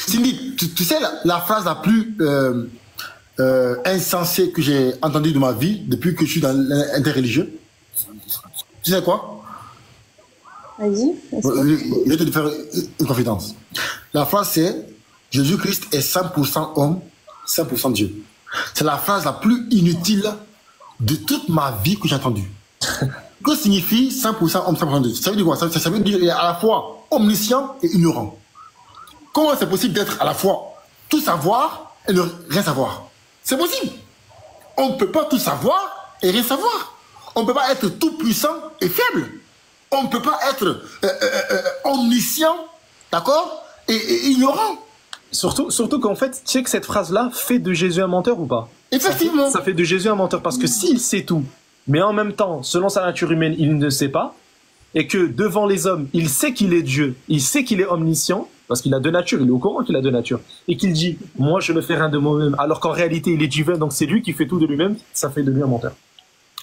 Cindy, tu sais la phrase la plus insensée que j'ai entendue de ma vie depuis que je suis dans l'interreligieux? Tu sais quoi? Vas-y. Je vais te faire une confidence. La phrase c'est Jésus-Christ est 100% homme, 100% Dieu. C'est la phrase la plus inutile de toute ma vie que j'ai entendue. Que signifie 100% homme, 100% Dieu? Ça veut dire quoi? Ça veut dire qu'il est à la fois omniscient et ignorant. Comment c'est possible d'être à la fois tout savoir et ne rien savoir? C'est possible. On ne peut pas tout savoir et rien savoir. On ne peut pas être tout puissant et faible. On ne peut pas être omniscient, d'accord, et ignorant. Surtout qu'en fait, tu sais que cette phrase-là fait de Jésus un menteur ou pas? Effectivement. Ça fait de Jésus un menteur parce que s'il sait tout, mais en même temps, selon sa nature humaine, il ne sait pas, et que devant les hommes, il sait qu'il est Dieu, il sait qu'il est omniscient, parce qu'il a deux natures, il est au courant qu'il a deux natures, et qu'il dit « moi je ne fais rien de moi-même », alors qu'en réalité il est divin, donc c'est lui qui fait tout de lui-même, ça fait de lui un menteur.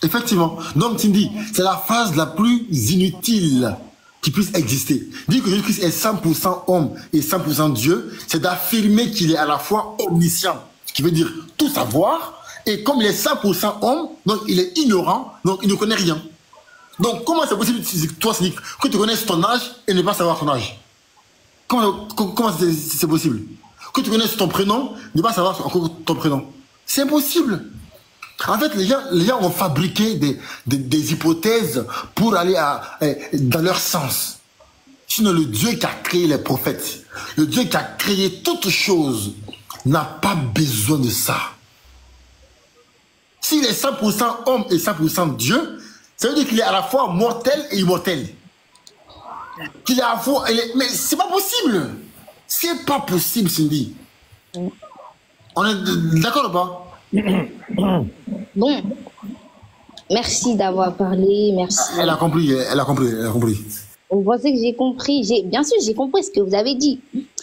Effectivement. Donc Cindy, c'est la phrase la plus inutile qui puisse exister. Dire que Jésus-Christ est 100% homme et 100% Dieu, c'est d'affirmer qu'il est à la fois omniscient, ce qui veut dire tout savoir, et comme il est 100% homme, donc il est ignorant, donc il ne connaît rien. Donc comment c'est possible, toi, Cindy, que tu connaisses ton âge et ne pas savoir ton âge? Comment c'est possible? Que tu connaisses ton prénom, ne pas savoir encore ton prénom? C'est impossible. En fait, les gens ont fabriqué des hypothèses pour aller dans leur sens. Sinon, le Dieu qui a créé les prophètes, le Dieu qui a créé toutes choses, n'a pas besoin de ça. S'il est 100% homme et 100% Dieu, ça veut dire qu'il est à la fois mortel et immortel. Qu'il est à la fois... Mais c'est pas possible. C'est pas possible, Cindy. On est d'accord ou pas? Bon, merci d'avoir parlé, merci. Elle a compris, elle a compris, elle a compris. Vous pensez que j'ai compris? Bien sûr, j'ai compris ce que vous avez dit.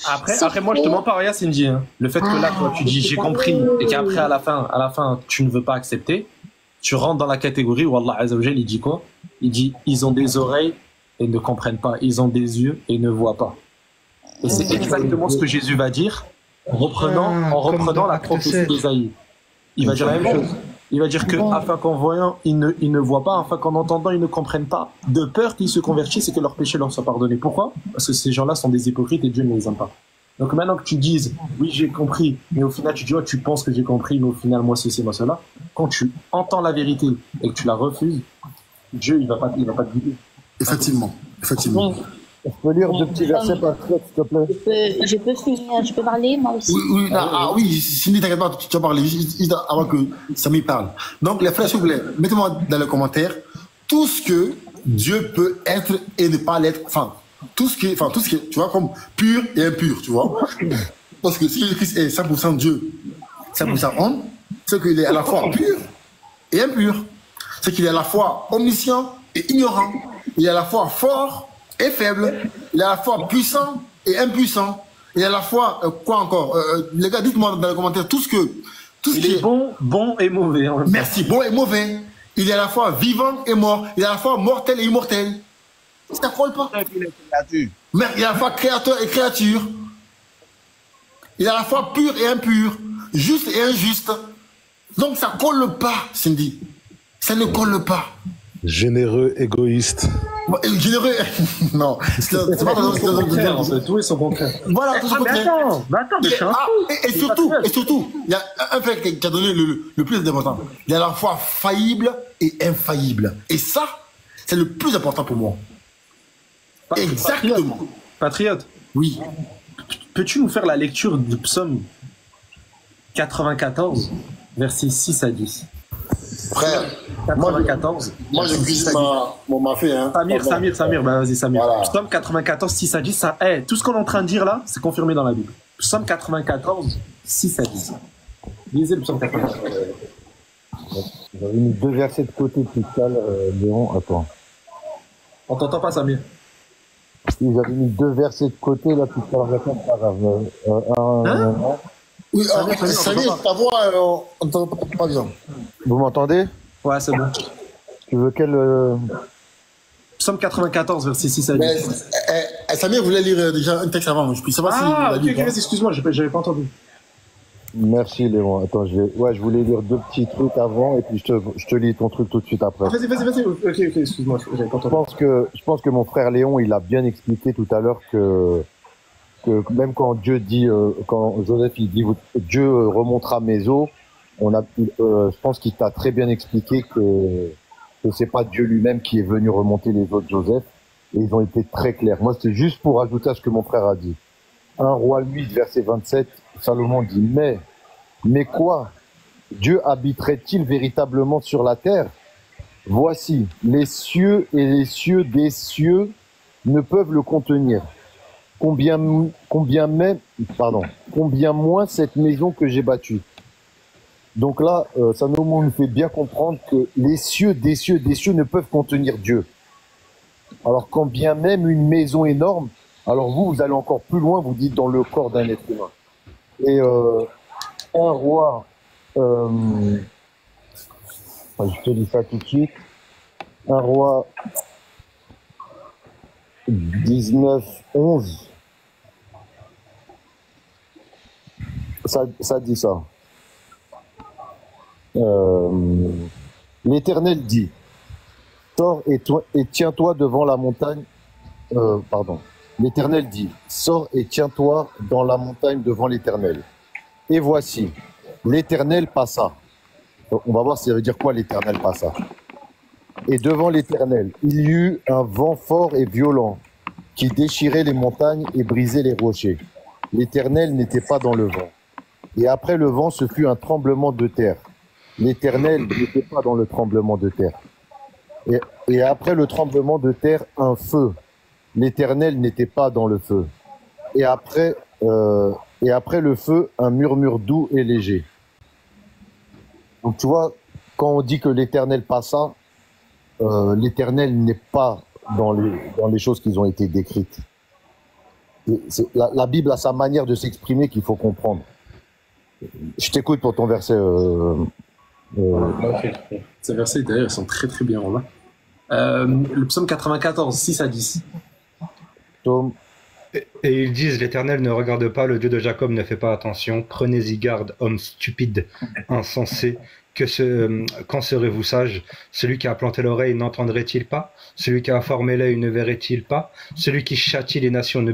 Après moi, je te mens pas rien, Cindy. Hein. Le fait que là, toi, tu dis j'ai compris et qu'après, à la fin, tu ne veux pas accepter, tu rentres dans la catégorie où Allah Azza wa Jal, il dit quoi? Il dit ils ont des oreilles et ne comprennent pas, ils ont des yeux et ne voient pas. Et c'est exactement ce que Jésus va dire en reprenant la prophétie d'Ésaïe. Il va dire la même chose. Il va dire que, afin qu'en voyant, ils ne voient pas, afin qu'en entendant, ils ne comprennent pas, de peur qu'ils se convertissent et que leurs péchés leur soient pardonnés. Pourquoi? Parce que ces gens-là sont des hypocrites et Dieu ne les aime pas. Donc maintenant que tu dises, oui, j'ai compris, mais au final, tu dis, oh, tu penses que j'ai compris, mais au final, moi, ceci, moi, cela. Quand tu entends la vérité et que tu la refuses, Dieu, il va pas te guider. Effectivement, effectivement. Je peux lire deux petits versets par s'il te plaît? Je peux finir, je peux parler moi aussi. Oui, Cindy, t'inquiète pas, tu vas parler juste avant que Samy parle. Donc, les frères, s'il vous plaît, mettez-moi dans les commentaires tout ce que Dieu peut être et ne pas l'être. Enfin, tout ce qui est, tu vois, comme pur et impur, tu vois. Parce que si Jésus-Christ est 100% Dieu, 100% homme, c'est qu'il est à la fois pur et impur. C'est qu'il est à la fois omniscient et ignorant. Il est à la fois fort et faible, il est à la fois puissant et impuissant, il est à la fois quoi encore, les gars, dites-moi dans les commentaires tout ce qui est bon et mauvais. Merci, bon et mauvais. Il est à la fois vivant et mort, il est à la fois mortel et immortel. Ça colle pas. Il est à la fois créateur et créature. Il est à la fois pur et impur, juste et injuste. Donc ça colle pas, Cindy. Ça ne colle pas. Généreux, égoïste. Généreux, non. C'est pas tout est son contraire. Voilà, tout son contraire. Et surtout, il y a un fait qui a donné le plus important. Il est à la fois faillible et infaillible. Et ça, c'est le plus important pour moi. Exactement. Patriote. Oui. Peux-tu nous faire la lecture du psaume 94, versets 6 à 10? Frère, 94. Moi je cuisine ma fille. Hein. Samir, bah vas-y Samir. Voilà. Psaume 94, 6 à 10, ça, tout ce qu'on est en train de dire là, c'est confirmé dans la Bible. Psaume 94, 6 à 10. Lisez le psaume 94. J'avais mis deux versets de côté plus calme, Léon. Attends. On t'entend pas, Samir? Si, j'avais mis deux versets de côté, là, plus calme. Pas grave. Oui, Samir, ta voix, on t'entend pas bien. Vous m'entendez? Ouais, c'est bon. Tu veux quel... Psaume 94, verset 6 à 10. Mais, Samir voulait lire déjà un texte avant. Je ne sais pas Ah, s'il ok, excuse-moi, j'avais pas entendu. Merci Léon. Attends, je voulais lire deux petits trucs avant et puis je te lis ton truc tout de suite après. Vas-y. Ok, excuse-moi, j'avais pas entendu. Je pense que mon frère Léon, il a bien expliqué tout à l'heure que même quand Dieu dit, quand Joseph il dit Dieu remontera mes eaux, je pense qu'il t'a très bien expliqué que c'est pas Dieu lui-même qui est venu remonter les eaux de Joseph, et ils ont été très clairs. Moi, c'était juste pour ajouter à ce que mon frère a dit. 1 Roi 8, verset 27, Salomon dit, mais quoi? Dieu habiterait-il véritablement sur la terre? Voici, les cieux et les cieux des cieux ne peuvent le contenir. Combien moins cette maison que j'ai bâtue. Donc là, Salomon nous fait bien comprendre que les cieux des cieux des cieux ne peuvent contenir Dieu. Alors quand bien même une maison énorme, alors vous allez encore plus loin, vous dites dans le corps d'un être humain. Et un roi, je te dis ça tout de suite, un roi 19-11, ça dit ça. L'Éternel dit, sors et tiens-toi devant la montagne, L'Éternel dit, sors et tiens-toi dans la montagne devant l'Éternel. Et voici, l'Éternel passa. On va voir ça veut dire quoi l'Éternel passa. Et devant l'Éternel, il y eut un vent fort et violent qui déchirait les montagnes et brisait les rochers. L'Éternel n'était pas dans le vent. Et après le vent, ce fut un tremblement de terre. L'Éternel n'était pas dans le tremblement de terre. Et après le tremblement de terre, un feu. L'Éternel n'était pas dans le feu. Et après le feu, un murmure doux et léger. Donc tu vois, quand on dit que l'Éternel passa, l'Éternel n'est pas dans les choses qui ont été décrites. La Bible a sa manière de s'exprimer qu'il faut comprendre. Je t'écoute pour ton verset. Ces versets, d'ailleurs, ils sont très très bien, Romain. Le psaume 94, 6 à 10. Tom. Et ils disent, l'Éternel ne regarde pas, le Dieu de Jacob ne fait pas attention. Prenez-y garde, homme stupide, insensé. Quand serez-vous sage? Celui qui a planté l'oreille n'entendrait-il pas? Celui qui a formé l'œil ne verrait-il pas? Celui qui châtie les nations ne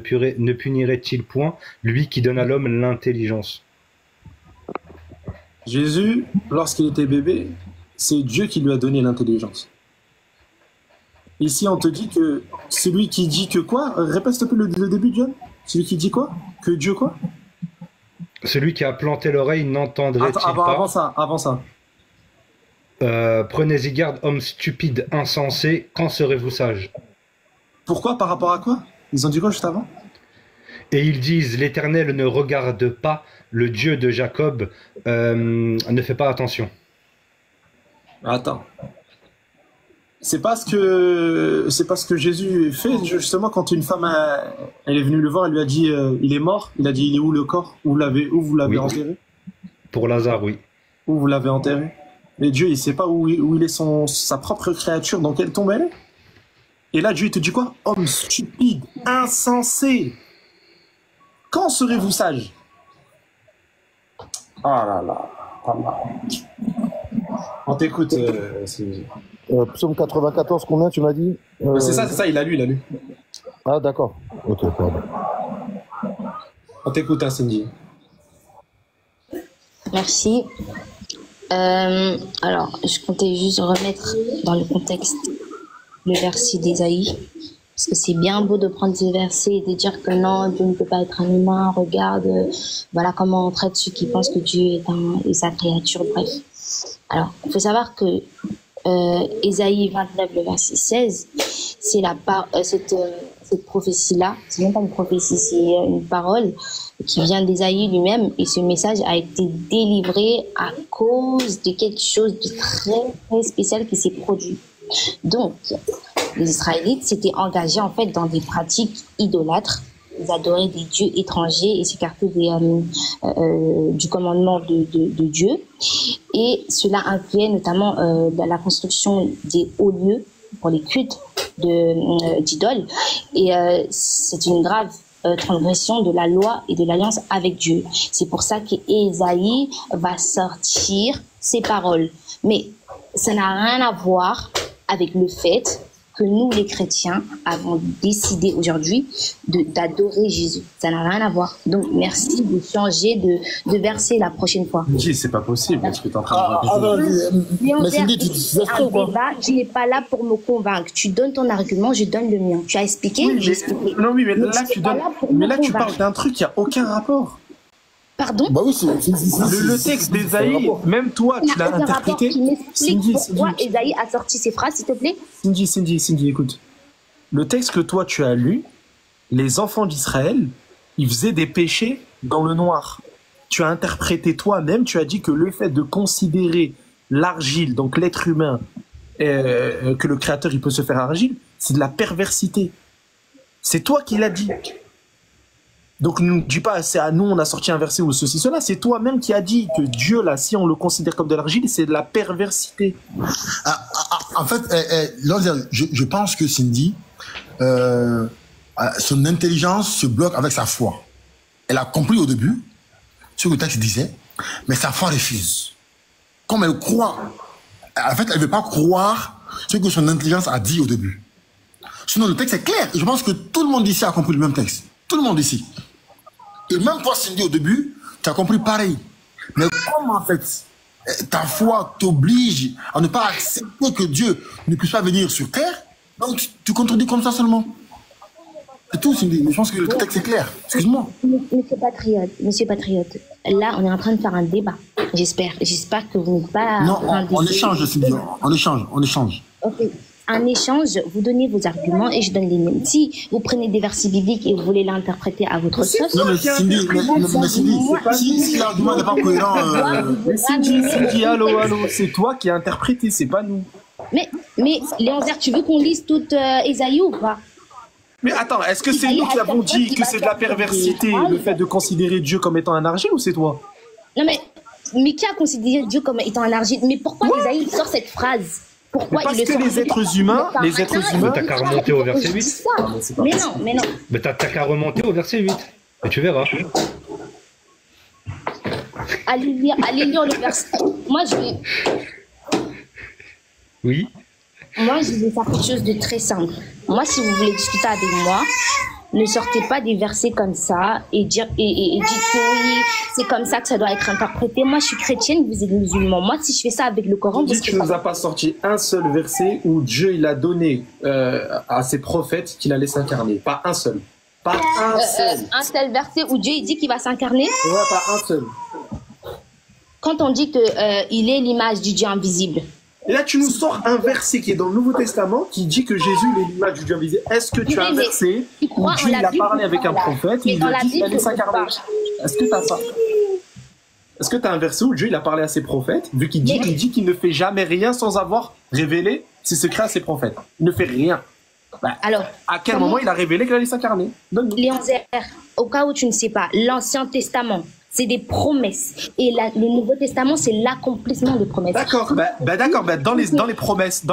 punirait-il point? Lui qui donne à l'homme l'intelligence. Jésus, lorsqu'il était bébé, c'est Dieu qui lui a donné l'intelligence. Ici, on te dit que celui qui dit que quoi? Répète s'il te plaît le début, John. Celui qui dit quoi? Que Dieu quoi? Celui qui a planté l'oreille n'entendrait-il pas? Avant ça. Prenez-y garde, homme stupide, insensé, quand serez-vous sage? Pourquoi? Par rapport à quoi? Ils ont dit quoi juste avant? Et ils disent, l'Éternel ne regarde pas, le Dieu de Jacob ne fait pas attention. Attends. C'est pas ce que Jésus fait, justement, quand une femme elle est venue le voir, elle lui a dit il est mort. Il a dit il est où le corps? Où vous l'avez enterré? Pour Lazare, oui. Où vous l'avez enterré? Mais Dieu, il sait pas où il est sa propre créature, dans quelle tombe elle est. Et là, Dieu, il te dit quoi? Homme stupide, insensé. Quand serez-vous sage? Ah là là. On t'écoute. Psaume 94, combien tu m'as dit? C'est ça, il a lu. Ah d'accord. Ok, pardon. On t'écoute, hein, Cindy. Merci. Alors, je comptais juste remettre dans le contexte le verset d'Ésaïe. Parce que c'est bien beau de prendre ce verset et de dire que non, Dieu ne peut pas être un humain. Regarde, voilà comment on traite ceux qui pensent que Dieu est sa créature. Bref. Alors, il faut savoir que Ésaïe 29, le verset 16, c'est cette prophétie-là. C'est même pas une prophétie, c'est une parole qui vient d'Ésaïe lui-même. Et ce message a été délivré à cause de quelque chose de très, très spécial qui s'est produit. Donc, les Israélites s'étaient engagés en fait dans des pratiques idolâtres. Ils adoraient des dieux étrangers et s'écartaient du commandement de Dieu. Et cela incluait notamment la construction des hauts lieux pour les cultes d'idoles. Et c'est une grave transgression de la loi et de l'alliance avec Dieu. C'est pour ça qu'Ésaïe va sortir ces paroles. Mais ça n'a rien à voir avec le fait que nous, les chrétiens, avons décidé aujourd'hui d'adorer Jésus. Ça n'a rien à voir. Donc, merci de changer de verset la prochaine fois. Cindy, c'est pas possible, ce que tu es en train de dire. Mais Cindy, tu un débat, tu n'es pas là pour me convaincre. Tu donnes ton argument, je donne le mien. Tu as expliqué, Oui, j'ai mais, expliqué. non, oui, mais Mais là, tu n'es pas là pour me mais là, tu convaincre. parles d'un truc qui a aucun rapport. Pardon? Bah oui, Le texte d'Ésaïe, même toi, tu l'as interprété. Qui m'explique Cindy, pourquoi Cindy. Ésaïe a sorti ces phrases, s'il te plaît? Cindy, écoute. Le texte que toi, tu as lu, les enfants d'Israël, ils faisaient des péchés dans le noir. Tu as interprété toi-même, tu as dit que le fait de considérer l'argile, donc l'être humain, que le Créateur, il peut se faire argile, c'est de la perversité. C'est toi qui l'as dit. Donc ne nous dis pas, c'est à nous, on a sorti un verset ou ceci, cela. C'est toi-même qui as dit que Dieu, là, si on le considère comme de l'argile, c'est de la perversité. En fait, je pense que Cindy, son intelligence se bloque avec sa foi. Elle a compris au début ce que le texte disait, mais sa foi refuse. Comme elle croit, en fait, elle ne veut pas croire ce que son intelligence a dit au début. Sinon, le texte est clair. Je pense que tout le monde ici a compris le même texte. Tout le monde ici. Et même toi, Cindy, au début, tu as compris pareil. Mais comme, en fait, ta foi t'oblige à ne pas accepter que Dieu ne puisse pas venir sur terre, donc tu contredis comme ça seulement. C'est tout, Cindy. Je pense que le texte est clair. Excuse-moi. Monsieur Patriote, là, on est en train de faire un débat. J'espère que vous n'êtes pas... Non, on échange, Cindy. On échange. Ok. Un échange, vous donnez vos arguments et je donne les miens. Si vous prenez des versets bibliques et vous voulez l'interpréter à votre sauce... Non, mais Cindy, si l'argument n'est pas cohérent... Cindy, allô, c'est toi qui as interprété, c'est pas nous. Mais Léonzer, tu veux qu'on lise toute Ésaïe ou pas? Mais attends, est-ce que c'est nous qui avons dit que c'est de la perversité, le fait de considérer Dieu comme étant un argile, ou c'est toi? Non, mais qui a considéré Dieu comme étant un argile? Mais pourquoi Ésaïe sort cette phrase? Pourquoi parce il le que sort? les êtres humains... Mais t'as qu'à remonter au verset 8. Mais non. Mais t'as qu'à remonter au verset 8. Et tu verras. Allez lire le verset. Moi, je vais faire quelque chose de très simple. Moi, si vous voulez discuter avec moi, ne sortez pas des versets comme ça et dites que oui, c'est comme ça que ça doit être interprété. Moi, je suis chrétienne, vous êtes musulman. Moi, si je fais ça avec le Coran... Tu ne nous as pas sorti un seul verset où Dieu il a donné à ses prophètes qu'il allait s'incarner. Pas un seul. Pas un seul. Un seul verset où Dieu il dit qu'il va s'incarner. Ouais, pas un seul. Quand on dit qu'il est l'image du Dieu invisible. Et là, tu nous sors un verset qui est dans le Nouveau Testament qui dit que Jésus est l'image du Dieu invisible. Est-ce que tu as un verset où Dieu il a parlé avec un prophète et il lui a dit qu'il allait s'incarner? Est-ce que tu as ça? Est-ce que tu as un verset où Dieu il a parlé à ses prophètes, vu qu'il dit qu'il ne fait jamais rien sans avoir révélé ses secrets à ses prophètes? Il ne fait rien. Bah, alors, à quel moment il a révélé qu'il allait s'incarner? Léonzer, au cas où tu ne sais pas, l'Ancien Testament, c'est des promesses. Et le Nouveau Testament, c'est l'accomplissement des promesses. D'accord. Dans les promesses,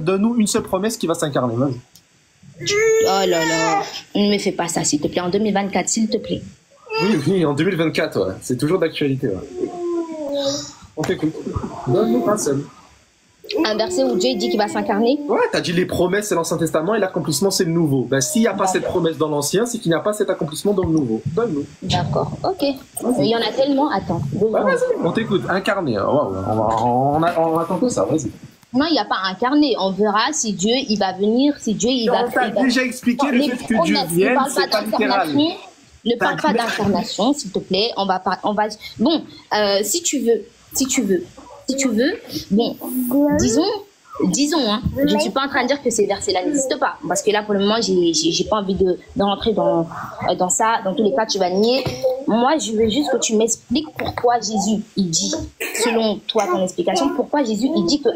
donne-nous une seule promesse qui va s'incarner. Oh là là. Ne me fais pas ça, s'il te plaît. En 2024, s'il te plaît. Oui, en 2024, ouais. C'est toujours d'actualité. Ouais. On t'écoute. Donne-nous un seul. Un verset où Dieu dit qu'il va s'incarner. Ouais, t'as dit les promesses, c'est l'Ancien Testament et l'accomplissement, c'est le Nouveau. Ben, s'il n'y a pas cette promesse dans l'Ancien, c'est qu'il n'y a pas cet accomplissement dans le Nouveau. Donne-nous. D'accord, ok. Il y en a tellement. Attends. Ouais, vas-y, on t'écoute. Incarné. Wow, on attend que ça, vas-y. Non, il n'y a pas incarné. On verra si Dieu il va venir, si Dieu il va... On t'a déjà expliqué le fait que Dieu vienne, c'est pas littéral. Ne parle pas d'incarnation, s'il te plaît. Bon, si tu veux, bon, disons, hein, je ne suis pas en train de dire que ces versets-là n'existent pas, parce que là, pour le moment, j'ai pas envie de rentrer dans ça. Dans tous les cas, tu vas nier. Moi, je veux juste que tu m'expliques pourquoi Jésus, il dit, selon toi, ton explication, pourquoi Jésus, il dit que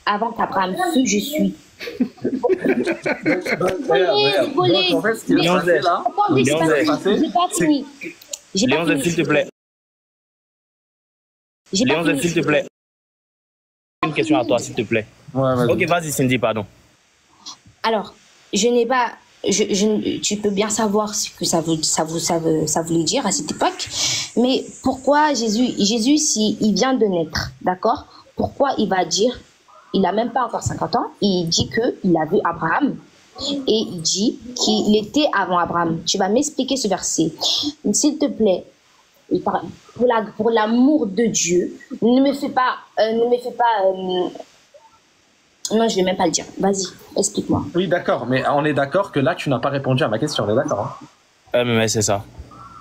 avant qu'Abraham fût, je suis. Rigolez. Attendez, j'ai pas fini. Léonzer, s'il te plaît. Léonzer, s'il te plaît. Une question à toi, s'il te plaît. Ouais, ok, vas-y, Cindy, pardon. Alors, je n'ai pas... tu peux bien savoir ce que ça voulait dire à cette époque, mais pourquoi Jésus, s'il vient de naître, d'accord, pourquoi il va dire, il n'a même pas encore 50 ans, il dit qu'il a vu Abraham, et il dit qu'il était avant Abraham. Tu vas m'expliquer ce verset, s'il te plaît, pour l'amour de Dieu, ne me fais pas, non, je vais même pas le dire. Vas-y, explique-moi. Oui, d'accord, mais on est d'accord que là, tu n'as pas répondu à ma question, on est d'accord, hein? Mais c'est ça.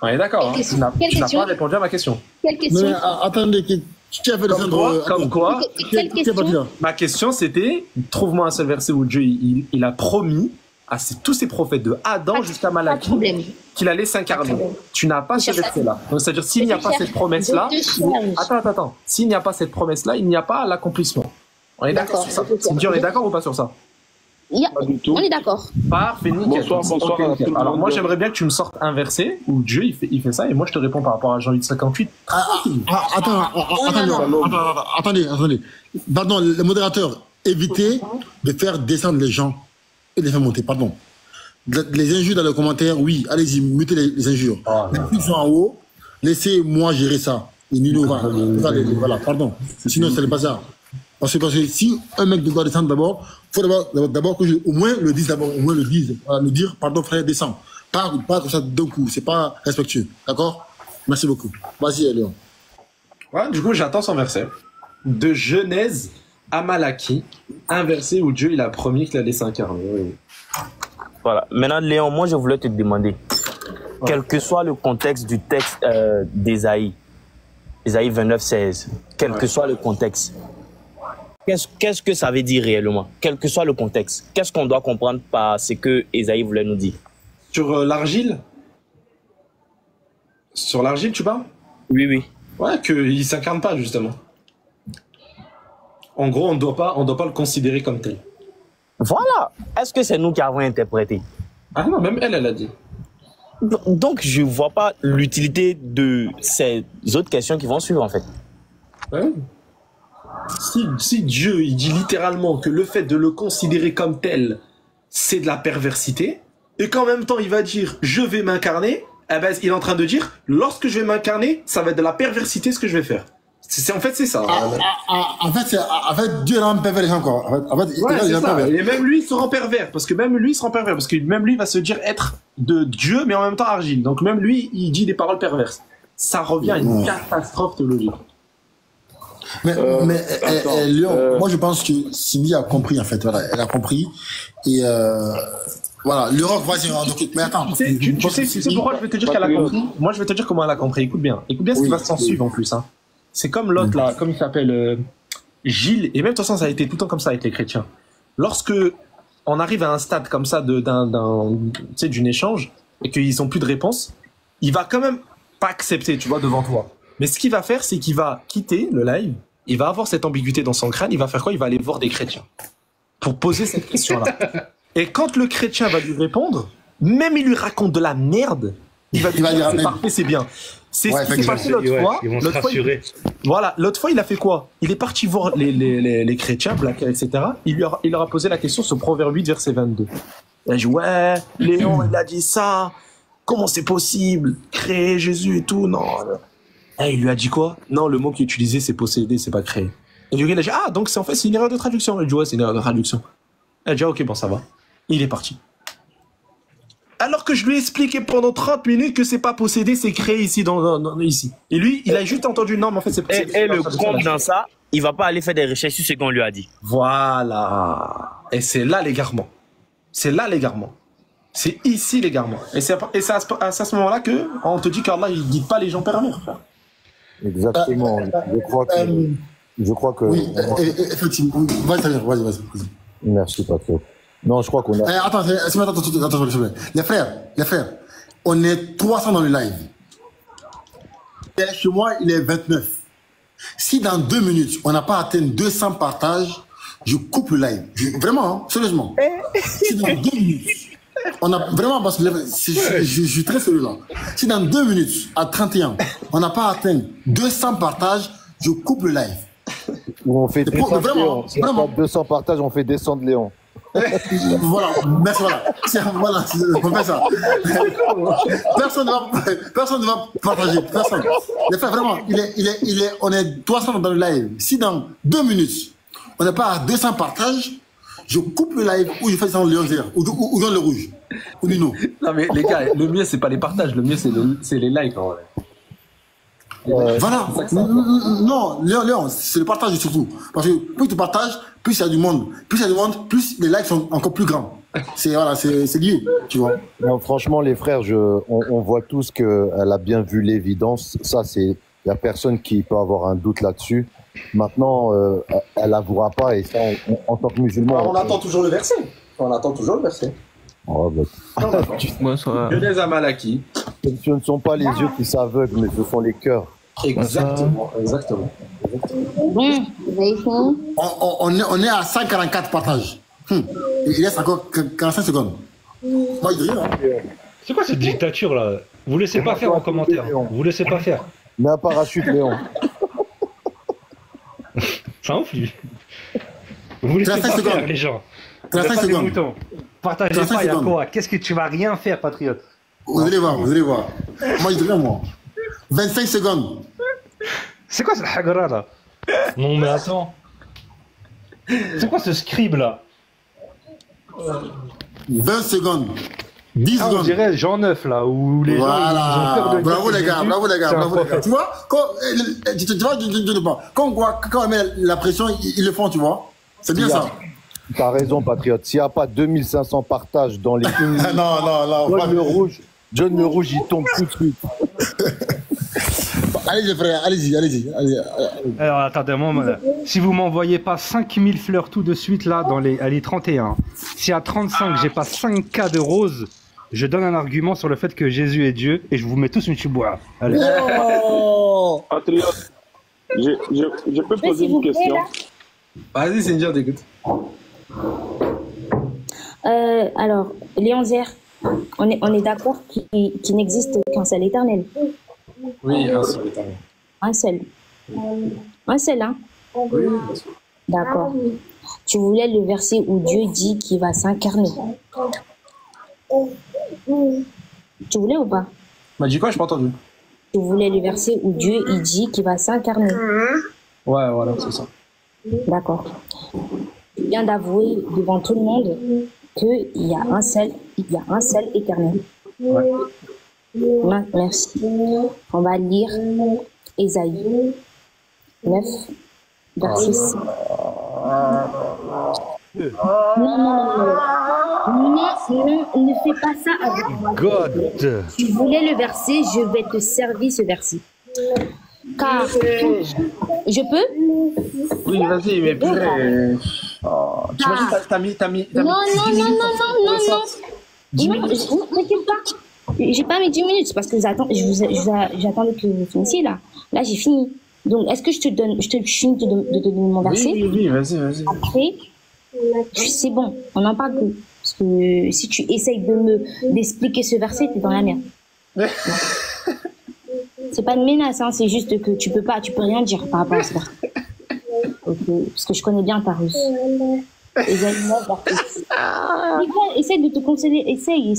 On est d'accord, hein? Tu n'as pas répondu à ma question. Quelle question? Mais attendez, qui a fait descendre... Comme quoi Quelle question? Ma question, c'était, trouve-moi un seul verset où Dieu, il a promis à tous ses prophètes de Adam jusqu'à Malachie qu'il allait s'incarner. Tu n'as pas ce verset-là. Donc, c'est-à-dire, s'il n'y a pas cette promesse-là... Attends. S'il n'y a pas cette promesse-là, il n'y a pas l'accomplissement. On est d'accord sur ça. On est d'accord ou pas sur ça? Pas du tout. On est d'accord. Parfait, nickel. Bonsoir. Alors moi j'aimerais bien que tu me sortes un verset où Dieu il fait ça et moi je te réponds par rapport à Jean 8,58. Attendez. Pardon, le modérateur, évitez de faire descendre les gens et de les faire monter, pardon. Les injures dans les commentaires, oui, allez-y, mettez les injures. Les plus sont en haut, laissez-moi gérer ça. Et Nino va. Voilà, pardon. Sinon, c'est le bazar. Parce que si un mec doit descendre d'abord, il faut d'abord que au moins le dise d'abord, au moins le dise. Voilà, le dire, pardon frère, descends. Pas comme ça d'un coup, c'est pas respectueux. D'accord? Merci beaucoup. Vas-y, Léon. Ouais, du coup, j'attends son verset. De Genèse à Malachie, un verset où Dieu il a promis qu'il allait s'incarner. Oui. Voilà. Maintenant, Léon, moi je voulais te demander, quel que soit le contexte du texte d'Ésaïe, Ésaïe 29,16, quel que soit le contexte, qu'est-ce que ça veut dire réellement? Quel que soit le contexte, qu'est-ce qu'on doit comprendre par ce que Ésaïe voulait nous dire? Sur l'argile? Sur l'argile, tu parles? Oui. Ouais, qu'il ne s'incarne pas, justement. En gros, on ne doit pas le considérer comme tel. Voilà. Est-ce que c'est nous qui avons interprété? Ah non, même elle a dit. Donc, je ne vois pas l'utilité de ces autres questions qui vont suivre, en fait. Ouais. Si Dieu, il dit littéralement que le fait de le considérer comme tel, c'est de la perversité, et qu'en même temps, il va dire « je vais m'incarner », eh ben, il est en train de dire « lorsque je vais m'incarner, ça va être de la perversité ce que je vais faire ». En fait, c'est ça. En fait, Dieu rend pervers les gens, quoi. Ouais, c'est ça. Et même lui, il se rend pervers. Parce que même lui, il va se dire être de Dieu, mais en même temps argile. Donc même lui, il dit des paroles perverses. Ça revient à une catastrophe théologique. Mais Léon, moi je pense que Cindy a compris, en fait. Voilà, elle a compris. Et voilà, l'Europe, vas-y, mais attends. Tu sais pourquoi je vais te dire qu'elle a compris? Moi, je vais te dire comment elle a compris. Écoute bien ce qui va s'en suivre en plus. Hein. C'est comme l'autre là, comme il s'appelle Gilles, et même de toute façon ça a été tout le temps comme ça avec les chrétiens. Lorsque on arrive à un stade comme ça d'une échange et qu'ils n'ont plus de réponse, il va quand même pas accepter, tu vois, devant toi. Mais ce qu'il va faire, c'est qu'il va quitter le live, il va avoir cette ambiguïté dans son crâne, il va faire quoi? Il va aller voir des chrétiens pour poser cette question-là. Et quand le chrétien va lui répondre, même il lui raconte de la merde, il va lui dire c'est parfait, c'est bien. C'est ce qui s'est passé l'autre fois. Ils vont se rassurer. Voilà, l'autre fois, il a fait quoi? Il est parti voir les chrétiens, Blacker, etc. Il leur a posé la question sur Proverbe 8, verset 22. Il a dit, ouais, Léon, il a dit ça. Comment c'est possible? Créer Jésus et tout, non. Et il lui a dit quoi? Non, le mot qu'il utilisait, c'est posséder, c'est pas créer. Et lui, il a dit, ah, donc c'est une erreur de traduction. Il a dit, ouais, c'est une erreur de traduction. Il a dit, ah, ok, bon, ça va. Il est parti. Alors que je lui ai expliqué pendant 30 minutes que c'est pas possédé, c'est créé ici, ici. Et lui, il a juste entendu, non, mais en fait, c'est Et le compte dans ça, il va pas aller faire des recherches sur ce qu'on lui a dit. Voilà. Et c'est là l'égarement. C'est là l'égarement. C'est ici l'égarement. Et c'est à ce moment-là qu'on te dit qu'Allah, il guide pas les gens pervers. Exactement. Je crois que. Oui, effectivement. Vas-y. Merci, Patrick. Non, je crois qu'on a. Attends, les frères, on est 300 dans le live. Et chez moi, il est 29. Si dans 2 minutes, on n'a pas atteint 200 partages, je coupe le live. Vraiment, hein, sérieusement. Si dans 2 minutes, on a vraiment, parce que je suis très sérieux là. Si dans 2 minutes, à 31, on n'a pas atteint 200 partages, je coupe le live. Ou on fait descendre Léon. Si on vraiment. a 200 partages, on fait descendre Léon. Voilà, merci, voilà. Voilà, on fait ça. Personne ne va partager. Personne. Les frères, vraiment, on est 300 dans le live. Si dans 2 minutes, on n'est pas à 200 partages, je coupe le live ou je fais ça en Léon Zér, ou dans le rouge, ou Nino. Non, mais les gars, le mieux, c'est pas les partages, le mieux, c'est les likes, en vrai. Voilà. Non, Léon, c'est le partage surtout. Parce que plus tu partages, plus il y a du monde. Plus il y a du monde, plus les likes sont encore plus grands. C'est voilà, c'est lié, tu vois. Non, franchement, les frères, on voit tous qu'elle a bien vu l'évidence. Ça, il n'y a personne qui peut avoir un doute là-dessus. Maintenant, elle n'avouera pas, et ça, en tant que musulman. On attend toujours le verset. On attend toujours le verset. Oh, bah, Je les Amalaki. ce ne sont pas les yeux qui s'aveuglent, mais ce sont les cœurs. Exactement, exactement. Bon, vous avez fini? On est à 144 partages. Il reste encore 45 secondes. Moi, je dis rien. C'est quoi cette dictature là? Vous laissez pas faire en commentaire. Vous laissez pas faire. Mais un parachute, Léon. C'est un ouf, lui. Vous laissez pas 35 faire, secondes. les gens. 35 Vous êtes pas des secondes. moutons. Partagez 35 pas, il y a secondes. quoi? Qu'est-ce que tu vas rien faire, patriote? Vous allez voir, vous allez voir. Moi, je dis rien, moi. 25 secondes. C'est quoi ce hagara là? Non mais attends. C'est quoi ce scribe là? 20 secondes. 10 Ah, on secondes. dirait Jean Neuf là, où les gens ils ont peur Voilà. de Bravo dire les que gars, Jésus, bravo les gars, c'est un bravo les gars. prophète. Tu vois, quand on met la pression, ils le font, tu vois. C'est bien ça. T'as raison, patriote. S'il n'y a pas 2500 partages dans les 1 minute, Non. John le Rouge, il tombe tout de suite. Allez-y, frère, allez-y. Alors attendez un moment là. Si vous m'envoyez pas 5000 fleurs tout de suite là, dans les 31, si à 35 j'ai pas 5K de roses, je donne un argument sur le fait que Jésus est Dieu et je vous mets tous une chiboua. Allez. Patriote, je peux poser une question. Vas-y, Cindy, on t'écoute. Alors, Léon Zér, on est d'accord qu'il n'existe qu'un seul éternel. Oui, Un seul. Un seul, hein? D'accord. Tu voulais le verset où Dieu dit qu'il va s'incarner. Tu voulais ou pas? M'a dit quoi? Je pas entendu. Tu voulais le verset où Dieu il dit qu'il va s'incarner. Ouais, voilà, c'est ça. D'accord. Tu viens d'avouer devant tout le monde qu'il y a un seul éternel. Ouais. Merci. On va lire Ésaïe 9, verset 6. Non, ne fais pas ça avec moi. God. Tu voulais le verset, je vais te servir ce verset. Car je peux? Oui, vas-y, mais purée. Oh, tu m'as dit, t'as mis. Non. Non, t'inquiète pas. J'ai pas mis 10 minutes parce que j'attendais que vous finissiez là. Là, j'ai fini. Donc, est-ce que je finis de donner mon verset? Oui, vas-y. Après, c'est bon, on en parle plus. Parce que si tu essayes d'expliquer ce verset, t'es dans la merde. C'est pas une menace, hein, c'est juste que tu peux rien dire par rapport à ce verset. Okay. Parce que je connais bien ta russe. Essaye de te conseiller, essaye.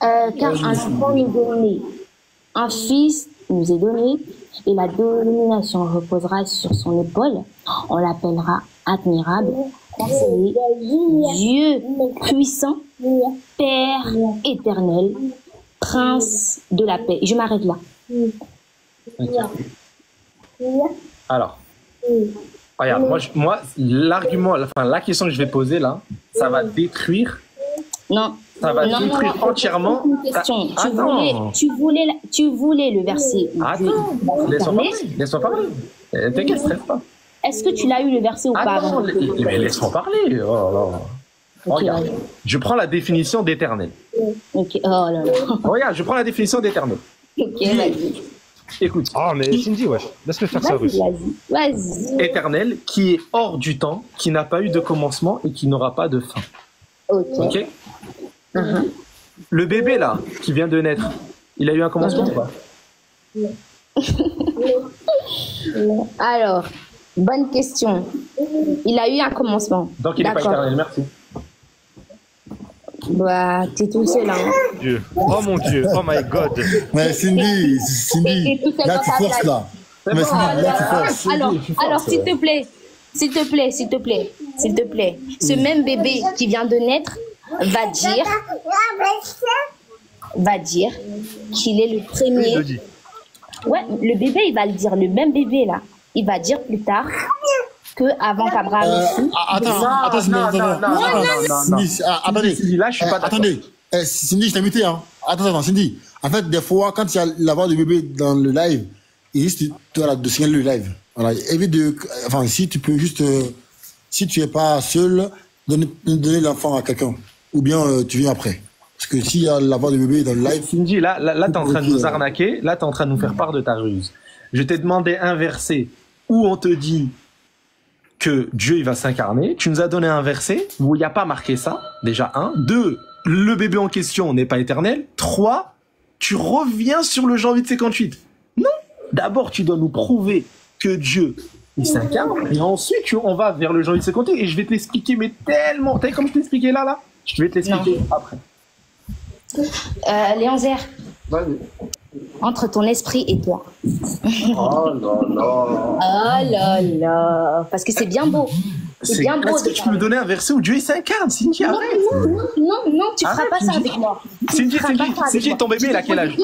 Car un enfant nous est donné, un fils nous est donné, et la domination reposera sur son épaule. On l'appellera admirable, conseiller, Dieu puissant, Père éternel, Prince de la paix. Je m'arrête là. Alors, regarde, moi l'argument, enfin, la question que je vais poser là, ça va détruire. Non. Ça va détruire entièrement. Une question. Tu voulais le verset. Laisse-moi parler. T'inquiète, stresse pas. Est-ce que tu l'as eu le verset ou pas? Attends, mais laisse-moi parler. Oh là. Okay, regarde, je prends la définition d'éternel. Ok, oh là là. Regarde, je prends la définition d'éternel. Ok, vas-y. Écoute. Ah, mais Cindy, wesh, laisse-le faire sa russe. Vas-y. Éternel, qui est hors du temps, qui n'a pas eu de commencement et qui n'aura pas de fin. Ok. Le bébé là, qui vient de naître, il a eu un commencement ou pas? Alors, bonne question. Il a eu un commencement. Donc il n'est pas éternel, merci. Bah, t'es tout seul, hein. Dieu. Oh mon Dieu, oh my God. Mais Cindy, Et tout seul là dans tu ta forces blague. là. Mais Cindy, là tu forces. Alors, s'il te plaît, s'il te plaît, s'il te plaît, s'il te plaît, ce même bébé qui vient de naître va dire qu'il est le Il premier. le dit. Ouais, le bébé, il va le dire, le même bébé là, il va dire plus tard que avant qu'Abraham ici. Attends, Cindy, attendez. Cindy, là, je suis pas d'accord. Attendez, Cindy, je t'ai invité, hein. Attends, Cindy. En fait, des fois, quand il y a la voix du bébé dans le live, il risque de signaler le live. Voilà, évite de, enfin, si tu peux juste, si tu es pas seul, donner l'enfant à quelqu'un. Ou bien, tu viens après. Parce que s'il y a la voix du bébé dans le live. Cindy, là, t'es en train de nous arnaquer. Là, t'es en train de nous faire part de ta ruse. Je t'ai demandé un verset où on te dit que Dieu, il va s'incarner. Tu nous as donné un verset où il n'y a pas marqué ça. Déjà, 1. 2. Le bébé en question n'est pas éternel. 3. Tu reviens sur le janvier de 58. Non. D'abord, tu dois nous prouver que Dieu, il s'incarne. Et ensuite, on va vers le janvier de 58. Et je vais te l'expliquer, mais tellement. T'as vu comme je t'ai expliqué là? Je vais te l'expliquer après. Léon Zer, entre ton esprit et toi. Oh là là. Parce que c'est bien beau. C'est bien beau. Est-ce que tu peux me donner un verset où Dieu il s'incarne, Cindy? Arrête. Non, tu feras pas ça avec moi. Cindy, ton bébé il a quel âge?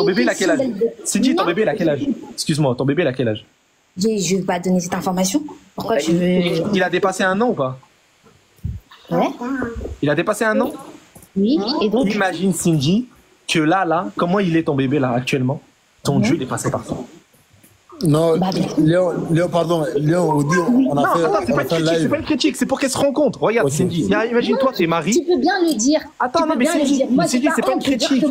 Cindy, ton bébé il a quel âge? Excuse-moi, ton bébé il a quel âge? Je vais pas donner cette information. Pourquoi tu veux... Il a dépassé 1 an ou pas? Ouais. Il a dépassé 1 an? Oui, et donc... Imagine, Cindy, que là, comment il est ton bébé là actuellement? Ton Dieu il est passé par ça. Non, Léon, pardon, Léon, on a c'est pas une critique, c'est pour qu'elle se rencontre. Regarde, Cindy, imagine-toi, t'es marié. Tu peux bien le dire. Attends, non, mais Cindy, c'est pas une critique.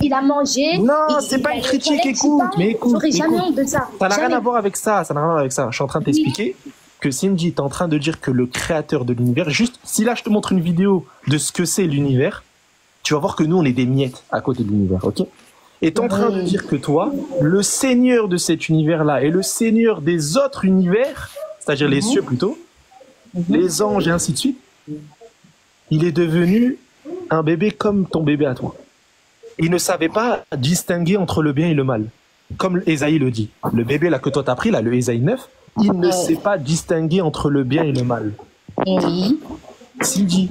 Il a mangé. Non, c'est pas une critique, écoute. J'aurais jamais honte de ça. Ça n'a rien à voir avec ça, Je suis en train de t'expliquer que Cindy, t'es en train de dire que le créateur de l'univers, juste, si là je te montre une vidéo de ce que c'est l'univers, tu vas voir que nous, on est des miettes à côté de l'univers, ok? Et t'es en train de dire que toi, le seigneur de cet univers-là et le seigneur des autres univers, c'est-à-dire les cieux plutôt, les anges et ainsi de suite, il est devenu un bébé comme ton bébé à toi. Il ne savait pas distinguer entre le bien et le mal. Comme Ésaïe le dit. Le bébé là que toi t'as pris, là, le Ésaïe 9, il ne sait pas distinguer entre le bien et le mal. Oui. Cindy,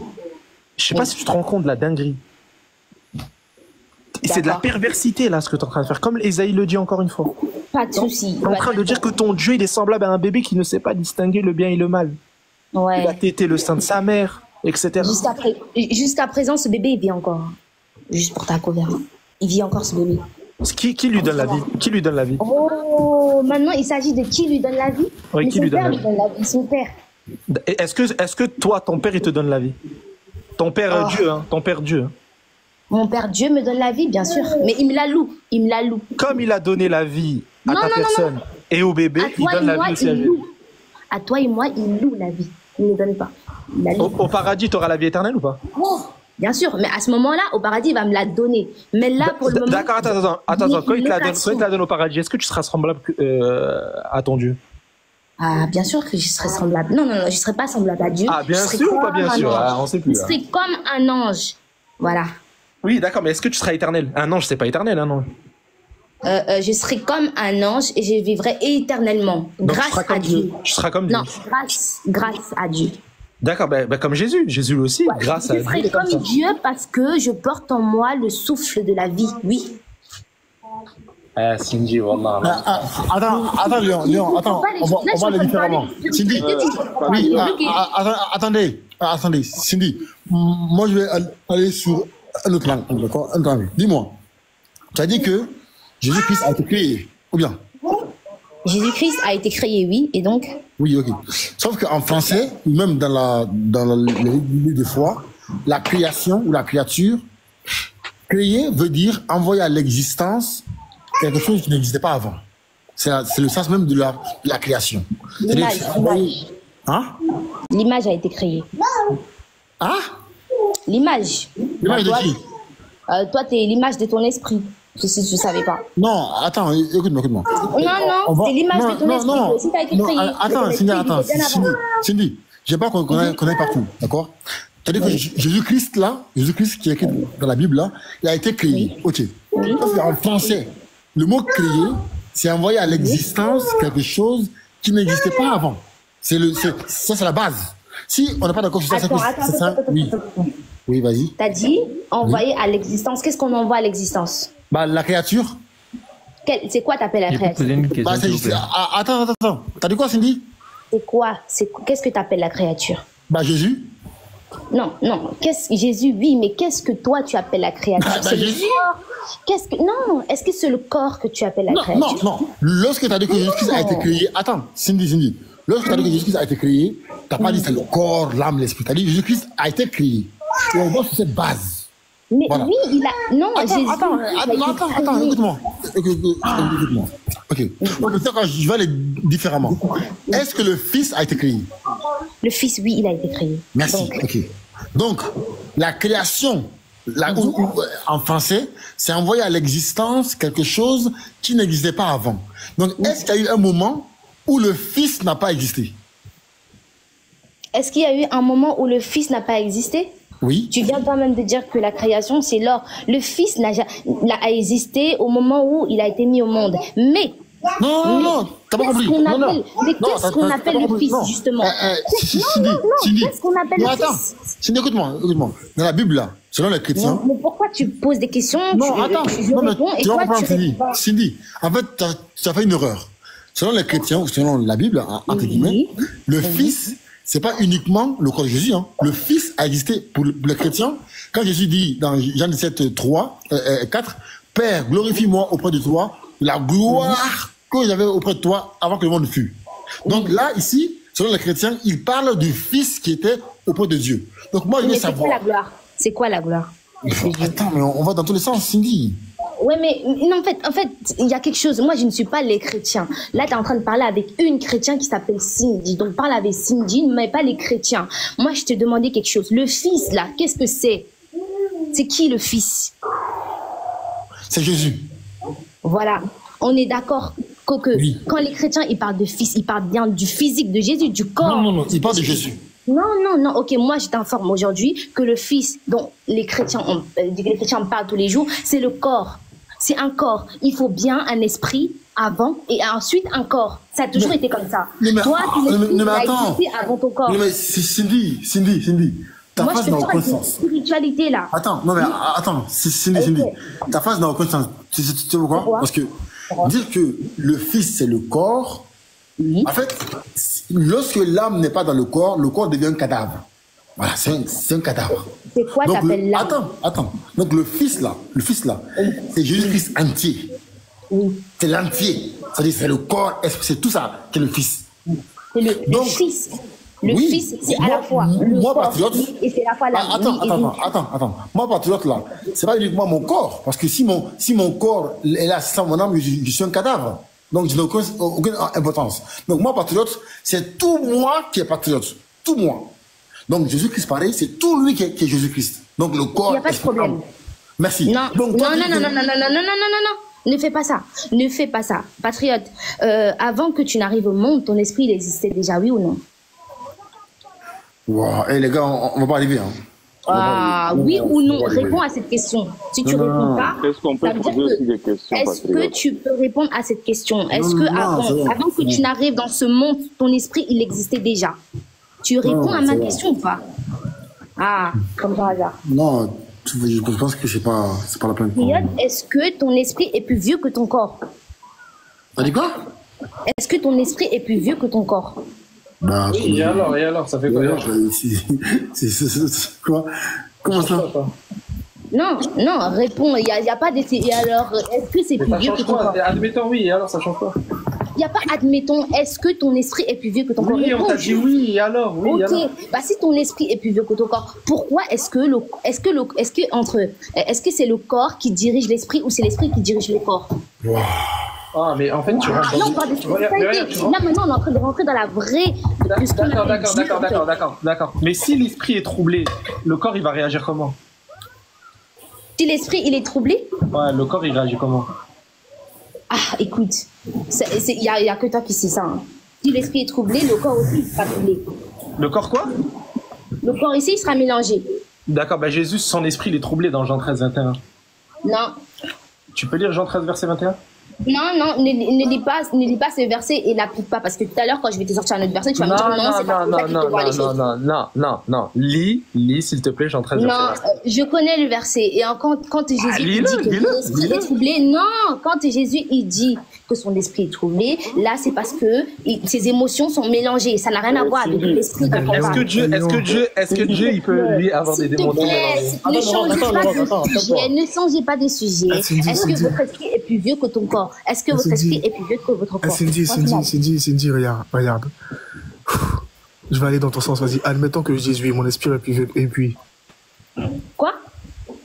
je sais pas si tu te rends compte de la dinguerie. C'est de la perversité, là, ce que tu es en train de faire. Comme Ésaïe le dit encore une fois. Pas de souci. Tu es en train de dire que ton Dieu, il est semblable à un bébé qui ne sait pas distinguer le bien et le mal. Ouais. Il a tété le sein de sa mère, etc. Jusqu'à présent, ce bébé, il vit encore. Juste pour ta couverture. Il vit encore, ce bébé. Qui lui donne la vie? Qui lui donne la vie? Oh, maintenant, il s'agit de qui lui donne la vie? Oui, qui lui donne la vie? Son père. Est-ce que toi, ton père, il te donne la vie? Ton père Dieu, hein? Ton père Dieu. Mon père Dieu me donne la vie, bien sûr. Mais il me la loue. Il me la loue. Comme il a donné la vie à ta personne et au bébé, il donne la vie aussi à lui. À toi et moi, il loue la vie. Il ne donne pas. Au paradis, tu auras la vie éternelle ou pas? Oh, bien sûr. Mais à ce moment-là, au paradis, il va me la donner. Mais là, pour le moment... D'accord, attends. Quand il te la donne au paradis, est-ce que tu seras semblable à ton Dieu? Ah, bien sûr que je serai semblable. Non, je ne serai pas semblable à Dieu. Ah, bien sûr ou pas bien sûr? On sait plus. Je serai comme un ange. Voilà. Oui, d'accord, mais est-ce que tu seras éternel? Un ange, c'est pas éternel, un ange. Je serai comme un ange et je vivrai éternellement. Donc, grâce à Dieu. Tu seras comme Dieu. Non, grâce à Dieu. D'accord, comme Jésus. Jésus aussi, grâce à Dieu. Je serai comme Dieu parce que je porte en moi le souffle de la vie, oui. Cindy, wallah. Attends, Léon, attends, on va aller différemment. Cindy, oui, attendez, Cindy, moi je vais aller sur un autre langue, d'accord? Dis-moi, tu as dit que Jésus-Christ a été créé, ou bien? Jésus-Christ a été créé, oui, et donc? Oui, ok. Sauf qu'en français, même dans les livres de foi, la création ou la créature, créer veut dire envoyer à l'existence quelque chose qui n'existait pas avant. C'est le sens même de la création. L'image. Hein? L'image a été créée. Hein? L'image. L'image de qui? Toi, tu es l'image de ton esprit. Si tu ne savais pas. Non, attends, écoute-moi. Non, c'est l'image de ton esprit. Si tu as été créé. Attends, Cindy, j'ai pas qu'on aille partout, d'accord? C'est-à-dire que Jésus-Christ, là, Jésus-Christ qui est écrit dans la Bible, là, il a été créé. Ok. Ça, c'est en français. Le mot créé, c'est envoyer à l'existence quelque chose qui n'existait pas avant. Ça, c'est la base. Si on n'est pas d'accord sur ça, c'est ça. Oui. Oui, vas-y. T'as dit envoyer à l'existence. Qu'est-ce qu'on envoie à l'existence? Bah, la créature. C'est quoi t'appelles la créature? Bah, attends. T'as dit quoi, Cindy? C'est quoi? Qu'est-ce que t'appelles la créature? Bah, Jésus. Non. Jésus, oui, mais qu'est-ce que toi tu appelles la créature? C'est le corps. Non, est-ce que c'est le corps que tu appelles la créature? Non. Lorsque tu as dit que Jésus-Christ a été créé, attends, Cindy. Lorsque tu as dit que Jésus-Christ a été créé, tu n'as pas dit c'est le corps, l'âme, l'esprit. Tu as dit que Jésus-Christ a été créé. Et on voit sur cette base. Mais voilà. oui, il a. Non, Attends, écoute-moi. Ok. Donc, je vais aller différemment. Est-ce que le Fils a été créé? Le Fils, oui, il a été créé. Merci. Ok. Donc, la création, en français, c'est envoyer à l'existence quelque chose qui n'existait pas avant. Donc, est-ce qu'il y a eu un moment où le Fils n'a pas existé? Est-ce qu'il y a eu un moment où le Fils n'a pas existé? Oui. Tu viens quand même de dire que la création, c'est l'or. Le Fils n'a existé au moment où il a été mis au monde. Mais... Non, t'as pas compris. Mais qu'est-ce qu'on appelle le Fils, justement? Qu'est-ce qu'on appelle le Fils? Cindy, écoute-moi. Dans la Bible, là, selon les chrétiens... Mais pourquoi tu poses des questions? Non, attends. Tu vas comprendre, Cindy. En fait, tu as fait une erreur. Selon les chrétiens, ou selon la Bible, entre guillemets, le Fils... C'est pas uniquement le corps de Jésus. Hein. Le Fils a existé pour les chrétiens. Quand Jésus dit dans Jean 17, 4, Père, glorifie-moi auprès de toi la gloire que j'avais auprès de toi avant que le monde fût. Donc là, ici, selon les chrétiens, il parle du Fils qui était auprès de Dieu. Donc moi, je veux savoir. C'est quoi la gloire? Attends, mais on va dans tous les sens, Cindy. Ouais, mais non, en fait, il y a quelque chose. Moi, je ne suis pas les chrétiens. Là, tu es en train de parler avec une chrétienne qui s'appelle Cindy. Donc, parle avec Cindy, mais pas les chrétiens. Moi, je te demandais quelque chose. Le Fils, là, qu'est-ce que c'est? C'est qui le Fils? C'est Jésus. Voilà. On est d'accord que oui. Quand les chrétiens, ils parlent de Fils, ils parlent bien du physique de Jésus, du corps. Non, ils parlent de Jésus. Non. Ok, moi, je t'informe aujourd'hui que le Fils dont les chrétiens parlent tous les jours, c'est le corps. C'est un corps. Il faut bien un esprit avant et ensuite un corps. Ça a toujours été comme ça. Toi, tu existé avant ton corps. Mais Cindy. Ta phrase n'a aucun sens. Spiritualité là. Attends, Cindy. Ta phrase n'a aucun sens. Tu sais pourquoi? Parce que dire que le Fils c'est le corps, en fait, lorsque l'âme n'est pas dans le corps devient un cadavre. Voilà, c'est un cadavre. C'est quoi t'appelles l'âme? Attends. Donc le Fils là, c'est Jésus-Christ entier. Oui. C'est l'entier. C'est-à-dire c'est le corps, c'est tout ça qui est le Fils. C'est le Fils. Le Fils, c'est à la fois le corps patriote, et c'est à la fois l'âme. Attends. Moi, patriote, là, c'est pas uniquement mon corps. Parce que si mon corps est là sans mon âme, je suis un cadavre. Donc, je n'ai aucune importance. Donc, moi, patriote, c'est tout moi qui est patriote. Tout moi. Donc, Jésus-Christ, pareil, c'est tout lui qui est Jésus-Christ. Donc, le corps... Il n'y a pas de problème. Merci. Non. Ne fais pas ça. Patriote, avant que tu n'arrives au monde, ton esprit, il existait déjà, oui ou non? Wow. Les gars, on va pas arriver. Hein. Oui ou non? Réponds à cette question. Si tu réponds pas, est-ce qu'on peut poser aussi des questions? Est-ce que tu peux répondre à cette question? Est-ce que avant que tu n'arrives dans ce monde, ton esprit, il existait déjà? Tu réponds à ma question ou pas? Comme par hasard. Non, je pense que c'est pas la peine. Est-ce que ton esprit est plus vieux que ton corps? T'as dit quoi? Est-ce que ton esprit est plus vieux que ton corps? Et alors, ça fait quoi? C'est quoi? Comment ça? Non, réponds. Il n'y a pas d'essai. Et alors, est-ce que c'est plus vieux que ton corps? Admettons oui, et alors ça change quoi? Il n'y a pas admettons. Est-ce que ton esprit est plus vieux que ton corps? Oui, on t'a dit oui, et alors? Oui, ok. Alors. Si ton esprit est plus vieux que ton corps, pourquoi est-ce que c'est le corps qui dirige l'esprit ou c'est l'esprit qui dirige le corps? Wow. Mais en fait, tu rentres dans... Là, on parle de spiritualité. Là, maintenant, on est en train de rentrer dans la vraie... D'accord. Mais si l'esprit est troublé, le corps, il va réagir comment? Si l'esprit, il est troublé? Ouais, le corps, il réagit comment? Écoute, il n'y a que toi qui sais ça. Hein. Si l'esprit est troublé, le corps aussi sera troublé. Le corps quoi? Le corps ici, il sera mélangé. D'accord, bah Jésus, son esprit, il est troublé dans Jean 13, 21. Non. Tu peux lire Jean 13, verset 21? Non, ne lis pas ce verset et l'applique pas parce que tout à l'heure, quand je vais te sortir un autre verset, tu vas me dire non, c'est pas comme ça qu'il te voit les choses. Non. Lis, s'il te plaît, Jean 13, verset 21. Non, je connais le verset. Et quand Jésus il dit que son esprit est troublé, non, quand Jésus il dit que son esprit est troublé, là c'est parce que ses émotions sont mélangées. Ça n'a rien à voir avec l'esprit. Est-ce que Dieu, il peut lui avoir des démons mélangés? Ne changez pas de sujet. Est-ce que votre esprit est plus vieux que ton corps? Est-ce que votre esprit est plus vieux que votre corps? Cindy, regarde. Je vais aller dans ton sens, vas-y. Admettons que je dise oui, mon esprit est plus vieux, et puis... Quoi?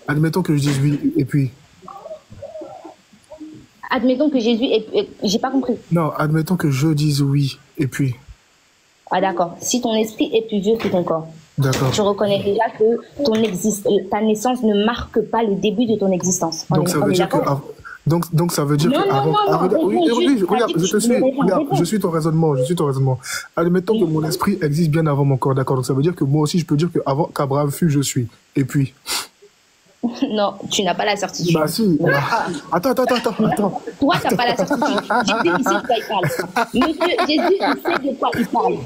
Admettons que je dise oui, et puis... Admettons que Jésus est... J'ai pas compris. Non, admettons que je dise oui, et puis... Ah d'accord. Si ton esprit est plus vieux que ton corps. D'accord. Tu reconnais déjà que ta naissance ne marque pas le début de ton existence. Donc ça veut dire que... Donc ça veut dire que avant... Regarde, je suis ton raisonnement, Admettons que mon esprit existe bien avant mon corps, d'accord. Donc ça veut dire que moi aussi je peux dire qu'Abraham fut, je suis. Et puis... Non, tu n'as pas la certitude. Bah si. Attends. Toi, tu n'as pas la certitude. Jésus, il sait de quoi il parle. Monsieur, Jésus, il sait de quoi il parle.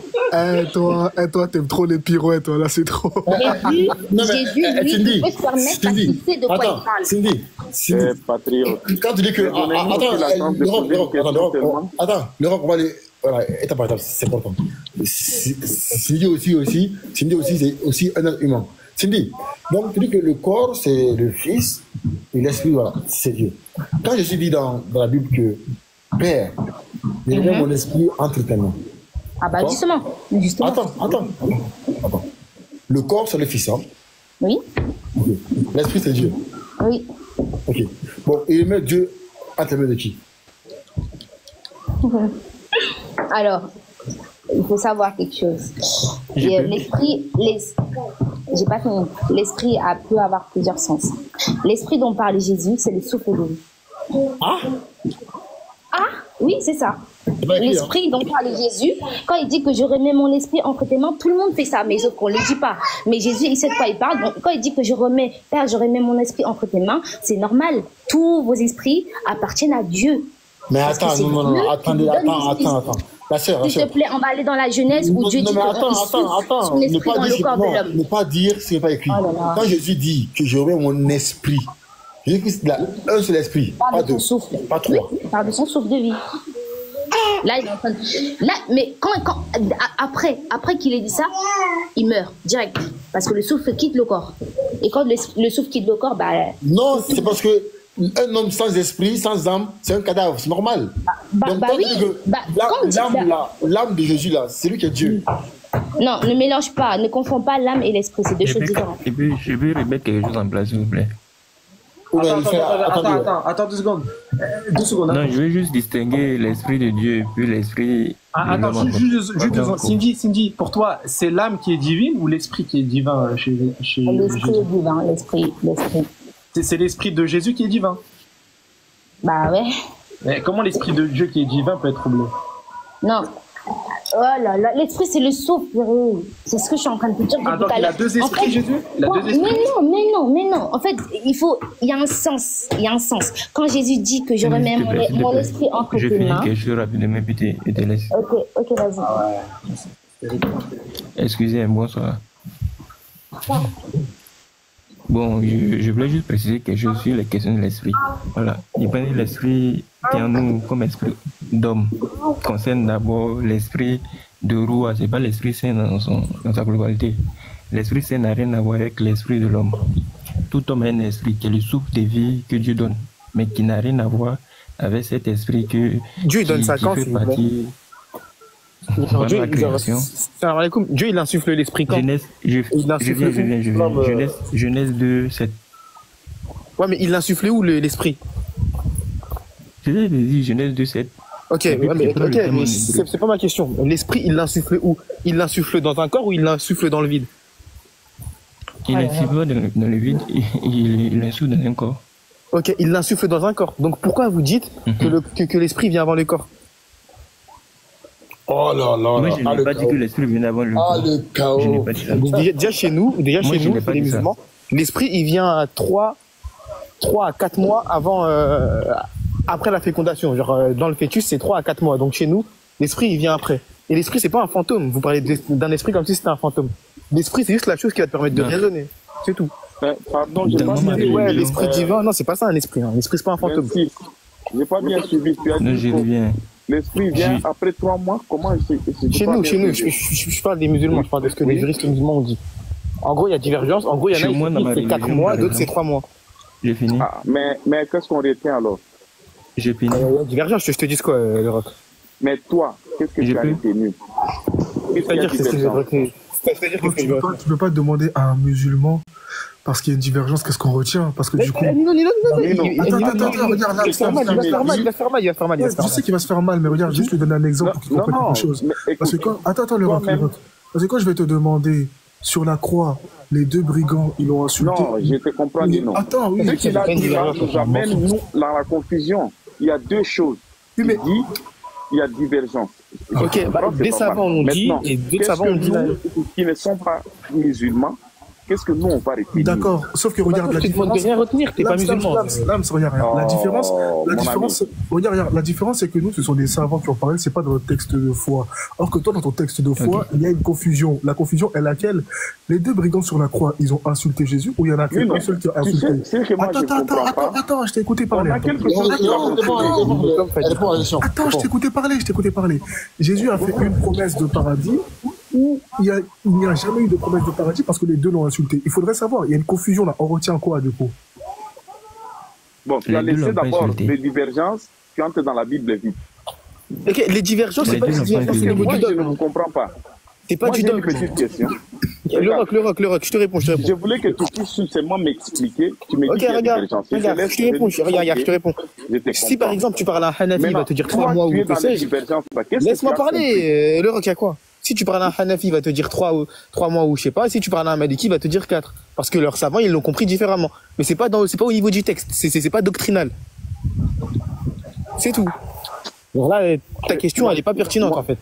Toi, t'aimes trop les pirouettes, toi, là, c'est trop. Jésus, lui, il peut se permettre parce qu'il sait de quoi il parle. Cindy, patriote. quand tu dis que... Attends, Laurent, on va aller... Voilà, étape par étape, c'est important. Cindy aussi, c'est aussi un être humain. Cindy, donc tu dis que le corps, c'est le Fils, et l'Esprit, voilà, c'est Dieu. Quand je suis dit dans la Bible que Père, je mets mon esprit entre tes mains. Ah bah justement. Attends. Le corps, c'est le Fils, hein? Oui. Okay. L'Esprit, c'est Dieu. Oui. Ok. Bon, et il met Dieu entre les mains de qui? Alors, il faut savoir quelque chose. J'ai pas fini. L'esprit peut avoir plusieurs sens. L'esprit dont parle Jésus, c'est le souffle de vie. Ah, oui, c'est ça. L'esprit dont parle Jésus, quand il dit que je remets mon esprit entre tes mains, tout le monde fait ça, mais sauf qu'on ne le dit pas. Mais Jésus, il sait de quoi il parle. Donc, quand il dit que Père, je remets mon esprit entre tes mains, c'est normal. Tous vos esprits appartiennent à Dieu. Mais attends, attendez. La sœur, s'il te plaît, on va aller dans la Genèse où Dieu dit attends. son esprit dans le corps de l'homme. Ne pas dire ce n'est pas écrit. Quand Jésus dit que je remets mon esprit, Jésus-Christ a un seul esprit, pas deux, pas trois. Oui, il parle de son souffle de vie. Là, il est en train de... Là, mais après qu'il ait dit ça, il meurt direct. Parce que le souffle quitte le corps. Et quand le souffle quitte le corps, bah... Non, c'est parce que un homme sans esprit, sans âme, c'est un cadavre, c'est normal. L'âme de Jésus, là, c'est lui qui est Dieu. Non, ne mélange pas, ne confonds pas l'âme et l'esprit, c'est deux choses différentes. Et puis, je vais remettre quelque chose en place, s'il vous plaît. Attends 2 secondes. 2 secondes. Non, je vais juste distinguer l'esprit de Dieu et puis l'esprit... Attends, juste Cindy, pour toi, c'est l'âme qui est divine ou l'esprit qui est divin chez L'esprit est divin, l'esprit. C'est l'esprit de Jésus qui est divin. Bah ouais. Mais comment l'esprit de Dieu qui est divin peut être troublé? Non. Oh là là, l'esprit c'est le souffle. C'est ce que je suis en train de te dire depuis tout à l'heure. Il a deux esprits, Jésus? Mais non. En fait, il y a un sens. Quand Jésus dit que je remets mon esprit entre tes mains. Je finis quelque chose rapidement et te laisse. Ok, vas-y. Excusez, bonsoir. Bon, je voulais juste préciser quelque chose sur les questions de l'esprit. Voilà. Il parlait de l'esprit qui en nous comme esprit d'homme concerne d'abord l'esprit de Roua, c'est pas l'esprit saint dans sa globalité. L'esprit saint n'a rien à voir avec l'esprit de l'homme. Tout homme a un esprit qui est le souffle de vie que Dieu donne, mais qui n'a rien à voir avec cet esprit que Dieu donne ça quand, fait partie. Dieu il insuffle l'esprit quand? Genèse 2, 7. Ouais, mais il l'insuffle où l'esprit? Je l'ai dit, Genèse 2, 7. Ok, mais c'est pas ma question. L'esprit, il l'insuffle où? Il l'insuffle dans un corps ou il l'insuffle dans le vide? Il l'insuffle dans le vide, il l'insuffle dans un corps. Ok, il l'insuffle dans un corps. Donc pourquoi vous dites que l'esprit vient avant le corps? Oh là là Moi, là. je n'ai pas dit que l'esprit venait avant le corps. Le chaos. Je n'ai pas dit ça. Déjà chez nous, Moi, je n'ai pas les dit ça. musulmans, l'esprit, il vient à 3 à 4 mois avant, après la fécondation. Genre, dans le fœtus, c'est 3 à 4 mois. Donc chez nous, l'esprit, il vient après. Et l'esprit, c'est pas un fantôme. Vous parlez d'un esprit comme si c'était un fantôme. L'esprit, c'est juste la chose qui va te permettre de raisonner. C'est tout. Pardon, j'ai pas bien Ouais, suivi. l'esprit divin, non, c'est pas ça un esprit. Un esprit, c'est pas un fantôme. Merci. J'ai pas bien suivi. Tu as Non, dit je que reviens. l'esprit vient après 3 mois. Comment Chez nous, je parle des musulmans, je parle de ce que les juristes musulmans ont dit. En gros, il y a divergence. En gros, il y en a Chez moi, dans ma qui c'est 4 religion, mois, par d'autres c'est exemple. 3 mois. J'ai fini. Ah, mais qu'est-ce qu'on retient alors? J'ai fini. Il y a divergence, je te dis quoi, le roc. Mais toi, qu'est-ce que J'ai tu as pu. retenu? C'est-à-dire que c'est ce que je vais retenir. C'est-à-dire que Tu peux pas demander à un musulman, parce qu'il y a une divergence, qu'est-ce qu'on retient? Parce que du coup. Non, Attends, regarde, là, il va se faire mal, il va se faire mal, il va se faire mal. Je sais qu'il va se faire mal, mais regarde, juste lui donner un exemple pour qu'il comprenne quelque chose. Parce que quand. Attends, le roc. Parce que quand je vais te demander, sur la croix, les 2 brigands, ils l'ont insulté. Non, je te comprends, non. Attends, oui. Ce qu'il a dit là nous amène, nous, dans la confusion. Il y a 2 choses. Il dit, il y a divergence. Ok, des savants ont dit, et d'autres savants ont dit. Nous, qui ne sont pas musulmans, qu'est-ce que nous, on va retenir? D'accord, sauf que regarde la différence. Tu ne rien retenir, t'es pas musulman. Regarde, la différence, c'est que nous, ce sont des savants qui ont parlé, c'est pas dans notre texte de foi. Alors que toi, dans ton texte de foi, il y a une confusion. La confusion est laquelle? Les 2 brigands sur la croix, ils ont insulté Jésus, ou il y en a qu'un seul qui a insulté? Attends, je t'ai écouté parler. Attends, je t'ai écouté parler. Jésus a fait une promesse de paradis où il n'y a jamais eu de promesse de paradis parce que les 2 l'ont insulté. Il faudrait savoir, il y a une confusion là. On retient quoi du coup? Bon, tu as laissé d'abord les divergences, tu entres dans la Bible vite. Ok, les divergences, c'est pas des divergences, c'est le mot Moi, du je dogme. ne comprends pas. C'est pas Moi, du j'ai une dogme. petite question. Le roc, je te réponds. Je voulais que tu puisses seulement m'expliquer. Tu me dis qu'il y a divergence. Je te réponds. Regarde, je te réponds. Si par exemple tu parles à un Hanafi, il va te dire 3 mois ou que sais-je. Laisse-moi parler. Le roc, il y a quoi? Si tu parles à un Hanafi, il va te dire 3 mois ou je sais pas. Si tu parles à un Maliki, il va te dire 4. Parce que leurs savants, ils l'ont compris différemment. Mais c'est pas au niveau du texte. C'est pas doctrinal. C'est tout. Alors là, ta question, elle est pas pertinente en fait.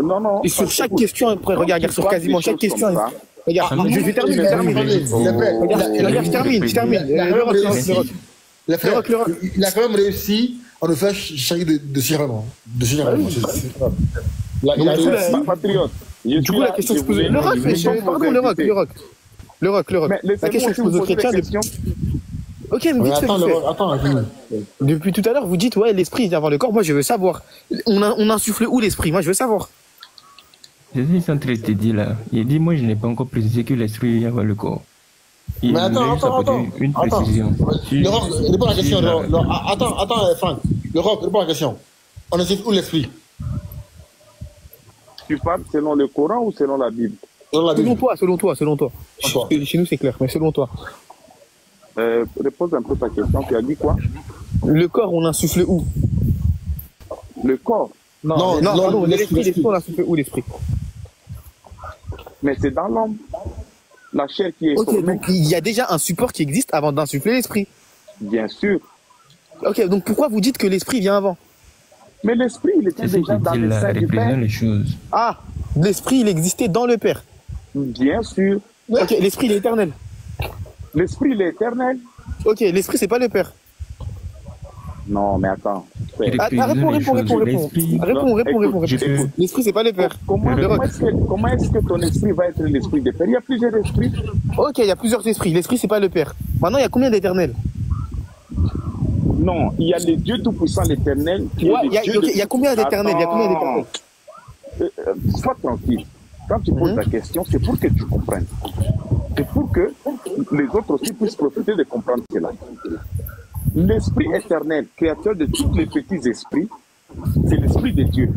Non. Et sur chaque question, après, regarde, sur quasiment chaque question. Regarde, je termine. Regarde, je termine. Il a quand même réussi à nous faire charger de Cyrano. Patriote. Du coup, la question se pose. Le roc. La question se pose aux chrétiens. Ok, mais vite fait. Attends. Depuis tout à l'heure, vous dites, ouais, l'esprit vient avant le corps. Moi, je veux savoir. On insuffle où l'esprit? Moi, je veux savoir. Je suis en train de te dire là. Il dit, moi, je n'ai pas encore précisé que l'esprit vient avant le corps. Il mais attends. Une précision. Le roc, réponds à la question. Attends, Franck. Le roc, réponds à la question. On insuffle où l'esprit? Tu parles selon le Coran ou selon la Bible? Selon toi. Chez nous, c'est clair, mais selon toi. Repose un peu ta question. Tu as dit quoi? Le corps, on insuffle où? Le corps? Non, l'esprit, on insuffle où l'esprit? Mais c'est dans l'homme. La chair qui est formée. Donc il y a déjà un support qui existe avant d'insuffler l'esprit. Bien sûr. Ok, donc pourquoi vous dites que l'esprit vient avant? Mais l'esprit, il était déjà dans le sein du Père. Les choses. Ah, l'esprit, il existait dans le Père. Bien sûr. Ok, l'esprit, il est éternel. L'esprit, il est éternel. Ok, l'esprit, c'est pas le Père. Non, mais attends. Réponds. L'esprit, c'est pas le Père. Comment est-ce que ton esprit va être l'esprit de Père? Il y a plusieurs esprits. Ok, il y a plusieurs esprits. L'esprit, c'est pas le Père. Maintenant, il y a combien d'éternels? Non, il y a le Dieu Tout-Puissant, l'Éternel. Il y a combien d'éternels? Sois tranquille. Quand tu poses la question, c'est pour que tu comprennes. C'est pour que les autres aussi puissent profiter de comprendre cela. L'Esprit éternel, créateur de tous les petits esprits, c'est l'Esprit de Dieu.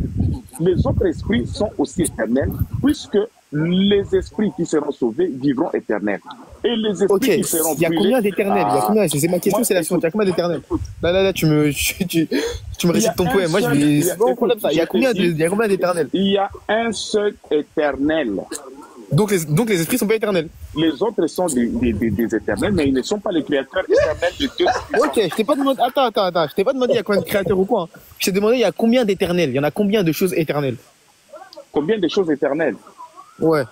Les autres esprits sont aussi éternels, puisque les esprits qui seront sauvés vivront éternels. Et les esprits qui seront il y a combien d'éternels? C'est ma question, c'est la suivante. Il y a combien d'éternels? Là, tu me récites ton poème. Moi, c'est pas un problème ça. Il y a combien d'éternels? Il y a un seul éternel. Donc les esprits sont pas éternels. Les autres sont des éternels, mais ils ne sont pas les créateurs éternels de Dieu. Ok, je t'ai pas demandé. Attends. Je t'ai pas demandé il y a combien de créateurs ou quoi. Je t'ai demandé il y a combien d'éternels. Il y en a combien de choses éternelles? Combien de choses éternelles? Ouais.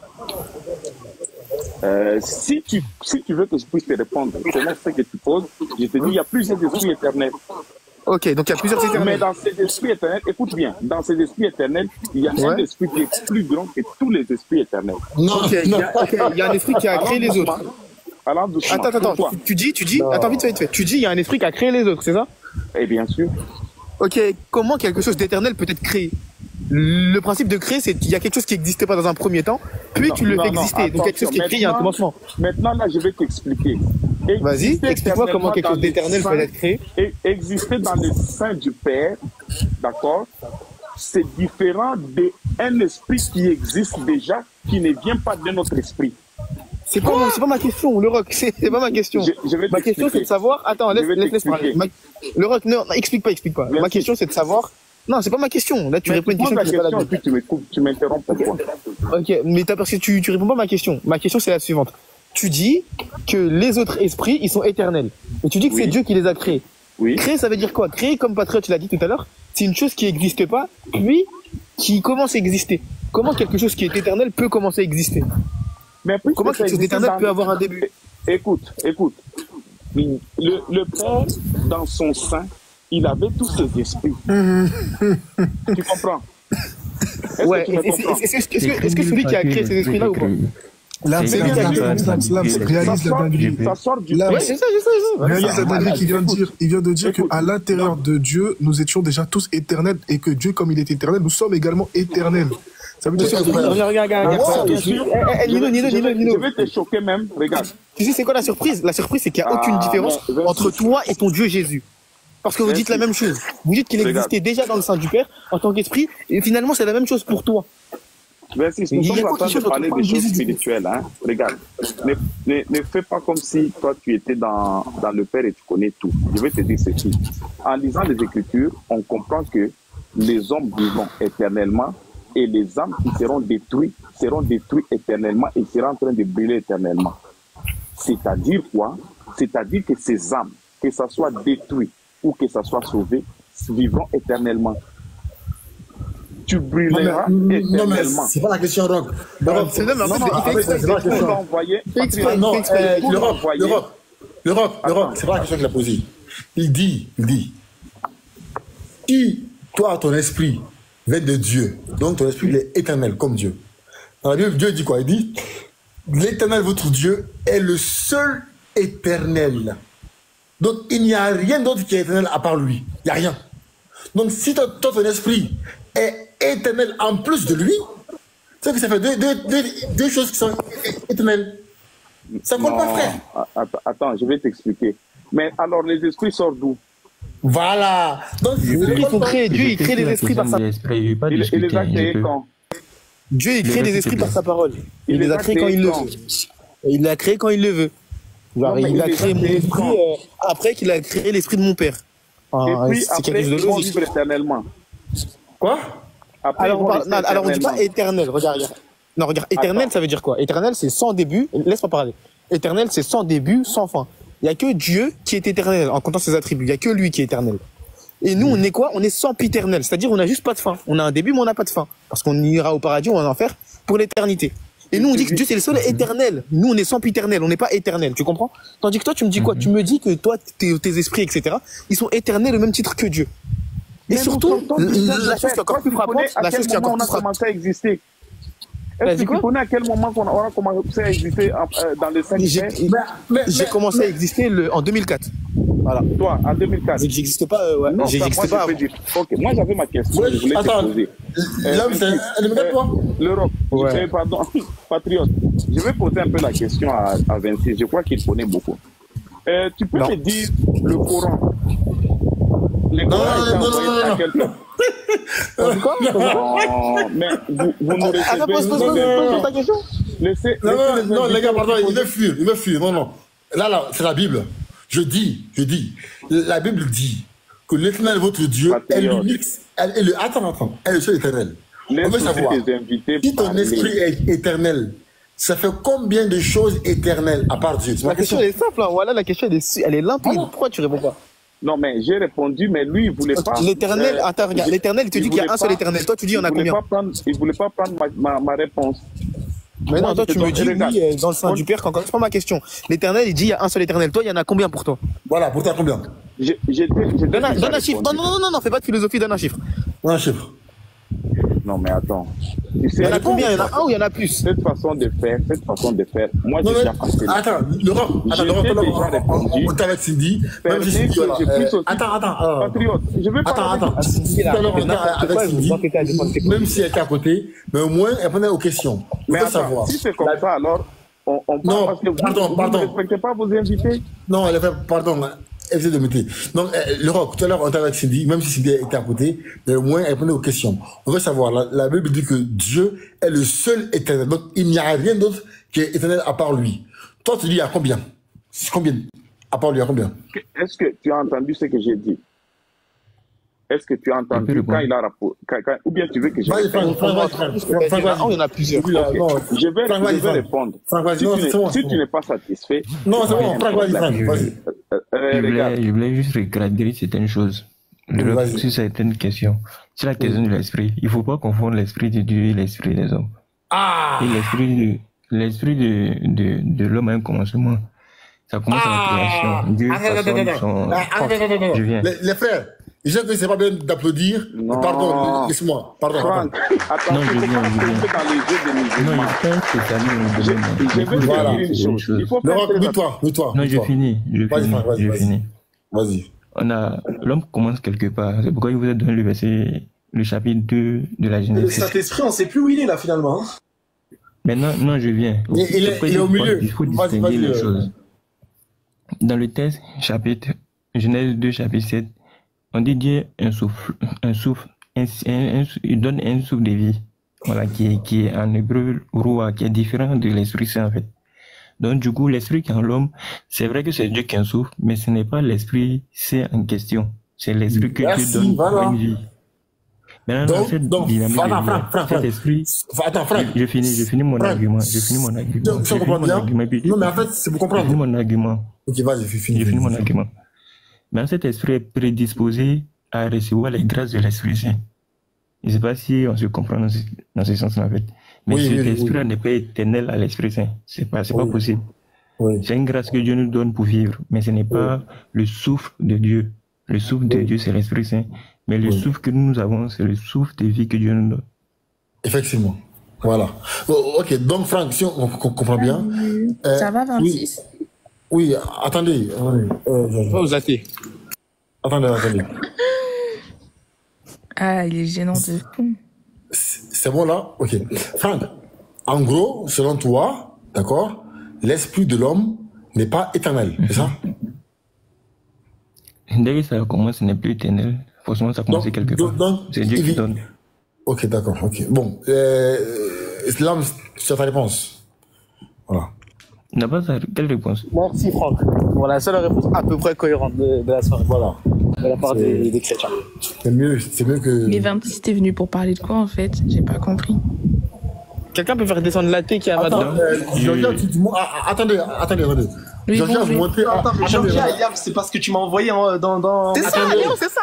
Si tu veux que je puisse te répondre, c'est là ce que tu poses, je te dis, il y a plusieurs esprits éternels. Ok, donc il y a plusieurs éternels. Mais dans ces esprits éternels, écoute bien, dans ces esprits éternels, il y a un esprit qui est plus grand que tous les esprits éternels. Non, ok, il y a un esprit qui a créé les autres. Attends, tu dis, attends, vite fait. Tu dis, il y a un esprit qui a créé les autres, c'est ça? Et bien sûr. Ok, comment quelque chose d'éternel peut être créé? Le principe de créer, c'est qu'il y a quelque chose qui n'existait pas dans un premier temps, puis tu le fais exister. Donc quelque chose qui est créé, il y a un commencement. Maintenant, là, je vais t'expliquer. Vas-y, explique-moi comment quelque chose d'éternel peut être créé. Exister dans le sein du Père, d'accord, c'est différent d'un esprit qui existe déjà, qui ne vient pas de notre esprit. C'est pas ma question, le Rock, c'est pas ma question. Ma question, c'est de savoir... Attends, laisse parler. Le Rock, non, explique pas. Ma question, c'est de savoir... Non, c'est pas ma question. Là, tu réponds à une question qui n'est pas la bonne. Puis tu m'interromps pourquoi? Ok, mais parce que tu réponds pas à ma question. Ma question, c'est la suivante. Tu dis que les autres esprits, ils sont éternels. Et tu dis que c'est Dieu qui les a créés. Oui. Créer, ça veut dire quoi? Créer, comme Patriote, tu l'as dit tout à l'heure, c'est une chose qui n'existe pas, puis qui commence à exister. Comment quelque chose qui est éternel peut commencer à exister? Mais comment quelque chose d'éternel peut avoir un début? Écoute. Le Père, dans son sein, il avait tous ses esprits. Tu comprends? Ouais, est-ce que celui qui a créé ces esprits-là ou pas? Là, c'est réalise la dinguerie. Ça sort du ouais, c'est ça, je sais. Réalise la dinguerie qu'il vient de dire. Il vient de dire qu'à l'intérieur de Dieu, nous étions déjà tous éternels et que Dieu, comme il est éternel, nous sommes également éternels. Ça veut dire que regarde. Nino. Je vais te choquer même, regarde. Tu sais, c'est quoi la surprise? La surprise, c'est qu'il n'y a aucune différence entre toi et ton Dieu Jésus. Parce que vous dites la même chose. Vous dites qu'il existait déjà dans le sein du Père en tant qu'esprit, et finalement, c'est la même chose pour toi. Merci. Nous sommes en train de parler des choses spirituelles. Hein. Regarde, ne fais pas comme si toi, tu étais dans le Père et tu connais tout. Je vais te dire ceci. En lisant les Écritures, on comprend que les hommes vivent éternellement et les âmes qui seront détruites éternellement et seront en train de brûler éternellement. C'est-à-dire quoi? C'est-à-dire que ces âmes, que ça soit détruit ou que ça soit sauvé, vivront éternellement. Tu brûleras éternellement. Non, mais c'est pas la question, Rock. C'est pas la question qu'il a posée. Il dit, si toi, ton esprit vient de Dieu, donc ton esprit il est éternel comme Dieu. Dans la Bible, Dieu dit quoi? Il dit, l'éternel, votre Dieu, est le seul éternel. Donc, il n'y a rien d'autre qui est éternel à part lui. Il n'y a rien. Donc, si ton esprit est éternel en plus de lui, c'est que ça fait deux choses qui sont éternelles. Ça ne compte pas, frère. Attends, je vais t'expliquer. Mais alors, les esprits sortent d'où? Voilà. Donc, Dieu, il crée les esprits par sa parole. Il les a créés quand? Dieu, il crée les esprits par sa parole. Il les a créés quand il le veut. Il l'a créé quand il le veut. Genre, il a créé mon esprit après qu'il a créé l'esprit de mon père. Et puis après, ils vont vivre éternellement. Quoi? Après, alors, on ne dit pas éternel. Regarde. Non, regarde. Éternel, ça veut dire quoi? Éternel, c'est sans début. Laisse-moi parler. Éternel, c'est sans début, sans fin. Il n'y a que Dieu qui est éternel en comptant ses attributs. Il n'y a que lui qui est éternel. Et nous, on est quoi? On est sempiternel. C'est-à-dire, on n'a juste pas de fin. On a un début, mais on n'a pas de fin. Parce qu'on ira au paradis ou en enfer pour l'éternité. Et nous, on dit que Dieu, c'est le seul éternel. Nous, on est sempiternel. On n'est pas éternel. Tu comprends? Tandis que toi, tu me dis quoi? Tu me dis que toi, tes esprits, etc., ils sont éternels au même titre que Dieu. Et surtout, la chose qui est encore plus frappante, la chose qui est encore plus frappante. À exister. Est-ce que tu connais à quel moment qu'on aura commencé à exister dans le 5 J'ai commencé à exister en 2004. Voilà. Toi, en 2004. J'existais pas, ouais. Non, j'existais pas avant. Ok, moi j'avais ma question. Je voulais te poser. L'Europe, pardon, Patriote. Je vais poser un peu la question à Vinci. Je crois qu'il connaît beaucoup. Tu peux me dire le Coran? Le Coran est envoyé à quelqu'un. Non, mais vous nous recevez. Pose ta question. Non, les gars, pardon, il veut fuir. Non. Là, c'est la Bible. Je dis, la Bible dit que l'éternel, votre Dieu, est l'unique, attends, est le seul éternel. On veut savoir, si ton esprit est éternel, ça fait combien de choses éternelles à part Dieu? La question est simple, hein. Voilà, la question elle est limpide. Pourquoi tu réponds pas? Non, mais j'ai répondu, mais lui, il voulait pas. L'éternel, attends, regarde, l'éternel, il te dit qu'il y a un seul éternel. Toi, tu dis, il y en a combien? Il voulait pas prendre ma réponse. Mais non, toi, tu me dis, oui, dans le sein du Père, quand c'est pas ma question. L'éternel, il dit, il y a un seul éternel. Toi, il y en a combien pour toi? Voilà, pour toi, combien? Donne un chiffre. Non, fais pas de philosophie, donne un chiffre. Un chiffre. Non, mais attends. Il y en a combien? Il y en a un ou il y en a plus? Cette façon de faire, moi, j'ai déjà passé. Attends, Laurent, on t'a avec Cindy. Même si Cindy, attends. Patriote, je veux pas. Attends. Tout à l'heure, on était avec Cindy. Même si elle était à côté, mais au moins, elle répondait aux questions. On peut savoir. Si c'est comme ça, alors, on non, parce que vous ne respectez pas vos invités. Non, elle avait, pardon. Elle de m'aider. Donc, Laurent, tout à l'heure, on était avec Cindy, même si Cindy était à côté, mais au moins, elle répondait aux questions. On veut savoir, la Bible dit que Dieu est le seul éternel. Donc, il n'y a rien d'autre qui est éternel à part lui. Toi, tu dis à combien? Combien? À part lui, à combien? Est-ce que tu as entendu ce que j'ai dit? Est-ce que tu as entendu quand il a rapport, ou bien tu veux que je réponde? Il y en a plusieurs. Je vais répondre. Si tu n'es pas satisfait. Non, c'est bon, vas-y. Je voulais juste recadrer certaines choses. Sur certaines questions. Sur la question de l'esprit, il ne faut pas confondre l'esprit de Dieu et l'esprit des hommes. Et l'esprit de l'homme a un commencement. Ça commence à la création. Dieu façonne son... Je viens. Les frères, je sais que c'est pas bien d'applaudir. Pardon, laisse-moi. Pardon. Non, je viens. Non, je pense que voilà. Mets-toi. Non, je finis. Vas-y. L'homme commence quelque part. C'est pourquoi il vous a donné le chapitre 2 de la Genèse. Le Saint-Esprit, on ne sait plus où il est là finalement. Maintenant, non, je viens. Il est au milieu. Il faut distinguer les choses. Dans le texte, Genèse 2, chapitre 7, on dit Dieu il donne un souffle de vie, voilà, qui est en hébreu Roua, qui est différent de l'Esprit Saint en fait. Donc du coup, l'Esprit qui est en l'homme, c'est vrai que c'est Dieu qui en souffle, mais ce n'est pas l'Esprit Saint en question. C'est l'Esprit que Dieu donne pour une vie. Maintenant, dans cette dynamique cet esprit... Attends, Franck. Je finis mon argument. Non, mais en fait, c'est pour comprendre. Je finis mon argument. Ok, vas-y, je finis mon argument. Mais cet esprit est prédisposé à recevoir les grâces de l'Esprit Saint. Je ne sais pas si on se comprend dans ce sens-là, en fait. Mais cet esprit n'est pas éternel à l'Esprit Saint. C'est pas possible. C'est une grâce que Dieu nous donne pour vivre, mais ce n'est pas le souffle de Dieu. Le souffle de Dieu, c'est l'Esprit Saint. Mais le souffle que nous avons, c'est le souffle de vie que Dieu nous donne. Effectivement. Voilà. Ok, donc Franck, si on comprend bien. Ça va, 26? Oui, attendez. Vous attendez. Attendez. Ah, il est gênant de fou. C'est bon là? Ok. Franck, en gros, selon toi, d'accord, l'esprit de l'homme n'est pas éternel, c'est ça? Dès que ça commence, ce n'est plus éternel. Forcément, ça commence quelque part. C'est Dieu qui donne. Ok, d'accord. Ok. Bon, là, c'est ta réponse. Voilà. N'a pas quelle réponse? Merci, Franck. Voilà, la seule réponse à peu près cohérente de la soirée. Voilà. De la part des chrétiens. C'est mieux que... Mais 26, t'es venu pour parler de quoi, en fait? J'ai pas compris. Quelqu'un peut faire descendre la thé qui a maintenant. Attendez. Georgia, vous montrez... Georgia, c'est parce que tu m'as envoyé dans... C'est ça, c'est ça.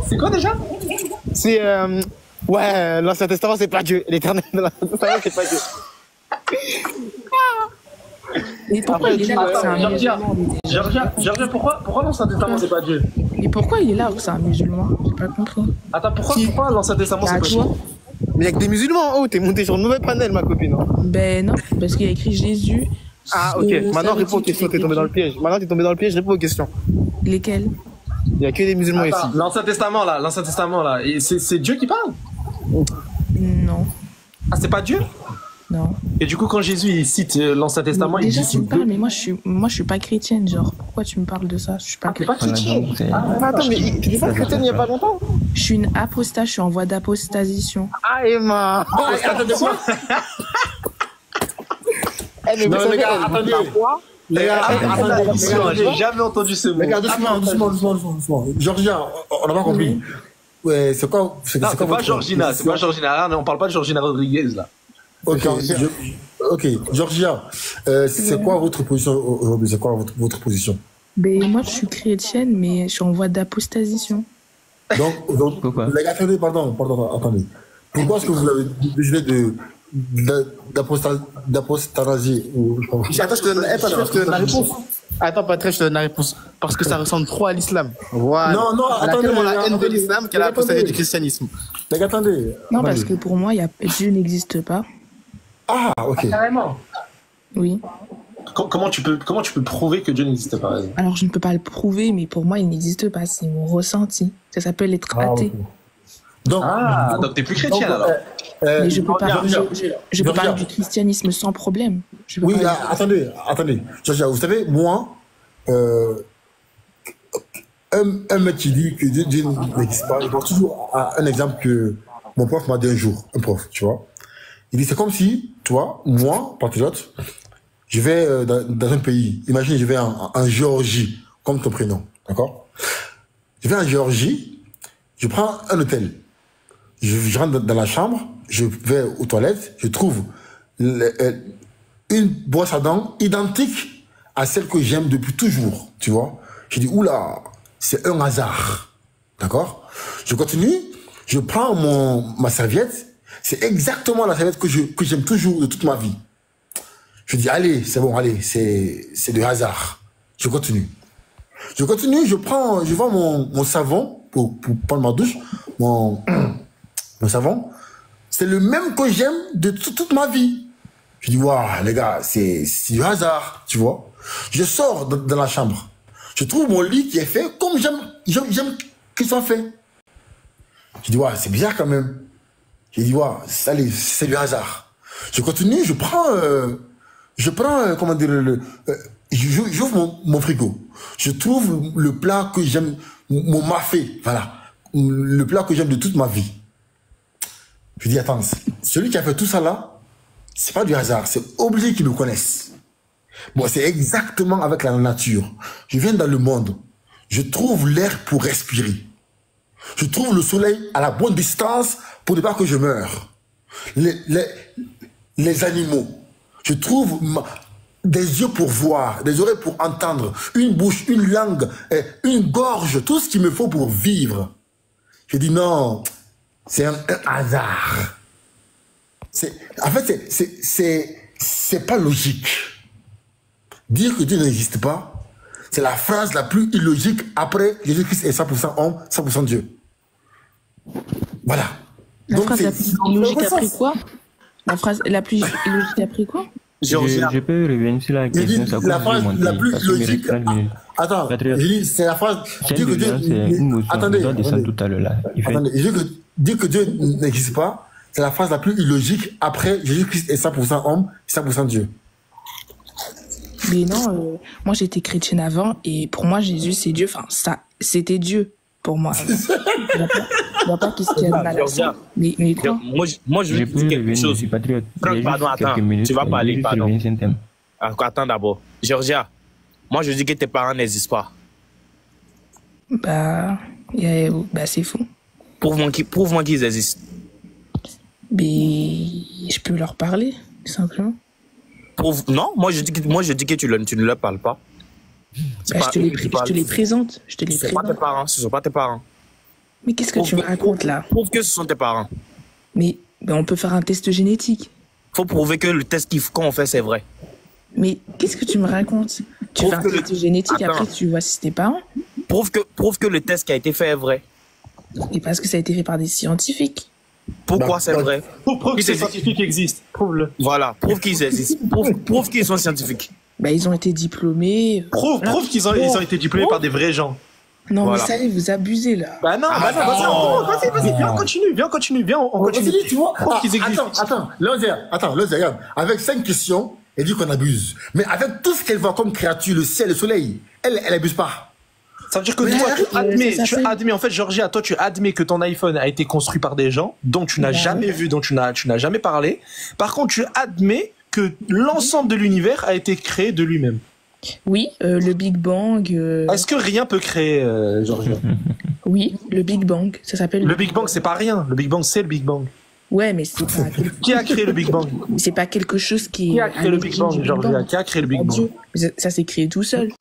C'est quoi déjà? C'est... Ouais, l'Ancien Testament, c'est pas Dieu. L'Éternel de l'Ancien Testament, c'est pas Dieu. Mais pourquoi il est là c'est un musulman? Georgia, pourquoi l'Ancien Testament c'est pas Dieu? Mais pourquoi il est là c'est un musulman? J'ai pas compris. Attends, pourquoi l'Ancien Testament c'est pas Dieu? Mais il y a que des musulmans. Oh, t'es monté sur le mauvais panel, ma copine. Ben non, parce qu'il y a écrit Jésus. Ah, ok. Maintenant, réponds aux questions. T'es tombé dans le piège. Réponds aux questions. Lesquelles? Il n'y a que des musulmans ici. L'Ancien Testament là, c'est Dieu qui parle? Non. Ah, c'est pas Dieu? Non. Et du coup, quand Jésus il cite l'Ancien Testament, il dit... Déjà, tu me parles, mais moi je suis pas chrétienne, genre. Pourquoi tu me parles de ça? Je suis pas chrétienne. Attends, mais tu n'es pas chrétienne il n'y a pas longtemps? Je suis une apostat, je suis en voie d'apostasition. Ah, Emma! Attendez quoi? Mais vous savez, attendez. Les gars, j'ai jamais entendu ce mot. Les gars, doucement. Georgia, on n'a pas compris. Ouais, c'est quoi? C'est pas Georgina, on parle pas de Georgina Rodriguez là. Ok, Georgia, c'est quoi votre position aujourd'hui? C'est quoi votre position? Ben, moi, je suis chrétienne, mais je suis en voie d'apostasion. Donc Pourquoi? les gars, attendez, attendez. Pourquoi est-ce que vous avez décidé d'apostasier Attends, je te donne la réponse. Attends, Patrick, je te donne la réponse. Parce que ça ressemble trop à l'islam. Voilà. Non, Elle a attendez. tellement la haine de l'islam qu'elle a apostasié du christianisme. Les gars, attendez. Non, parce que pour moi, Dieu n'existe pas. Ah, ok. Carrément. Oui. Comment tu peux prouver que Dieu n'existe pas? Vas-y. Alors, je ne peux pas le prouver, mais pour moi, il n'existe pas. C'est mon ressenti. Ça s'appelle être athée. Ok. Donc t'es plus chrétien alors. Mais je peux pas, je peux parler regarde. du christianisme sans problème. Je peux Oui, parler- attendez. Vous savez, moi, un mec qui dit que Dieu n'existe pas, je pense toujours à un exemple que mon prof m'a dit un jour, un prof, tu vois. Il dit, c'est comme si, toi, moi, patriote, je vais dans un pays, imagine, je vais en Géorgie, comme ton prénom, d'accord? Je vais en Géorgie, je prends un hôtel, je rentre dans la chambre, je vais aux toilettes, je trouve une brosse à dents identique à celle que j'aime depuis toujours, tu vois. Je dis, oula, c'est un hasard, d'accord? Je continue, je prends ma serviette, c'est exactement la serviette que j'aime toujours de toute ma vie. Je dis, allez, c'est bon, allez, c'est du hasard. Je continue, je vois mon savon pour prendre ma douche, mon savon, c'est le même que j'aime de toute ma vie. Je dis, waouh, les gars, c'est du hasard, tu vois. Je sors dans la chambre. Je trouve mon lit qui est fait comme j'aime qu'il soit fait. Je dis, waouh, c'est bizarre quand même. Je dis, waouh, allez, c'est du hasard. Je continue, je prends, comment dire, j'ouvre mon frigo. Je trouve le plat que j'aime, mon mafé, voilà. Le plat que j'aime de toute ma vie. Je dis, attends, celui qui a fait tout ça là, c'est pas du hasard, c'est obligé qu'ils me connaissent. Bon, c'est exactement avec la nature. Je viens dans le monde, je trouve l'air pour respirer. Je trouve le soleil à la bonne distance pour ne pas que je meure. Les animaux, je trouve des yeux pour voir, des oreilles pour entendre, une bouche, une langue, une gorge, tout ce qu'il me faut pour vivre. Je dis non, c'est un hasard. En fait, c'est pas logique. Dire que Dieu n'existe pas, c'est la phrase la plus illogique après Jésus-Christ est 100% homme, 100% Dieu. Voilà. La phrase la plus illogique après quoi? La phrase la plus illogique après quoi? Je peux revenir sur la question. La phrase la plus logique. Attends, c'est la phrase. Dire que Dieu. Attendez. Dire que Dieu n'existe pas, c'est la phrase la plus illogique après Jésus-Christ est 100% homme, 100% Dieu. Mais non, moi j'étais chrétienne avant et pour moi Jésus c'est Dieu. Enfin, ça, c'était Dieu pour moi. Il n'y a pas qu'est-ce qu'il y a mal à ça. Mais quoi? Moi je veux dire quelque chose. Pardon, attends. Tu vas parler, pardon. Attends d'abord. Georgia, moi je dis que tes parents n'existent pas. Bah c'est faux. Prouve-moi qu'ils existent. Mais je peux leur parler, tout simplement. Non, moi je dis que tu ne leur parles pas. Bah, je te les présente. Ce ne sont pas tes parents. Ce sont pas tes parents. Mais qu'est-ce que tu me racontes là? Prouve que ce sont tes parents. Mais on peut faire un test génétique. Faut prouver que le test qu'on fait c'est vrai. Mais qu'est-ce que tu me racontes? Tu fais un test génétique, après tu vois si c'est tes parents. Prouve que le test qui a été fait est vrai. Et parce que ça a été fait par des scientifiques. Pourquoi c'est vrai? Prouve que ces scientifiques existent. Prouve-le. Voilà, prouve qu'ils existent. Prouve qu'ils sont scientifiques. Bah, ils ont été diplômés. Prouve qu'ils ont été diplômés par des vrais gens. Non, voilà. Mais ça y est, vous abusez là. Bah non, vas-y, viens, on continue. Tu vois, attends, regarde. Avec 5 questions, elle dit qu'on abuse. Mais avec tout ce qu'elle voit comme créature, le ciel, le soleil, elle abuse pas. Ça veut dire que toi, tu admets, en fait, Georgia, toi, tu admets que ton iPhone a été construit par des gens dont tu n'as jamais vu, dont tu n'as jamais parlé. Par contre, tu admets que l'ensemble de l'univers a été créé de lui-même. Oui, le Big Bang. Est-ce que rien peut créer, Georgia? Oui, le Big Bang, ça s'appelle. Le Big Bang, c'est pas rien. Le Big Bang, c'est le Big Bang. Ouais, mais c'est pas. Qui a créé le Big Bang? C'est pas quelque chose qui. Qui a créé le Big Bang, Georgia? Qui a créé le Big Bang? Ça s'est créé tout seul.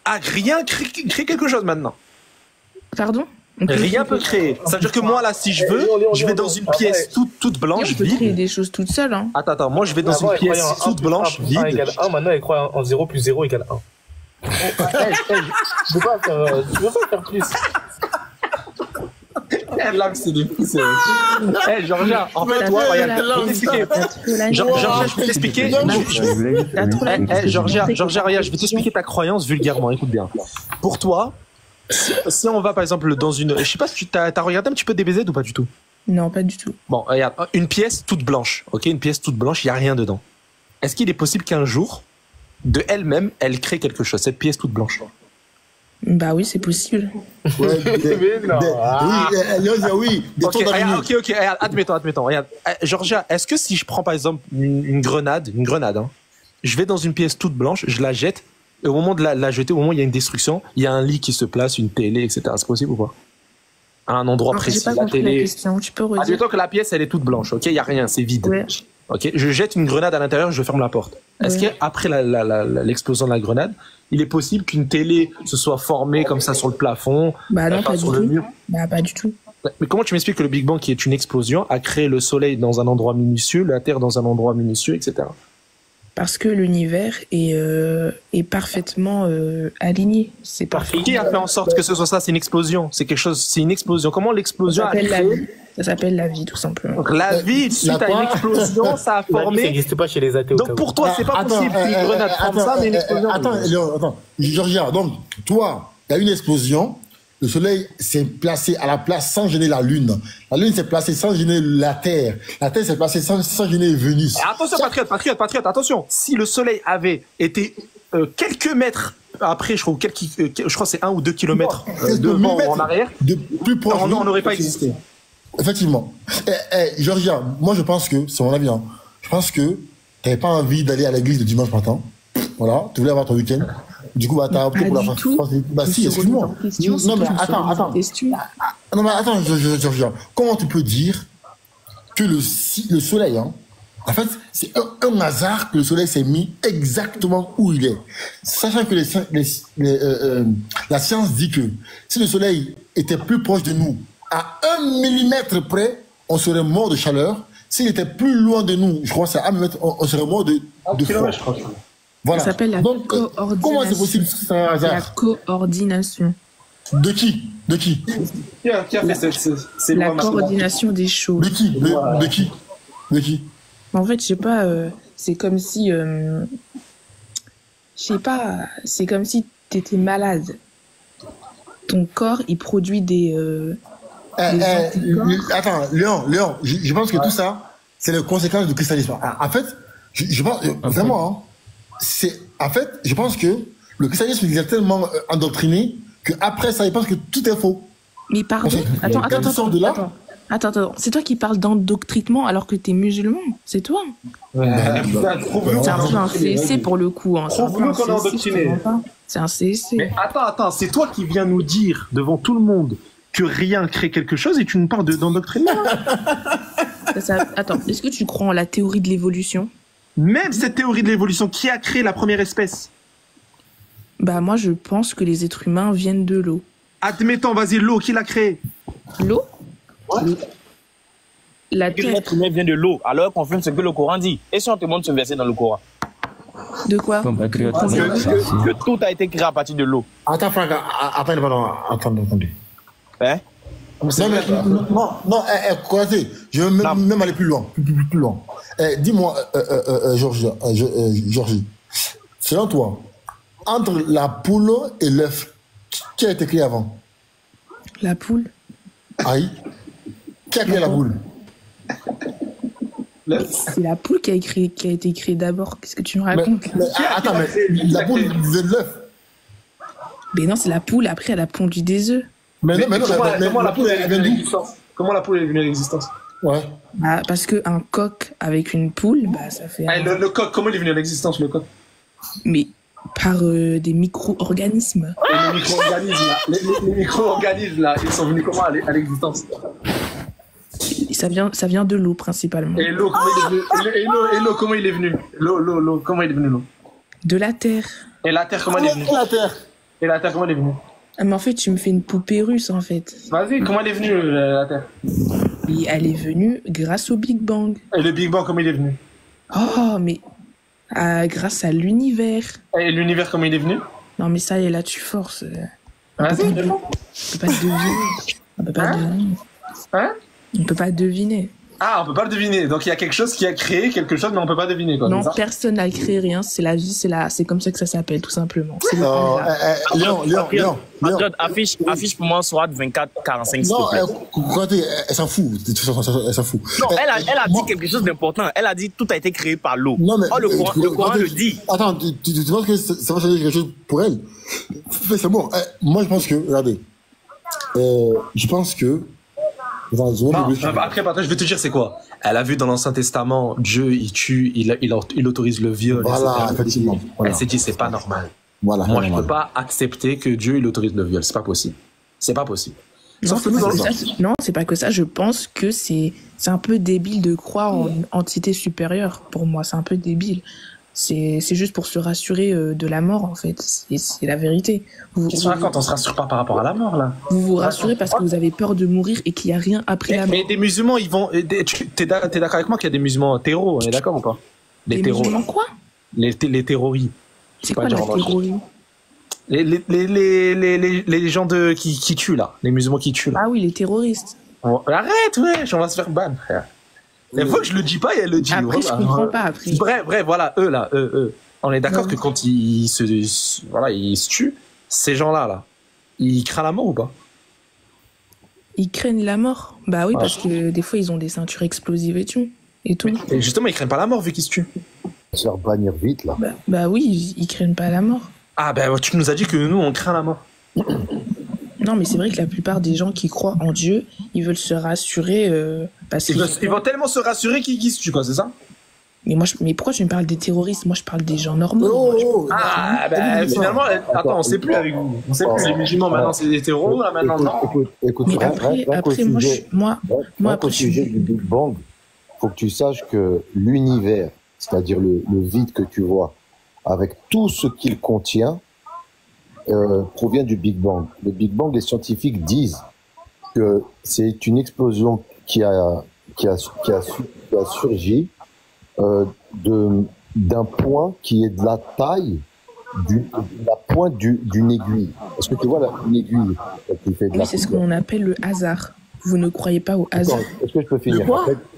rien crée quelque chose maintenant. Pardon? Rien peut créer. Ça veut dire que moi, là, si je veux, je vais dans une pièce toute blanche, on peut vide. créer des choses toutes seules. Hein. Attends, moi, je vais dans une pièce toute blanche, vide. 1 égale 1, maintenant, elle croit en 0 plus 0 égale 1. Tu peux pas faire plus. Là, c'est des fous, c'est... Georgia, en fait, toi, regarde, je vais t'expliquer. Georgia, regarde, je vais t'expliquer ta croyance vulgairement, écoute bien. Pour toi, si on va, par exemple, dans une... Je sais pas si tu t'as regardé un petit peu DBZ ou pas du tout? Non, pas du tout. Bon, regarde, une pièce toute blanche, ok? Une pièce toute blanche, il n'y a rien dedans. Est-ce qu'il est possible qu'un jour, de elle-même, elle crée quelque chose, cette pièce toute blanche? Bah oui, c'est possible. Ouais, oui. Ok, admettons. Regarde, Georgia, est-ce que si je prends par exemple une grenade, hein, je vais dans une pièce toute blanche, je la jette, et au moment de la jeter, au moment où il y a une destruction, il y a un lit qui se place, une télé, etc. C'est possible ou pas? À un endroit précis, la télé. Tu peux redire. Admettons que la pièce, elle est toute blanche, ok? Il n'y a rien, c'est vide. Ouais. Ok, je jette une grenade à l'intérieur, je ferme la porte. Est-ce qu'après l'explosion de la grenade, il est possible qu'une télé se soit formée comme ça sur le plafond, bah non, pas sur le mur? Bah pas du tout. Mais comment tu m'expliques que le Big Bang, qui est une explosion, a créé le Soleil dans un endroit minutieux, la Terre dans un endroit minutieux, etc. Parce que l'univers est parfaitement aligné. C'est parfait. Qui a fait en sorte que ce soit ça? C'est une explosion. C'est quelque chose. C'est une explosion. Comment l'explosion a créé? Ça s'appelle la vie, tout simplement. Donc la vie, suite à une explosion, ça a formé. Ça n'existe pas chez les athées. Donc pour toi, c'est pas possible qu'une grenade forme ça, mais une explosion. Attends, Georgia, donc toi, il y a une explosion. Le Soleil s'est placé à la place sans gêner la Lune. La Lune s'est placée sans gêner la Terre. La Terre s'est placée sans gêner Vénus. Attention, patriote, attention. Si le Soleil avait été quelques mètres après, je crois que c'est 1 ou 2 kilomètres devant ou en arrière, de plus proche, on n'aurait pas existé. Effectivement. Georgia, moi je pense que, c'est mon avis, hein, je pense que tu n'avais pas envie d'aller à l'église le dimanche matin. Voilà, tu voulais avoir ton week-end. Du coup, t'as opté pour la France. Bah si, excuse-moi. Non, mais attends. Non, mais attends, Georgia. Comment tu peux dire que le Soleil, hein, en fait, c'est un hasard que le Soleil s'est mis exactement où il est. Sachant que la science dit que si le Soleil était plus proche de nous, à 1 millimètre près, on serait mort de chaleur. S'il était plus loin de nous, je crois que c'est à 1 millimètre, on serait mort de froid. Voilà. Ça s'appelle la coordination. Comment c'est possible que c'est un hasard? La coordination. De qui? Qui a fait c'est la coordination des choses. De qui? En fait, je sais pas, c'est comme si... je sais pas, c'est comme si t'étais malade. Ton corps, il produit des attends, Léon, je pense que tout ça, c'est les conséquences du christianisme. En fait, je pense, vraiment, hein, je pense que le christianisme il est tellement endoctriné qu'après ça, il pense que tout est faux. Mais pardon, attends, c'est toi qui parles d'endoctrinement alors que t'es musulman, c'est toi. C'est un CSC pour le coup. Hein. Prouve-nous qu'on est endoctriné. C'est un CSC. Mais attends, c'est toi qui viens nous dire devant tout le monde que rien crée quelque chose et tu nous parles d'endoctrinement. Attends, est-ce que tu crois en la théorie de l'évolution? Même cette théorie de l'évolution, qui a créé la première espèce? Bah moi je pense que les êtres humains viennent de l'eau. Admettons, vas-y, l'eau, qui l'a créée? L'eau? Ouais. La terre. L'être humain vient de l'eau, alors qu'on confirme ce que le Coran dit. Et si on te montre ce verset dans le Coran? De quoi? Que tout a été créé à partir de l'eau. Attends, Franck, attendez. Hein? Non, croisez, je veux même aller plus loin. Plus loin. Dis-moi, Georgie, selon toi, entre la poule et l'œuf, qui a été créé avant? La poule. Aïe. Qui a créé la poule? C'est la poule qui a été créée d'abord. Qu'est-ce que tu me racontes? Attends, mais la poule vient de l'œuf. Mais non, c'est la poule, après elle a pondu des œufs. Mais comment la poule est venue à l'existence? Comment la poule est venue à l'existence? Ouais. Bah, parce qu'un coq avec une poule, bah ça fait... Le coq, comment il est venu à l'existence, le coq? Mais par des micro-organismes. Les micro-organismes, là, ils sont venus comment à l'existence? Ça vient de l'eau, principalement. Et l'eau, comment il est venu? L'eau, comment il est venu, l'eau? De la terre. Et la terre, comment elle est venue? La terre. Et la Terre, comment elle est venue? Ah, mais en fait, tu me fais une poupée russe, en fait. Vas-y, comment elle est venue, la Terre? Et elle est venue grâce au Big Bang. Et le Big Bang, comment il est venu? Oh, mais grâce à l'univers. Et l'univers, comment il est venu? Non, mais ça y est, là, tu forces. Vas-y, on peut pas deviner. On peut pas deviner. Hein? On peut pas deviner. Ah, on peut pas le deviner. Donc il y a quelque chose qui a créé quelque chose, mais on peut pas deviner, quoi. Non, personne n'a créé rien. C'est la vie, c'est comme ça que ça s'appelle, tout simplement. C'est le hasard. Léon. Affiche pour moi soit 24-45. Non, elle s'en fout. Elle s'en fout. Non, elle a dit quelque chose d'important. Elle a dit tout a été créé par l'eau. Non, mais le Coran le dit. Attends, tu penses que ça va changer quelque chose pour elle? C'est bon. Moi, je pense que, regardez, je pense que après, je vais te dire c'est quoi. Elle a vu dans l'Ancien Testament, Dieu, il tue, il autorise le viol. Voilà, effectivement. Elle s'est dit, c'est pas normal. Voilà, moi, je peux pas accepter que Dieu, il autorise le viol. C'est pas possible. C'est pas possible. Non, c'est pas que ça. Je pense que c'est un peu débile de croire en une entité supérieure. Pour moi, c'est un peu débile. C'est juste pour se rassurer de la mort, en fait. C'est la vérité. Quand on se rassure pas par rapport à la mort, là. Vous vous rassurez parce que vous avez peur de mourir et qu'il n'y a rien après la mort. Mais des musulmans, ils vont... T'es d'accord avec moi qu'il y a des musulmans terreaux, on est d'accord ou pas? Les musulmans quoi? Les terroristes. C'est quoi la terrorie? Les gens qui tuent, là. Les musulmans qui tuent, là. Ah oui, les terroristes. Arrête, on va se faire ban, frère. Une fois que je le dis pas, et elle le dit. Après, je comprends pas, après. Bref, voilà, eux. On est d'accord que quand ils se tuent, ces gens-là, ils craignent la mort ou pas? Ils craignent la mort? Bah oui, parce que des fois, ils ont des ceintures explosives et tout. Et justement, ils craignent pas la mort vu qu'ils se tuent. Se faire bannir vite, là. Bah oui, ils craignent pas la mort. Ah, bah tu nous as dit que nous, on craint la mort. Non, mais c'est vrai que la plupart des gens qui croient en Dieu, ils veulent se rassurer parce qu'ils vont tellement se rassurer qu'ils se tuent, quoi, c'est ça? Mais pourquoi tu me parles des terroristes? Moi, je parle des gens normaux. Finalement, attends, on sait plus avec vous. On sait plus, les musulmans, maintenant, c'est des terreaux, là, maintenant, non? Écoute, mais après, moi, au sujet du Big Bang, faut que tu saches que l'univers, c'est-à-dire le vide que tu vois, avec tout ce qu'il contient, provient du Big Bang. Le Big Bang, les scientifiques disent que c'est une explosion qui a surgi d'un point qui est de la taille de la pointe d'une aiguille. Est-ce que tu vois une aiguille qui fait de Oui, c'est ce qu'on appelle le hasard. Vous ne croyez pas au hasard? Est-ce que je peux finir?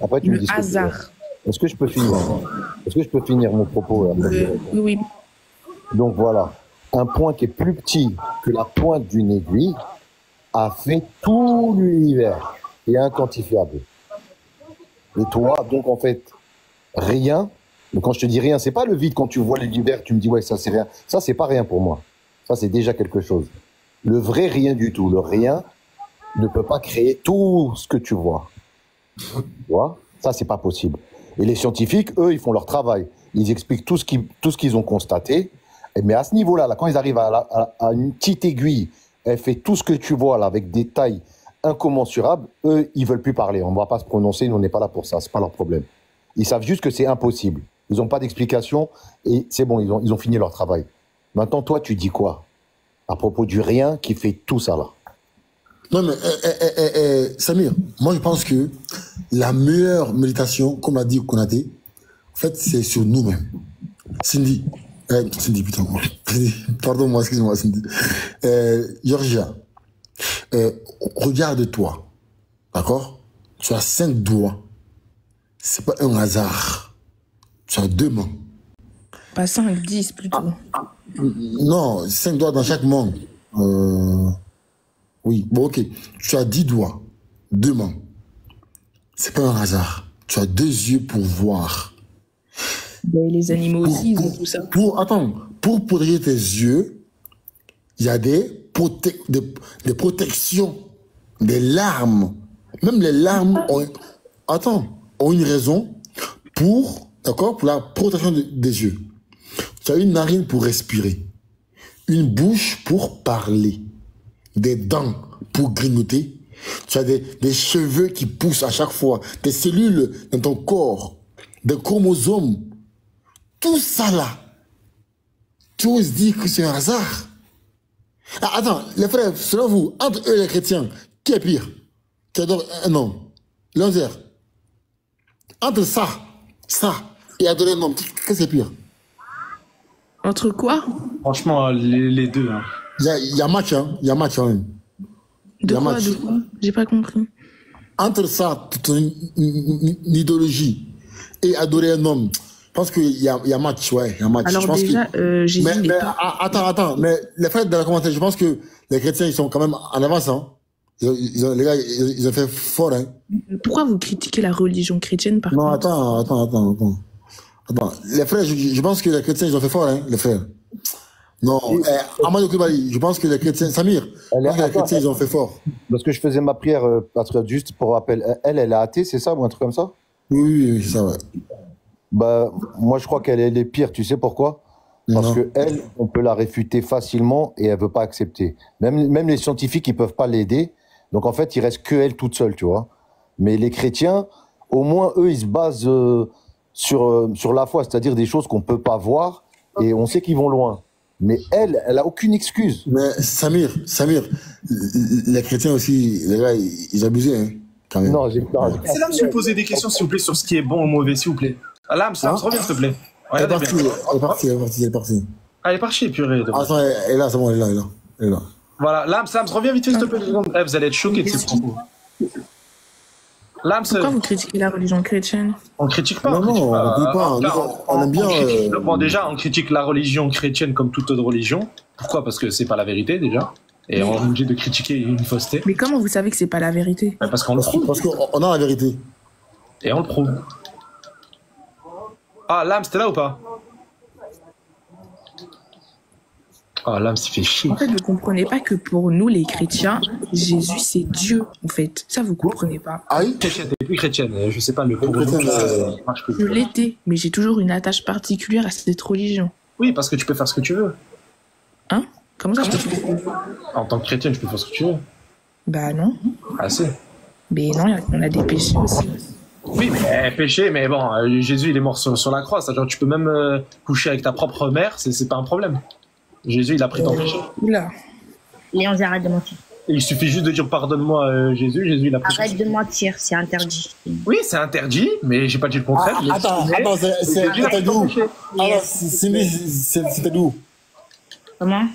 Après, tu me dis hasard. Est-ce que je peux finir? Est-ce que je peux finir mon propos? Oui. Donc voilà. Un point qui est plus petit que la pointe d'une aiguille a fait tout l'univers et inquantifiable. Et toi, donc en fait, rien, mais quand je te dis rien, c'est pas le vide quand tu vois l'univers, tu me dis ouais, ça c'est rien. Ça c'est pas rien pour moi. Ça c'est déjà quelque chose. Le vrai rien du tout, le rien ne peut pas créer tout ce que tu vois. Tu vois? Ça c'est pas possible. Et les scientifiques, eux, ils font leur travail. Ils expliquent tout ce qu'ils ont constaté. Mais à ce niveau-là, quand ils arrivent à une petite aiguille, elle fait tout ce que tu vois là, avec des tailles incommensurables, eux, ils veulent plus parler. On ne va pas se prononcer, nous, on n'est pas là pour ça, c'est pas leur problème. Ils savent juste que c'est impossible. Ils n'ont pas d'explication et c'est bon, ils ont fini leur travail. Maintenant, toi, tu dis quoi à propos du rien qui fait tout ça là? Non mais, Samir, moi je pense que la meilleure méditation, comme a dit Konaté, en fait, c'est sur nous-mêmes. Cindy, putain, pardon-moi, excuse-moi, Cindy. Georgia, regarde-toi, d'accord? Tu as 5 doigts. C'est pas un hasard. Tu as 2 mains. Pas 5, 10 plutôt. Non, 5 doigts dans chaque main. Oui, bon, ok. Tu as 10 doigts, 2 mains. C'est pas un hasard. Tu as 2 yeux pour voir. Ben, les animaux aussi, ils ont tout ça. Pour protéger tes yeux, il y a des protections, des larmes. Même les larmes ont une raison pour la protection des yeux. Tu as une narine pour respirer, une bouche pour parler, des dents pour grignoter. Tu as des cheveux qui poussent à chaque fois, des cellules dans ton corps, des chromosomes. Tout ça là, tu oses dire que c'est un hasard? Ah, attends, les frères, selon vous, entre eux les chrétiens, qui est pire? Qui adore un homme? L'onzière. Entre ça et adorer un homme, qu'est-ce que c'est pire? Entre quoi? Franchement, les deux. Hein. Il y a match, hein. Il y a match quand même. De quoi? J'ai pas compris. Entre ça, ton idéologie, et adorer un homme, je pense qu'il y a match, ouais. Il y a match. Alors je pense déjà, Jésus mais, pas... attends, mais les frères de la commentaire, je pense que les chrétiens, ils sont quand même en avance, hein. Les gars, ils ont fait fort, hein. Pourquoi vous critiquez la religion chrétienne par Non, contre? attends. Les frères, je pense que les chrétiens, ils ont fait fort, hein, les frères. Non, Amadou Koulibaly, je pense que les chrétiens, Samir, les chrétiens, ils ont fait fort. Parce que je faisais ma prière, patriote, juste pour rappel. Elle est athée, c'est ça, ou un truc comme ça? Oui, c'est ça, ouais. Bah, moi, je crois qu'elle est pire, tu sais pourquoi? Parce que elle, on peut la réfuter facilement et elle veut pas accepter. Même les scientifiques, ils peuvent pas l'aider. Donc, en fait, il reste que elle toute seule, tu vois. Mais les chrétiens, au moins, eux, ils se basent sur la foi, c'est-à-dire des choses qu'on peut pas voir et on sait qu'ils vont loin. Mais elle a aucune excuse. Mais Samir, les chrétiens aussi, les gars, ils abusaient, hein, quand même. Non, j'ai pas. C'est là, monsieur, poser des questions, s'il vous plaît, sur ce qui est bon ou mauvais, s'il vous plaît. Lams, reviens, s'il te plaît. Elle est partie. Elle est partie, purée. Attends, elle est là, c'est bon, elle est là. Voilà, Lams, reviens vite fait, s'il te plaît. Vous allez être choqués de ces propos. Lams, pourquoi vous critiquez la religion chrétienne? On critique pas. Non, on critique pas. On aime bien. Bon, déjà, on critique la religion chrétienne comme toute autre religion. Pourquoi? Parce que c'est pas la vérité, déjà. Et on est obligé de critiquer une fausseté. Mais comment vous savez que c'est pas la vérité? Parce qu'on le prouve. Parce qu'on a la vérité. Et on le prouve. Ah, Lams, t'es là ou pas? Ah, Lams, il fait chier. En fait, vous comprenez pas que pour nous, les chrétiens, Jésus, c'est Dieu, en fait. Ça, vous comprenez pas. Ah oui? T'es plus chrétienne. Je sais pas, le pour marche plus. Je l'étais, mais j'ai toujours une attache particulière à cette religion. Oui, parce que tu peux faire ce que tu veux. Hein? Comment ça, je peux faire? En tant que chrétienne, tu peux faire ce que tu veux. Bah non. Ah, si. Mais non, on a des péchés aussi. Oui, mais péché, mais bon, Jésus, il est mort sur la croix. C'est-à-dire, tu peux même coucher avec ta propre mère, c'est pas un problème. Jésus, il a pris ton péché. Oula. Léon, arrête de mentir. Il suffit juste de dire pardonne-moi, Jésus. Jésus, il a pris. Arrête de mentir, c'est interdit. Oui, c'est interdit, mais j'ai pas dit le contraire. Attends, c'était d'où? Alors, c'était d'où? Comment?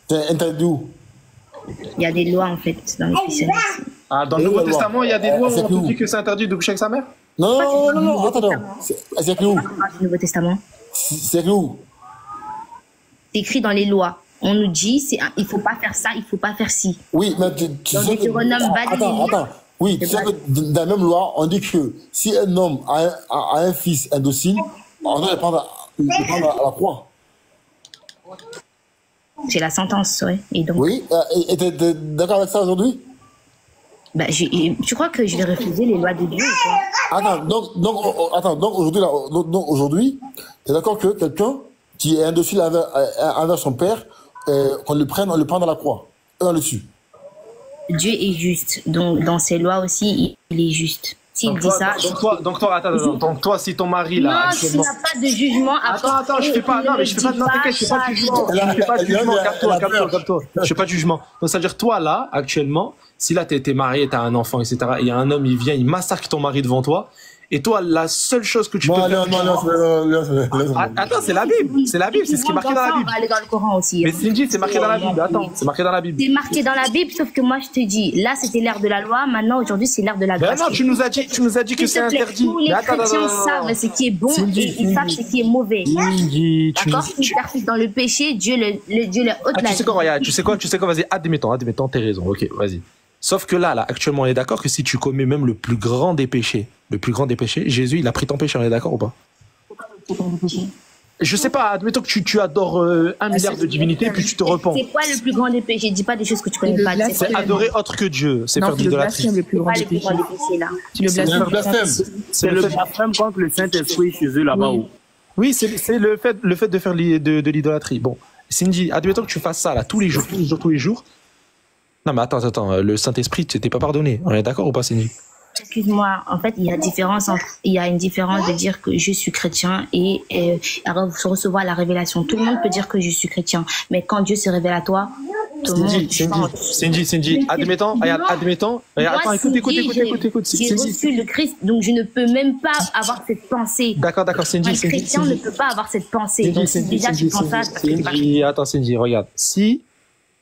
C'est interdit où? Il y a des lois, en fait, dans le christianisme. Ah, dans le Nouveau Testament, il y a des lois où on te dit que c'est interdit de coucher avec sa mère? Non, attends. C'est écrit où? Le Nouveau Testament. C'est écrit où? C'est écrit dans les lois. On nous dit, il faut pas faire ça, il faut pas faire ci. Oui, mais tu dans sais que... Attends. Oui, tu sais que dans la même loi, on dit que si un homme a un fils indocile, on doit le prendre à la croix. C'est la sentence, oui. Et donc... Oui, et tu es d'accord avec ça aujourd'hui? Bah, tu crois que je vais refuser les lois de Dieu ou quoi? Attends, donc aujourd'hui, tu es d'accord que quelqu'un qui est indocile envers son père, on le prend dans la croix, dans le dessus. Dieu est juste, donc dans ses lois aussi, il est juste. S'il dit ça... Donc toi, si ton mari là... Non, actuellement... tu n'as pas de jugement à Attends, je fais pas... Non, mais je fais pas... Non, t'inquiète, je fais pas de jugement. Je fais pas de jugement, capte-toi. Je fais pas de jugement. Donc, c'est-à-dire, toi, là, actuellement, si là, t'es marié, t'as un enfant, etc., il y a un homme, il vient, il massacre ton mari devant toi, et toi, la seule chose que tu peux faire... Attends, c'est la Bible, c'est ce qui est marqué dans la Bible. On va aller dans le Coran aussi. Mais Cindy, c'est marqué dans la Bible, attends, c'est marqué dans la Bible. C'est marqué dans la Bible, sauf que moi, je te dis, là, c'était l'ère de la loi, maintenant, aujourd'hui, c'est l'ère de la grâce. Ben non, tu nous as dit que c'est interdit. Tous les chrétiens savent ce qui est bon et ils savent ce qui est mauvais. D'accord? S'ils persistent dans le péché, Dieu le ôte la vie. Tu sais quoi, vas-y, admettons, t'as raison, ok, vas-y. Sauf que là, actuellement, on est d'accord que si tu commets même le plus grand des péchés, Jésus, il a pris ton péché, on est d'accord ou pas? Je sais pas, admettons que tu adores 1 milliard de divinités, puis tu te repens. C'est quoi le plus grand des péchés? Dis pas des choses que tu connais pas. C'est adorer autre que Dieu, c'est faire de l'idolâtrie. C'est le plus grand des péchés, là. Le blasphème. C'est le blasphème contre le Saint-Esprit chez eux là-bas. Oui, c'est le fait de faire de l'idolâtrie. Bon, Cindy, admettons que tu fasses ça là tous les jours. Non mais attends, le Saint-Esprit, tu t'es pas pardonné. On est d'accord ou pas, Cindy? Excuse-moi, en fait, il y a une différence de dire que je suis chrétien et recevoir la révélation. Tout le monde peut dire que je suis chrétien, mais quand Dieu se révèle à toi, tout le monde change. Cindy, admettons, attends, écoute. J'ai reçu le Christ, donc je ne peux même pas avoir cette pensée. D'accord, Cindy. Un chrétien ne peut pas avoir cette pensée. Donc si déjà tu penses ça, attends, Cindy, regarde. Si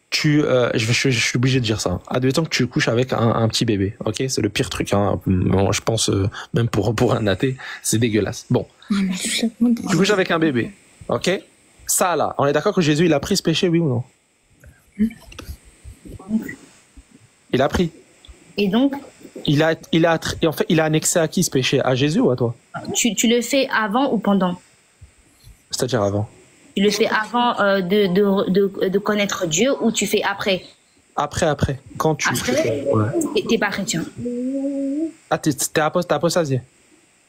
tu, je suis obligé de dire ça. Admettons que tu couches avec un petit bébé, ok? C'est le pire truc, hein. Bon, je pense, même pour un athée, c'est dégueulasse. Bon. Tu couches avec un bébé, ok? Ça, là, on est d'accord que Jésus, il a pris ce péché, oui ou non? Il a pris. Et donc? En fait, il a annexé à qui ce péché? À Jésus ou à toi? Tu le fais avant ou pendant? C'est-à-dire avant? Tu le fais avant de connaître Dieu ou tu fais après? Après. Quand tu... Après, t'es pas chrétien. Ah, t'es apostasié?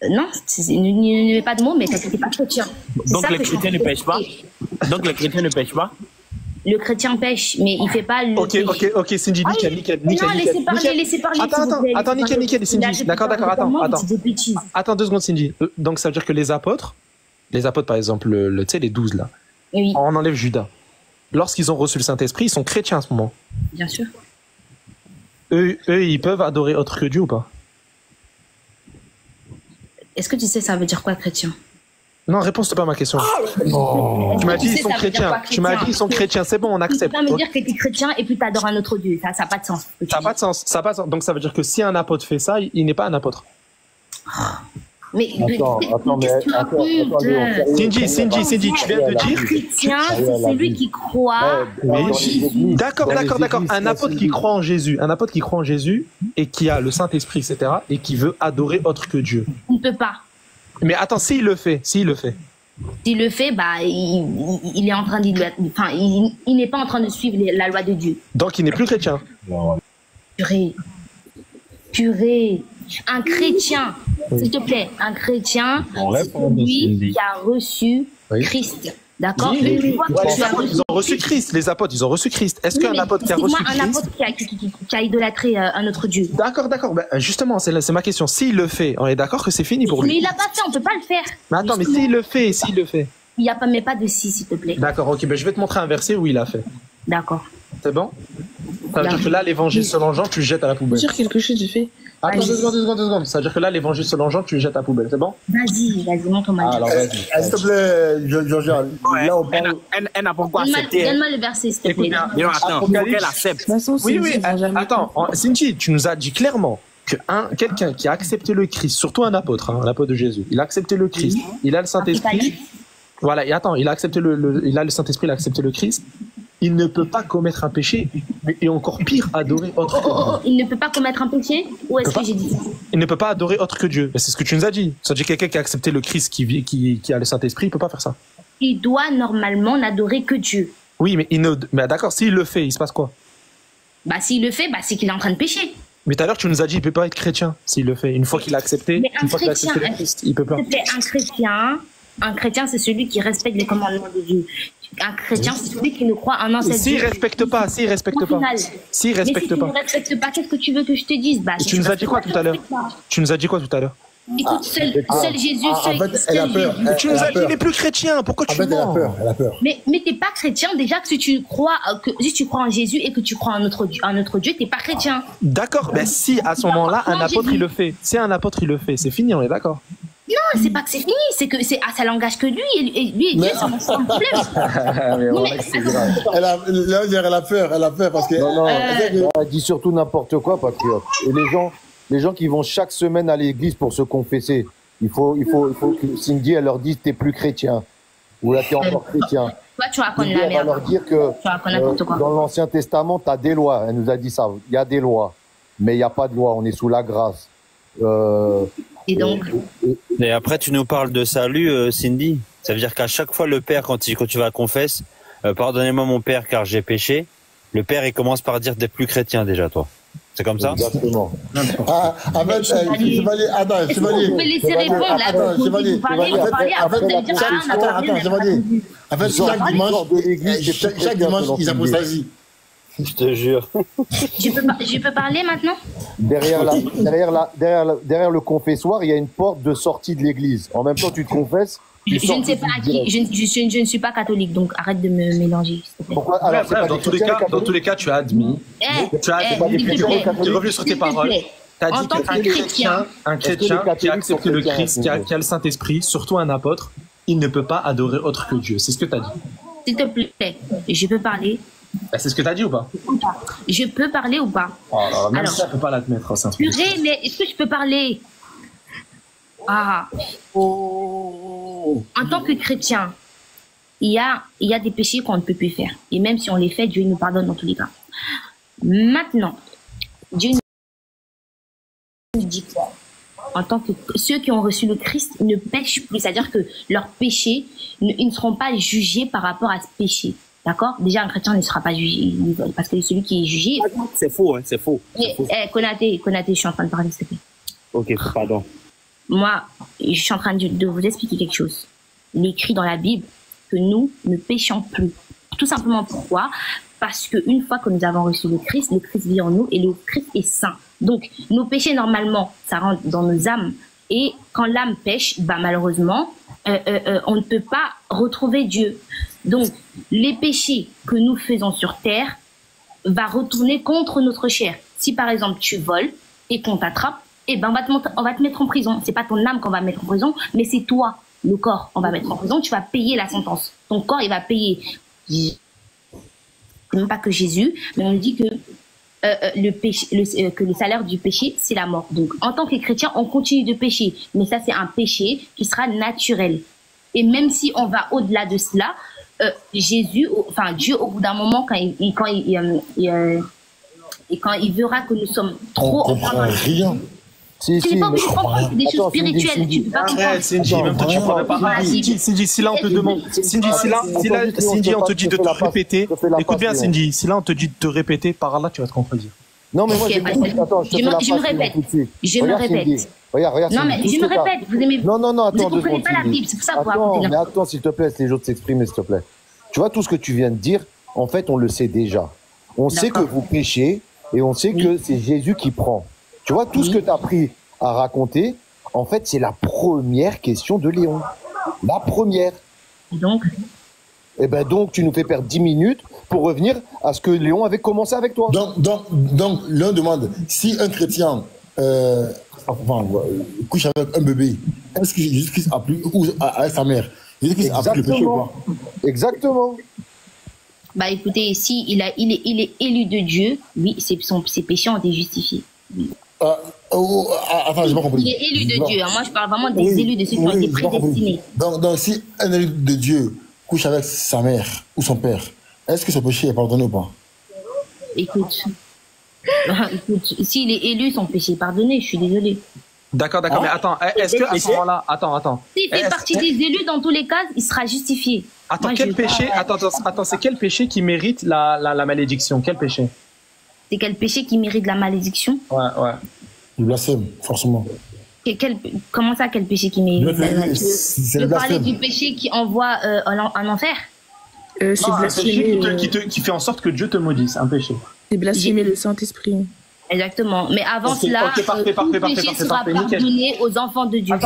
Non, ne mets pas de mots, mais t'es pas chrétien. Donc les chrétiens ne pêchent pas? Donc les chrétiens ne pêchent pas? Le chrétien pêche, mais il fait pas le péché. Ok, Cindy, nickel. Non, laissez parler. Attends, nickel, Cindy. D'accord, attends 2 secondes, Cindy. Donc ça veut dire que les apôtres par exemple, tu sais, les 12 là, oui. On enlève Judas. Lorsqu'ils ont reçu le Saint-Esprit, ils sont chrétiens à ce moment. Bien sûr. Eux, ils peuvent adorer autre que Dieu ou pas? Est-ce que tu sais ça veut dire quoi, chrétien? Non, réponds pas à ma question. Tu m'as dit ils sont chrétiens. C'est bon, on accepte. Tu peux pas me dire que tu es chrétien et puis tu adores un autre Dieu. Ça n'a pas de sens. Ça n'a pas de sens. Donc ça veut dire que si un apôtre fait ça, il n'est pas un apôtre. Mais Cindy, tu viens de dire. Un chrétien, c'est celui qui croit en Jésus. D'accord. Un apôtre qui croit en Jésus, et qui a le Saint-Esprit, etc., et qui veut adorer autre que Dieu. Il ne peut pas. Mais attends, s'il le fait. S'il le fait, bah, il est en train il n'est pas en train de suivre la loi de Dieu. Donc il n'est plus chrétien. Purée. Un chrétien, s'il te plaît, un chrétien, c'est celui qui a reçu Christ. D'accord? Ils ont reçu Christ, les apôtres, ils ont reçu Christ. Est-ce qu'un apôtre qui a reçu Christ... Un apôtre qui a idolâtré un autre Dieu. D'accord. Ben, justement, c'est ma question. S'il le fait, on est d'accord que c'est fini pour lui. Mais il l'a pas fait, on peut pas le faire. Mais attends, mais s'il le fait. Il n'y a pas, mais pas de si, s'il te plaît. D'accord, ok, ben je vais te montrer un verset où il a fait. D'accord. C'est bon? Ça veut dire que là, l'évangile selon Jean, tu le jettes à la poubelle. Je veux dire quelque chose, du fait. Attends, 2 secondes. Ça veut dire que là, l'évangile selon Jean, tu le jettes à la poubelle, c'est bon? Vas-y, montre-moi. Alors, vas-y. S'il te plaît, Georgia, là, on parle... Elle n'a pas encore accepté. Donne-moi le verset, s'il te plaît. Non, attends, pour qu'elle accepte. Oui, attends, Cindy, tu nous as dit clairement que quelqu'un qui a accepté le Christ, surtout un apôtre, l'apôtre de Jésus, il a accepté le Christ, il a le Saint-Esprit. Voilà, et attends, il a accepté il a le Saint-Esprit, il a accepté le Christ. Il ne peut pas commettre un péché, et encore pire, adorer autre que Dieu. Il ne peut pas commettre un péché? Ou est-ce que j'ai dit ça? Il ne peut pas adorer autre que Dieu. C'est ce que tu nous as dit. Ça dit quelqu'un qui a accepté le Christ, qui a le Saint-Esprit, il ne peut pas faire ça. Il doit normalement n'adorer que Dieu. Oui, mais d'accord, s'il le fait, il se passe quoi? Bah, s'il le fait, bah, c'est qu'il est en train de pécher. Mais tout à l'heure, tu nous as dit qu'il ne peut pas être chrétien s'il le fait. Une fois qu'il a accepté, mais une fois qu'il a accepté le Christ, il ne peut pas. Un chrétien, c'est celui qui respecte les commandements de Dieu. Un chrétien, c'est celui qui ne croit en un seul Dieu. S'il ne respecte pas. Mais si tu ne respectes pas, qu'est-ce que tu veux que je te dise? Bah, tu nous as dit quoi tout à l'heure? Écoute, seul Jésus, elle a peur. Tu nous as dit qu'il est plus chrétien. Pourquoi tu mens? Elle a peur. Mais t'es pas chrétien déjà que si tu crois en Jésus et que tu crois en un autre Dieu, t'es pas chrétien. D'accord. Mais si à ce moment-là, un apôtre il le fait. Si un apôtre il le fait, c'est fini, on est d'accord? Non, c'est pas que c'est fini, c'est que ça l'engage que lui et lui et Dieu, c'est un problème. Elle a peur parce que... Non, elle dit surtout n'importe quoi, patriote. Et les gens qui vont chaque semaine à l'église pour se confesser, il faut que Cindy, elle leur dise t'es plus chrétien. Ou là, t'es encore chrétien. Toi, tu racontes la merde. Elle va leur dire que dans l'Ancien Testament, t'as des lois. Elle nous a dit ça. Il y a des lois. Mais il n'y a pas de loi. On est sous la grâce. Et donc Et après, tu nous parles de salut, Cindy. Ça veut dire qu'à chaque fois, le père, quand tu vas confesser, pardonnez-moi mon père car j'ai péché, le père, il commence par dire t'es plus chrétien déjà, toi. C'est comme ça? Exactement. Chevalier, vous pouvez laisser répondre là. Vous parlez, après vous allez dire Chevalier. En fait, chaque dimanche, ils apostasient. Je te jure. Je peux parler maintenant? Derrière le confessoir, il y a une porte de sortie de l'église. En même temps, tu te confesses, Je ne sais pas à qui, je ne suis pas catholique, donc arrête de me mélanger. Pourquoi alors, Bref, dans tous les cas, tu as admis. Tu es revenu sur tes paroles. Tu as dit qu'un chrétien qui a accepté le Christ, qui a le Saint-Esprit, surtout un apôtre, il ne peut pas adorer autre que Dieu. C'est ce que tu as dit. S'il te plaît, je peux parler? C'est ce que tu as dit ou pas? Je peux parler ou pas? Même ça, ne peut pas l'admettre. Purée, mais est-ce que je peux parler? En tant que chrétien, il y a des péchés qu'on ne peut plus faire. Et même si on les fait, Dieu nous pardonne dans tous les cas. Maintenant, Dieu nous dit quoi? En tant que ceux qui ont reçu le Christ ne pêchent plus, c'est-à-dire que leurs péchés, ils ne seront pas jugés par rapport à ce péché. D'accord? Déjà, un chrétien ne sera pas jugé, parce que celui qui est jugé... C'est faux, hein, c'est faux. Konaté, je suis en train de parler, s'il te plaît. Ok, pardon. Moi, je suis en train de vous expliquer quelque chose. Il est écrit dans la Bible que nous ne péchons plus. Tout simplement pourquoi? Parce qu'une fois que nous avons reçu le Christ vit en nous et le Christ est saint. Donc, nos péchés, normalement, ça rentre dans nos âmes. Et quand l'âme pêche, malheureusement, on ne peut pas retrouver Dieu. Donc, les péchés que nous faisons sur terre va retourner contre notre chair. Si, par exemple, tu voles et qu'on t'attrape, on va te mettre en prison. C'est pas ton âme qu'on va mettre en prison, mais c'est toi, le corps, on va mettre en prison. Tu vas payer la sentence. Ton corps, il va payer. Même pas que Jésus, mais on dit que que le salaire du péché, c'est la mort. Donc, en tant que chrétien, on continue de pécher, mais ça, c'est un péché qui sera naturel. Et même si on va au-delà de cela, Dieu, au bout d'un moment, quand il verra que nous sommes trop... On comprend rien. Tu n'es pas obligé de comprendre, c'est des choses spirituelles. Tu peux pas comprendre. Cindy, même toi, tu ne pourrais pas. Cindy, si là, on te demande. Cindy, on te dit de te répéter. Écoute bien, Cindy, si là, on te dit de te répéter, par là, tu vas te contredire. Non, mais moi, attends, je me répète. Je me répète. Regarde. Non, mais je me répète. Vous aimez. Non, attends. Vous ne comprenez pas la Bible, c'est pour ça que vous racontez. Mais attends, s'il te plaît, laisse les autres s'exprimer, s'il te plaît. Tu vois, tout ce que tu viens de dire, en fait, on le sait déjà. On sait que vous péchez et on sait que c'est Jésus qui prend. Tu vois, tout ce que tu as pris à raconter, en fait, c'est la première question de Léon. La première. Donc donc, tu nous fais perdre 10 minutes pour revenir à ce que Léon avait commencé avec toi. Donc Léon demande, si un chrétien couche avec un bébé, est-ce que Jésus-Christ a plu, ou avec sa mère, Jésus-Christ a plu le péché ou pas? Exactement. Écoutez, si il est élu de Dieu, oui, ses péchés ont été justifiés. Oui. Attends, j'ai pas compris. Il est élu de Dieu. Moi, je parle vraiment des élus, de ceux qui ont été prédestinés. Donc, si un élu de Dieu couche avec sa mère ou son père, est-ce que ce péché est pardonné ou pas? Écoute, s'il est élu, son péché est pardonné, je suis désolée. D'accord, mais attends, est-ce que à ce moment-là, attends. S'il fait partie des élus, dans tous les cas, il sera justifié. Attends, quel péché? Attends, c'est quel péché qui mérite la malédiction? Quel péché? C'est quel péché qui mérite la malédiction? Ouais. Le blasphème, forcément. Comment ça, quel péché qui mérite? Tu veux parler du péché qui envoie en enfer? C'est blasphémer. Qui fait en sorte que Dieu te maudisse, un péché. C'est blasphémer le Saint-Esprit. Exactement. Mais avant cela, tout péché sera pardonné aux enfants de Dieu.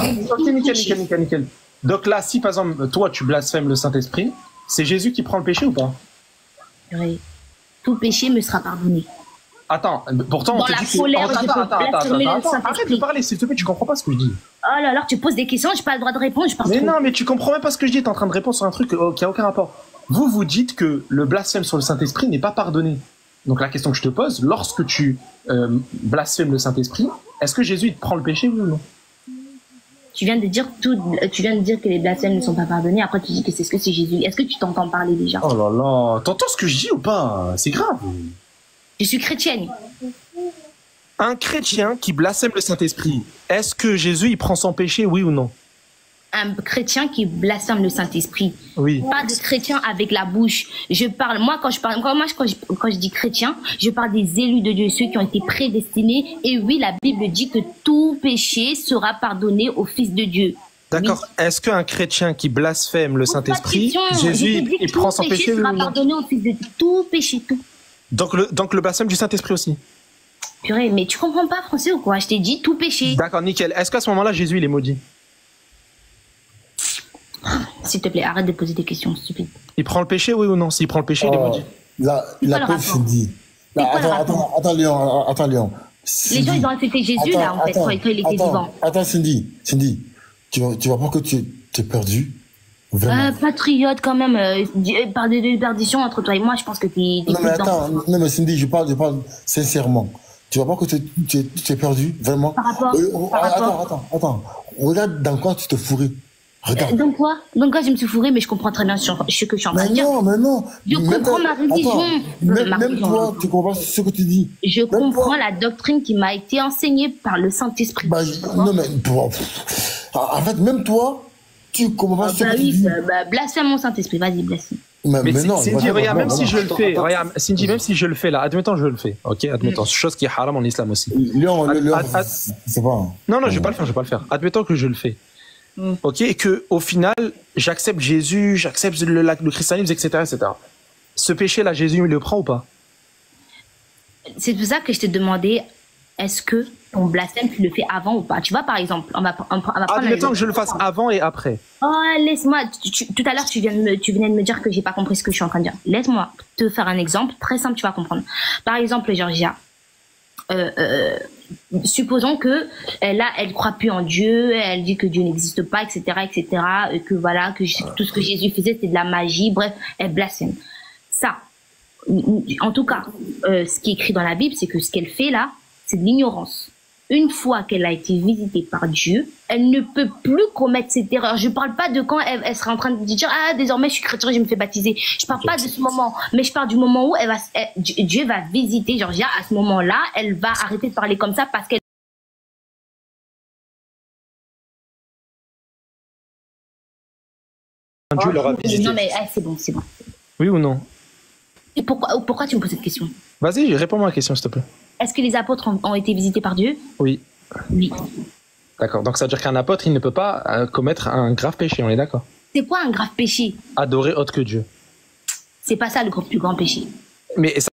Nickel. Donc là, si par exemple, toi, tu blasphèmes le Saint-Esprit, c'est Jésus qui prend le péché ou pas? Oui. Tout péché me sera pardonné. Attends, pourtant, on te dit que... Arrête de parler, s'il te plaît, tu comprends pas ce que je dis. Oh là là, tu poses des questions, j'ai pas le droit de répondre, je parle trop. Mais non, mais tu comprends même pas ce que je dis, t'es en train de répondre sur un truc qui a aucun rapport. Vous dites que le blasphème sur le Saint-Esprit n'est pas pardonné. Donc la question que je te pose, lorsque tu blasphèmes le Saint-Esprit, est-ce que Jésus il te prend le péché, oui ou non? Tu viens de dire que les blasphèmes ne sont pas pardonnés, après tu dis que c'est Jésus. Est-ce que tu t'entends parler déjà? Oh là là, t'entends ce que je dis ou pas? C'est grave. Je suis chrétienne. Un chrétien qui blasphème le Saint-Esprit, est-ce que Jésus il prend son péché, oui ou non? Un chrétien qui blasphème le Saint-Esprit. Oui. Pas de chrétien avec la bouche. Je parle, quand je dis chrétien, je parle des élus de Dieu, ceux qui ont été prédestinés. Et oui, la Bible dit que tout péché sera pardonné au Fils de Dieu. D'accord. Oui. Est-ce qu'un chrétien qui blasphème le Saint-Esprit, Jésus il prend son péché, oui ou non? Tout péché sera pardonné au Fils de Dieu. Tout péché, tout. Donc le blasphème du Saint-Esprit aussi. Purée, mais tu comprends pas français ou quoi? Je t'ai dit tout péché. D'accord, nickel. Est-ce qu'à ce moment-là, Jésus il est maudit? S'il te plaît, arrête de poser des questions stupides. Il prend le péché, oui ou non? S'il prend le péché, il est maudit. La pauvre Cindy. Attends, Léon. Les gens, ils ont accepté Jésus, là, en fait, quand il était vivant. Attends, Cindy, tu vois pas que tu es perdu? Patriote, quand même, par des perditions entre toi et moi, je pense que t'es non, mais attends, non, mais Cindy, je parle sincèrement. Tu vois pas que tu es perdu, vraiment? Par rapport, attends. Regarde dans quoi tu te fourrais. Regarde. Donc quoi, je me suis fourrée, mais je comprends très bien ce que je suis en train de dire. Mais non. Je comprends ma religion. Même toi, tu comprends ce que tu dis. Je comprends la doctrine qui m'a été enseignée par le Saint-Esprit. Non, mais en fait, même toi, tu comprends ce que tu dis. Blasphème mon Saint-Esprit, vas-y, blasphème. Mais non, Cindy, regarde, même si je le fais, regarde, Cindy, même si je le fais là, admettons, je le fais, ok, admettons, chose qui est haram en islam aussi. Léon, c'est pas. Non, je vais pas le faire. Admettons que je le fais. Ok, et que au final, j'accepte Jésus, j'accepte le christianisme, etc. Ce péché-là, Jésus, il le prend ou pas? C'est pour ça que je t'ai demandé, est-ce que ton blasphème, tu le fais avant ou pas? Tu vois, par exemple, on va prendre... Admettons que je le fasse avant et après. Oh, laisse-moi, tout à l'heure, tu venais de me dire que j'ai pas compris ce que je suis en train de dire. Laisse-moi te faire un exemple, très simple, tu vas comprendre. Par exemple, Georgia, supposons que là, elle croit plus en Dieu, elle dit que Dieu n'existe pas, etc., et que voilà, que tout ce que Jésus faisait, c'était de la magie, bref, elle blasphème. Ça, en tout cas, ce qui est écrit dans la Bible, c'est que ce qu'elle fait là, c'est de l'ignorance. Une fois qu'elle a été visitée par Dieu, elle ne peut plus commettre cette erreur. Je parle pas de quand elle sera en train de dire « Ah, désormais, je suis chrétien, je me fais baptiser ». Je parle pas de ce moment, mais je parle du moment où Dieu va visiter Georgia. À ce moment-là, elle va arrêter de parler comme ça parce qu'elle... Dieu l'aura visité. Non, mais c'est bon. Oui ou non? Et pourquoi tu me poses cette question? Vas-y, réponds-moi à la question, s'il te plaît. Est-ce que les apôtres ont été visités par Dieu? Oui. Oui. D'accord, donc ça veut dire qu'un apôtre, il ne peut pas commettre un grave péché, on est d'accord? C'est quoi un grave péché? Adorer autre que Dieu. C'est pas ça le plus grand péché. Mais ça...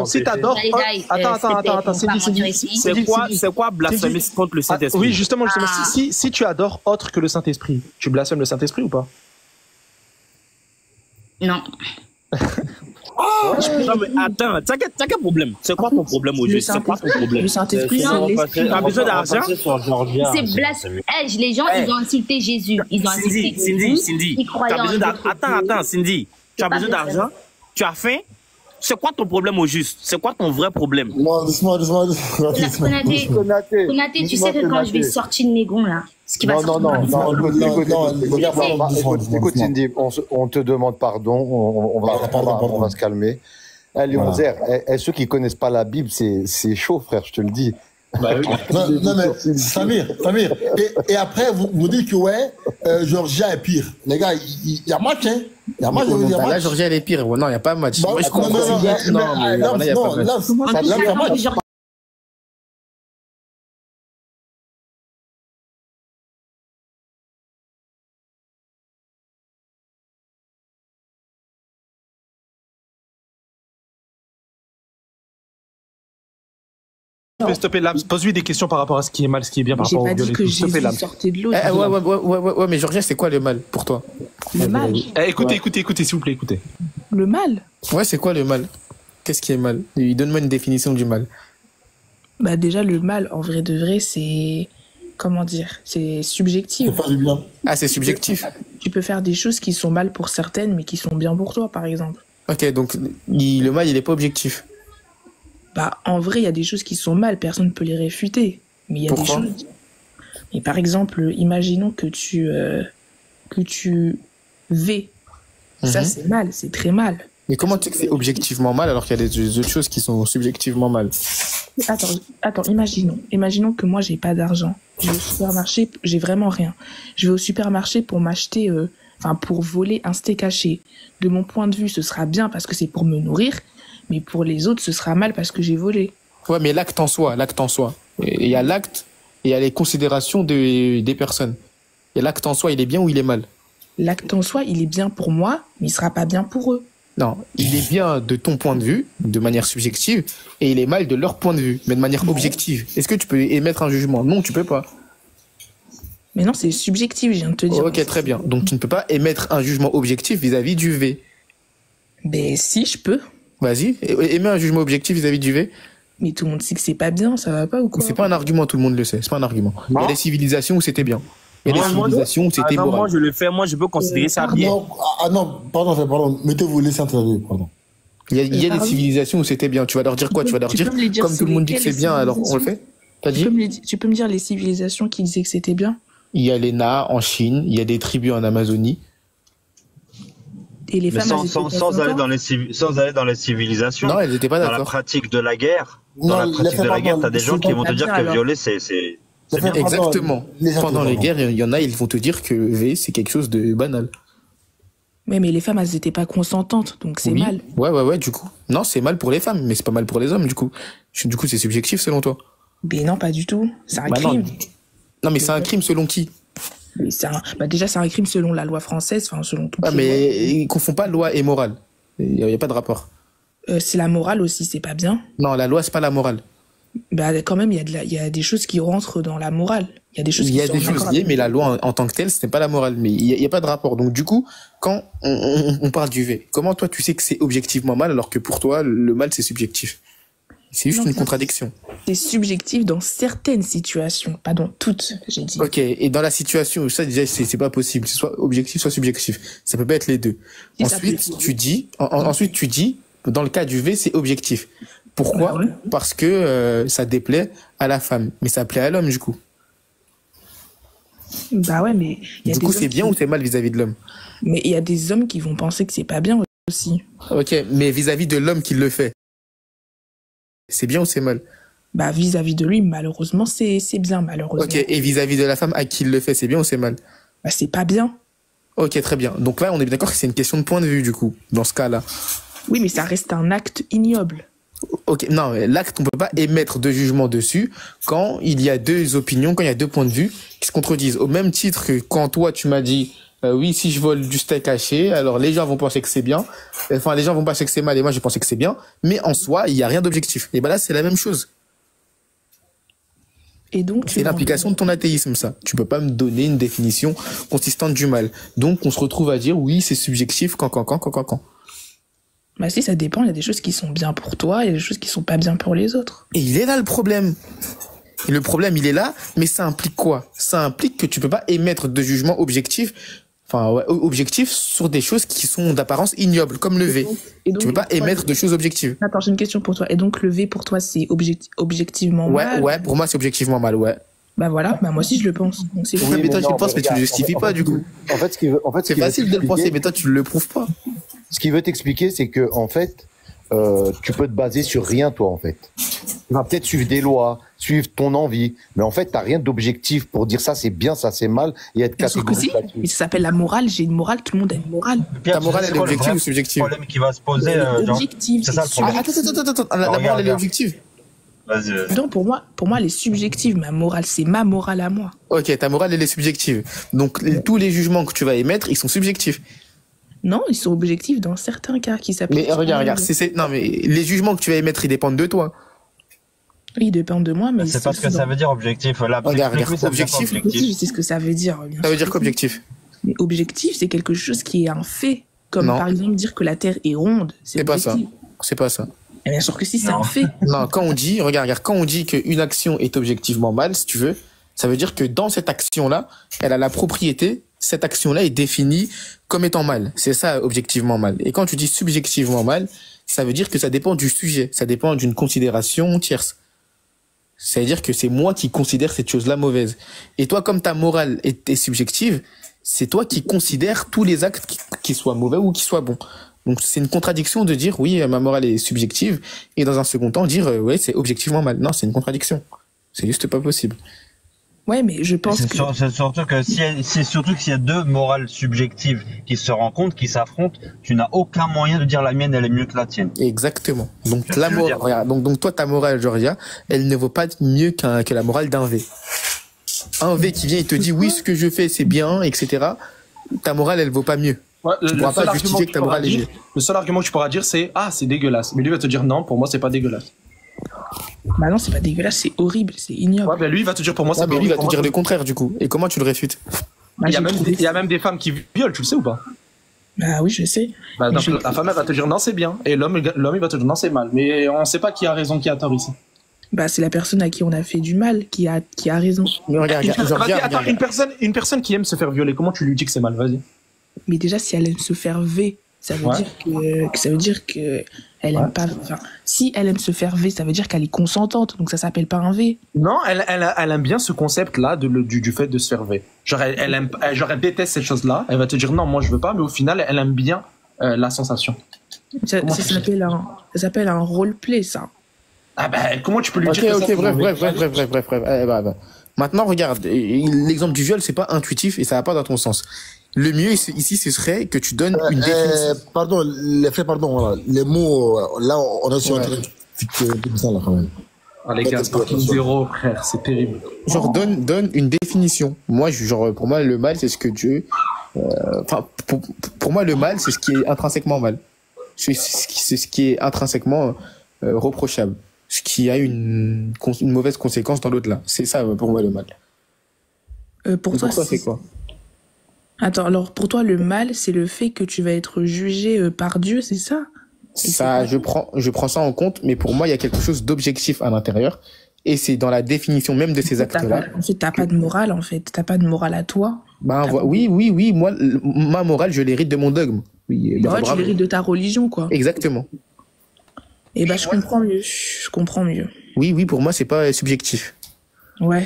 Si t'adores... Attends, c'est quoi blasphémer contre le Saint-Esprit? Oui, justement, si tu adores autre que le Saint-Esprit, tu blasphèmes le Saint-Esprit ou pas? Non. Non mais attends, t'as quel problème? C'est quoi ton problème au juste? C'est quoi ton problème? Le Saint-Esprit, t'as besoin d'argent? C'est blasphème. Les gens, ils ont insulté Jésus. Ils ont insulté Cindy, attends, Cindy, tu as besoin d'argent? Tu as faim? C'est quoi ton problème au juste? C'est quoi ton vrai problème? Doucement. Konaté, tu sais que quand je vais sortir de mes gonds là, ce qui va sortir. Non, écoute, Cindy, on te demande pardon, on va se calmer. Léon Zer, ceux qui connaissent pas la Bible, c'est chaud, frère, je te le dis. Bah oui. Non mais Samir. Et après vous dites que ouais, Georgia est pire. Les gars, il y a match, hein. Il y a match. Là, Georgia elle est pire. Non, il n'y a pas match. Moi, je comprends. Non, il y a match. S'il te plaît, Lams, pose-lui des questions par rapport à ce qui est mal, ce qui est bien par rapport au viol et tout. S'il te plaît, Lams. Ouais, mais Georgia, c'est quoi le mal pour toi? Le mal. Écoutez, s'il vous plaît, écoutez. Le mal? Ouais, c'est quoi le mal? Qu'est-ce qui est mal? Donne-moi une définition du mal. Bah déjà, le mal, en vrai de vrai, c'est... Comment dire? C'est subjectif. Ah, c'est subjectif. Tu peux faire des choses qui sont mal pour certaines, mais qui sont bien pour toi, par exemple. Ok, donc le mal, il est pas objectif. Bah, en vrai, il y a des choses qui sont mal, personne ne peut les réfuter. Mais il y a des choses... Et par exemple, imaginons que tu vais. Ça, c'est mal, c'est très mal. Mais comment tu sais que c'est objectivement mal alors qu'il y a des autres choses qui sont subjectivement mal? Attends, imaginons que moi, j'ai pas d'argent. Je vais au supermarché, j'ai vraiment rien. Je vais au supermarché pour m'acheter... pour voler un steak haché. De mon point de vue, ce sera bien parce que c'est pour me nourrir. Mais pour les autres, ce sera mal parce que j'ai volé. Ouais, mais l'acte en soi. Il y a l'acte et il y a les considérations des personnes. Et l'acte en soi, il est bien ou il est mal? L'acte en soi, il est bien pour moi, mais il sera pas bien pour eux. Non, il est bien de ton point de vue, de manière subjective, et il est mal de leur point de vue, mais de manière objective. Est-ce que tu peux émettre un jugement? Non, tu peux pas. Mais non, c'est subjectif, je viens de te dire. Ok, très bien. Donc tu ne peux pas émettre un jugement objectif vis-à-vis du V. Ben si, je peux. Vas-y, émets un jugement objectif vis-à-vis du V. Mais tout le monde sait que c'est pas bien, ça va pas ou quoi? C'est pas un argument, tout le monde le sait, c'est pas un argument. Il y a des civilisations où c'était bien. Il y a des civilisations où c'était moral. Moi je le fais, moi je peux considérer ça bien. Non, pardon, mettez-vous laisser intervenir, pardon. Il y a des civilisations où c'était bien. Tu vas leur dire quoi? Tu vas leur dire, comme tout le monde dit que c'est bien, alors on le fait? T'as dit? Tu peux me dire les civilisations qui disaient que c'était bien? Il y a les Na en Chine, il y a des tribus en Amazonie. Et les femmes, sans aller dans les civilisations. Non, elles n'étaient pas d'accord. Dans la pratique de la guerre, t'as des gens qui vont te dire que violer, c'est bien. Exactement. Pendant les guerres, il y en a, ils vont te dire que V, c'est quelque chose de banal. Mais les femmes, elles n'étaient pas consentantes, donc c'est mal. Ouais, du coup. Non, c'est mal pour les femmes, mais c'est pas mal pour les hommes, du coup. Du coup, c'est subjectif selon toi. Mais non, pas du tout. C'est un crime. Non, mais c'est un crime selon qui? Déjà, c'est un crime selon la loi française, enfin, selon tout. Mais ils confondent pas loi et morale. Il n'y a pas de rapport. C'est la morale aussi, c'est pas bien. Non, la loi, c'est pas la morale. Quand même, il y a des choses qui rentrent dans la morale. Il y a des choses liées, mais la loi en tant que telle, ce n'est pas la morale. Mais il n'y a pas de rapport. Donc, du coup, quand on parle du V, comment toi, tu sais que c'est objectivement mal, alors que pour toi, le mal, c'est subjectif? C'est juste une contradiction. C'est subjectif dans certaines situations, pas dans toutes, j'ai dit. Ok, et dans la situation où ça, déjà, c'est pas possible. C'est soit objectif, soit subjectif. Ça peut pas être les deux. Ensuite, tu dis, dans le cas du V, c'est objectif. Pourquoi? Parce que ça déplaît à la femme, mais ça plaît à l'homme, du coup. Bah ouais, mais... Du coup, c'est bien ou c'est mal vis-à-vis de l'homme? Mais il y a des hommes qui vont penser que c'est pas bien aussi. Ok, mais vis-à-vis de l'homme qui le fait, c'est bien ou c'est mal? Bah, vis-à-vis de lui, malheureusement, c'est bien, malheureusement. Ok, et vis-à-vis de la femme à qui il le fait, c'est bien ou c'est mal? Bah, c'est pas bien. Ok, très bien. Donc là, on est bien d'accord que c'est une question de point de vue, du coup, dans ce cas-là. Oui, mais ça reste un acte ignoble. Ok, non, l'acte, on peut pas émettre de jugement dessus quand il y a deux opinions, quand il y a deux points de vue qui se contredisent. Au même titre que quand toi, tu m'as dit, oui, si je vole du steak haché, alors les gens vont penser que c'est bien. Enfin, les gens vont penser que c'est mal et moi, je pensais que c'est bien. Mais en soi, il n'y a rien d'objectif. Et ben là, c'est la même chose. Et donc, c'est l'implication de ton athéisme, ça. Tu peux pas me donner une définition consistante du mal. Donc, on se retrouve à dire, oui, c'est subjectif, quand. Bah si, ça dépend. Il y a des choses qui sont bien pour toi, il y a des choses qui sont pas bien pour les autres. Et il est là le problème. Et le problème, il est là, mais ça implique quoi? Ça implique que tu peux pas émettre de jugement objectif, objectif sur des choses qui sont d'apparence ignobles, comme le V. Tu peux pas émettre de choses objectives. Attends, j'ai une question pour toi. Et donc, le V, pour toi, c'est objectivement mal? Ouais, pour moi, c'est objectivement mal, ouais. Bah voilà, bah moi aussi, je le pense. Donc, c'est mais toi, tu le penses, mais tu le justifies pas, du coup. En fait, c'est facile de le penser, mais toi, tu le prouves pas. Ce qu'il veut t'expliquer, c'est que, en fait, tu peux te baser sur rien, toi, en fait. Tu vas peut-être suivre des lois, suivre ton envie, mais en fait, t'as rien d'objectif pour dire ça c'est bien, ça c'est mal, et être catégorique là-dessus. Mais ça s'appelle la morale, j'ai une morale, tout le monde a une morale. Ta morale, elle est objective ou subjective? Le problème qui va se poser, objective. C'est ça le problème. Attends, la morale, elle est objective. Vas-y. Non, pour moi, elle est subjective. Ma morale, c'est ma morale à moi. Ok, ta morale, elle est subjective. Donc, tous les jugements que tu vas émettre, ils sont subjectifs. Non, ils sont objectifs dans certains cas qui s'appliquent. Mais regarde, non, mais les jugements que tu vas émettre, ils dépendent de toi. Oui, ils dépendent de moi, mais c'est pas ce que ça veut dire objectif. Là, regarde, objectif. Je sais ce que ça veut dire. Ça veut dire qu'objectif? Mais objectif, c'est quelque chose qui est un fait. Comme par exemple dire que la Terre est ronde. C'est pas ça. C'est pas ça. Et bien sûr que si, c'est un fait. Non, quand on dit, regarde, quand on dit qu'une action est objectivement mal, si tu veux, ça veut dire que dans cette action-là, elle a la propriété, cette action-là est définie comme étant mal. C'est ça, objectivement mal. Et quand tu dis subjectivement mal, ça veut dire que ça dépend du sujet, ça dépend d'une considération tierce. C'est-à-dire que c'est moi qui considère cette chose-là mauvaise. Et toi, comme ta morale est subjective, c'est toi qui considères tous les actes qui soient mauvais ou qui soient bons. Donc c'est une contradiction de dire oui, ma morale est subjective, et dans un second temps dire ouais, c'est objectivement mal. Non, c'est une contradiction. C'est juste pas possible. Ouais, mais je pense que... C'est surtout que s'il y a deux morales subjectives qui se rencontrent, qui s'affrontent, tu n'as aucun moyen de dire la mienne, elle est mieux que la tienne. Exactement. Donc, donc toi, ta morale, Georgia, elle ne vaut pas mieux que la morale d'un V. Un V qui vient et te dit oui, ce que je fais, c'est bien, etc. ta morale, elle vaut pas mieux. Ouais, tu pourras pas justifier que ta morale est mieux. Le seul argument que tu pourras dire, c'est ah, c'est dégueulasse. Mais lui va te dire non, pour moi, c'est pas dégueulasse. Bah non, c'est pas dégueulasse, c'est horrible, c'est ignoble. Ouais, bah lui, il va te dire pour moi, c'est pas horrible. Lui, il va te dire le contraire, du coup. Et comment tu le réfutes? Il y a même des femmes qui violent, tu le sais ou pas? Bah oui, je sais. Bah, donc, la femme, elle va te dire non, c'est bien. Et l'homme, il va te dire non, c'est mal. Mais on sait pas qui a raison, qui a tort ici. Bah, c'est la personne à qui on a fait du mal qui a raison. Mais regarde, attends, une personne qui aime se faire violer, comment tu lui dis que c'est mal? Vas-y. Mais déjà, si elle aime se faire V, ça veut dire que elle aime pas. Enfin, si elle aime se faire V, ça veut dire qu'elle est consentante. Donc ça s'appelle pas un V. Non, elle aime bien ce concept-là du fait de se faire V. Genre, elle déteste cette chose-là. Elle va te dire non, moi je veux pas, mais au final, elle aime bien la sensation. Ça s'appelle un roleplay, ça. Ah ben, comment tu peux lui dire que bref. Maintenant, regarde, l'exemple du viol, c'est pas intuitif et ça va pas dans ton sens. Le mieux ici, ce serait que tu donnes une définition. Pardon, voilà. Les mots, là, on est sur un truc ça, là, quand même. Ah, les gars, Sparking 0, frère, c'est terrible. Genre, donne une définition. Moi, pour moi, le mal, c'est ce que Dieu... pour moi, le mal, c'est ce qui est intrinsèquement mal. C'est ce qui est intrinsèquement reprochable. Ce qui a une mauvaise conséquence dans l'au-delà. C'est ça, pour moi, le mal. Pour toi, c'est quoi? Attends, alors pour toi, le mal, c'est le fait que tu vas être jugé par Dieu, c'est ça? Ça, je prends ça en compte, mais pour moi, il y a quelque chose d'objectif à l'intérieur, et c'est dans la définition même de ces actes-là. En fait, t'as pas de morale, en fait. T'as pas de morale à toi. Oui, moi, ma morale, je l'hérite de mon dogme. Oui, tu l'hérites de ta religion, quoi. Exactement. Et bah, je comprends mieux. Oui, pour moi, c'est pas subjectif. Ouais,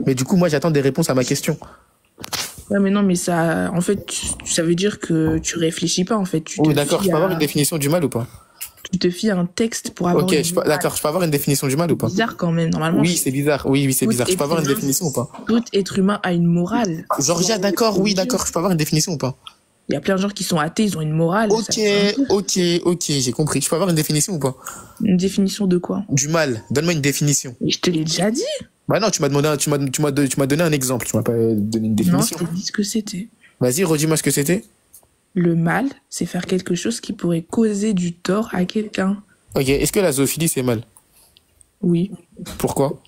mais du coup, moi, j'attends des réponses à ma question. Ouais, mais non, mais ça, en fait, ça veut dire que tu réfléchis pas, en fait. Oui, d'accord, je peux avoir une définition du mal ou pas? Tu te fies à un texte pour avoir. Ok, d'accord, je peux avoir une définition du mal ou pas? C'est bizarre quand même, normalement. Oui, c'est bizarre. Oui, c'est bizarre. Je peux avoir une définition ou pas? Tout être humain a une morale. Georgia, d'accord, je peux avoir une définition ou pas? Il y a plein de gens qui sont athées, ils ont une morale. Ok, j'ai compris. Je peux avoir une définition ou pas? Une définition de quoi? Du mal. Donne-moi une définition. Je te l'ai déjà dit. Bah non, tu m'as donné un exemple. Tu m'as pas donné une définition. Non, je t'ai dit ce que c'était. Vas-y, redis-moi ce que c'était. Le mal, c'est faire quelque chose qui pourrait causer du tort à quelqu'un. Ok, est-ce que la zoophilie, c'est mal? Oui. Pourquoi?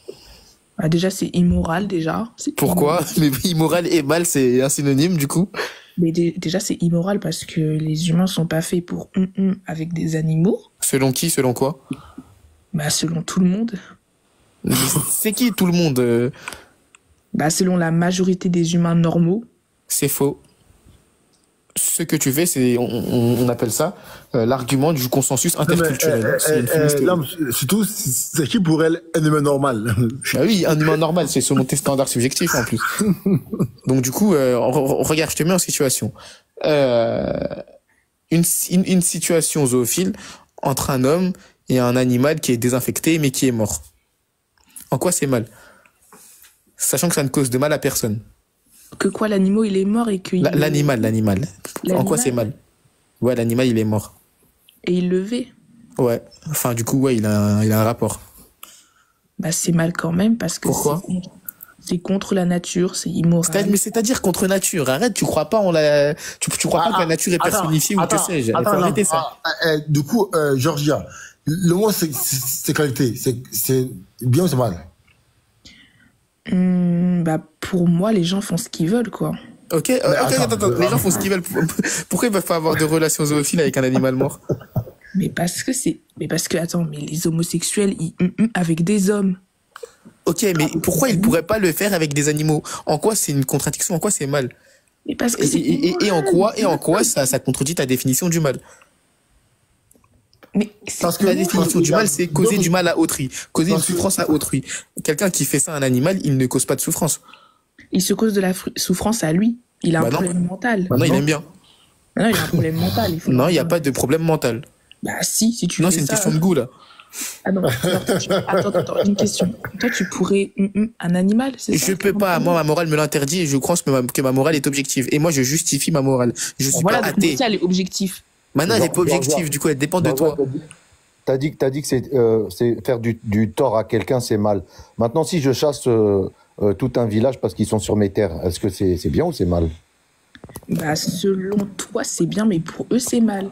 Bah déjà, c'est immoral, déjà. Pourquoi? Mais immoral et mal, c'est un synonyme, du coup. Mais déjà, c'est immoral parce que les humains sont pas faits pour avec des animaux. Selon qui? Selon quoi? Bah, selon tout le monde. C'est qui tout le monde? Bah, selon la majorité des humains normaux. C'est faux. Ce que tu fais, c'est on appelle ça l'argument du consensus interculturel. Surtout, c'est qui pour elle un humain normal? Ah oui, un humain normal, c'est selon tes standards subjectifs en plus. Donc du coup, regarde, je te mets en situation. Une situation zoophile entre un homme et un animal qui est désinfecté mais qui est mort. En quoi c'est mal? Sachant que ça ne cause de mal à personne. Que quoi, l'animal il est mort et que... L'animal. En quoi c'est mal? Ouais, l'animal il est mort. Et il le vit? Ouais. Enfin, du coup, ouais, il a un rapport. Bah, c'est mal quand même parce que... Pourquoi? C'est contre la nature, c'est immoral. Mais c'est-à-dire contre nature. Arrête, tu crois pas en la... Tu crois pas que la nature est personnifiée ou que sais-je. Il faut arrêter ça. Du coup, Georgia, le mot c'est qualité. C'est bien ou c'est mal? Bah, pour moi, les gens font ce qu'ils veulent, quoi. Ok, attends. Les gens font ce qu'ils veulent. Pourquoi ils peuvent pas avoir de relations zoophiles avec un animal mort? Mais parce que, attends, mais les homosexuels, ils avec des hommes. Ok, mais pourquoi ils pourraient pas le faire avec des animaux? En quoi c'est une contradiction? En quoi c'est mal? Mais parce que et en quoi ça contredit ta définition du mal? Mais parce que la définition du mal, c'est causer du mal à autrui, causer une souffrance à autrui. Quelqu'un qui fait ça à un animal, il ne cause pas de souffrance. Il se cause de la souffrance à lui. Il a un problème mental. Non, il aime bien. Non, il a un problème mental. Non, il n'y a pas de problème mental. Bah si tu non, c'est une question de goût, là. Ah non, attends, une question. Toi, tu pourrais un animal, c'est ça? Je peux pas. Moi, ma morale me l'interdit et je crois que ma morale est objective. Et moi, je justifie ma morale. Je suis pas athée. Elle est objective. Maintenant, elle n'est pas objective, du coup, elle dépend de toi. T'as dit que c'est faire du tort à quelqu'un, c'est mal. Maintenant, si je chasse tout un village parce qu'ils sont sur mes terres, est-ce que c'est bien ou c'est mal? Bah, selon toi, c'est bien, mais pour eux, c'est mal.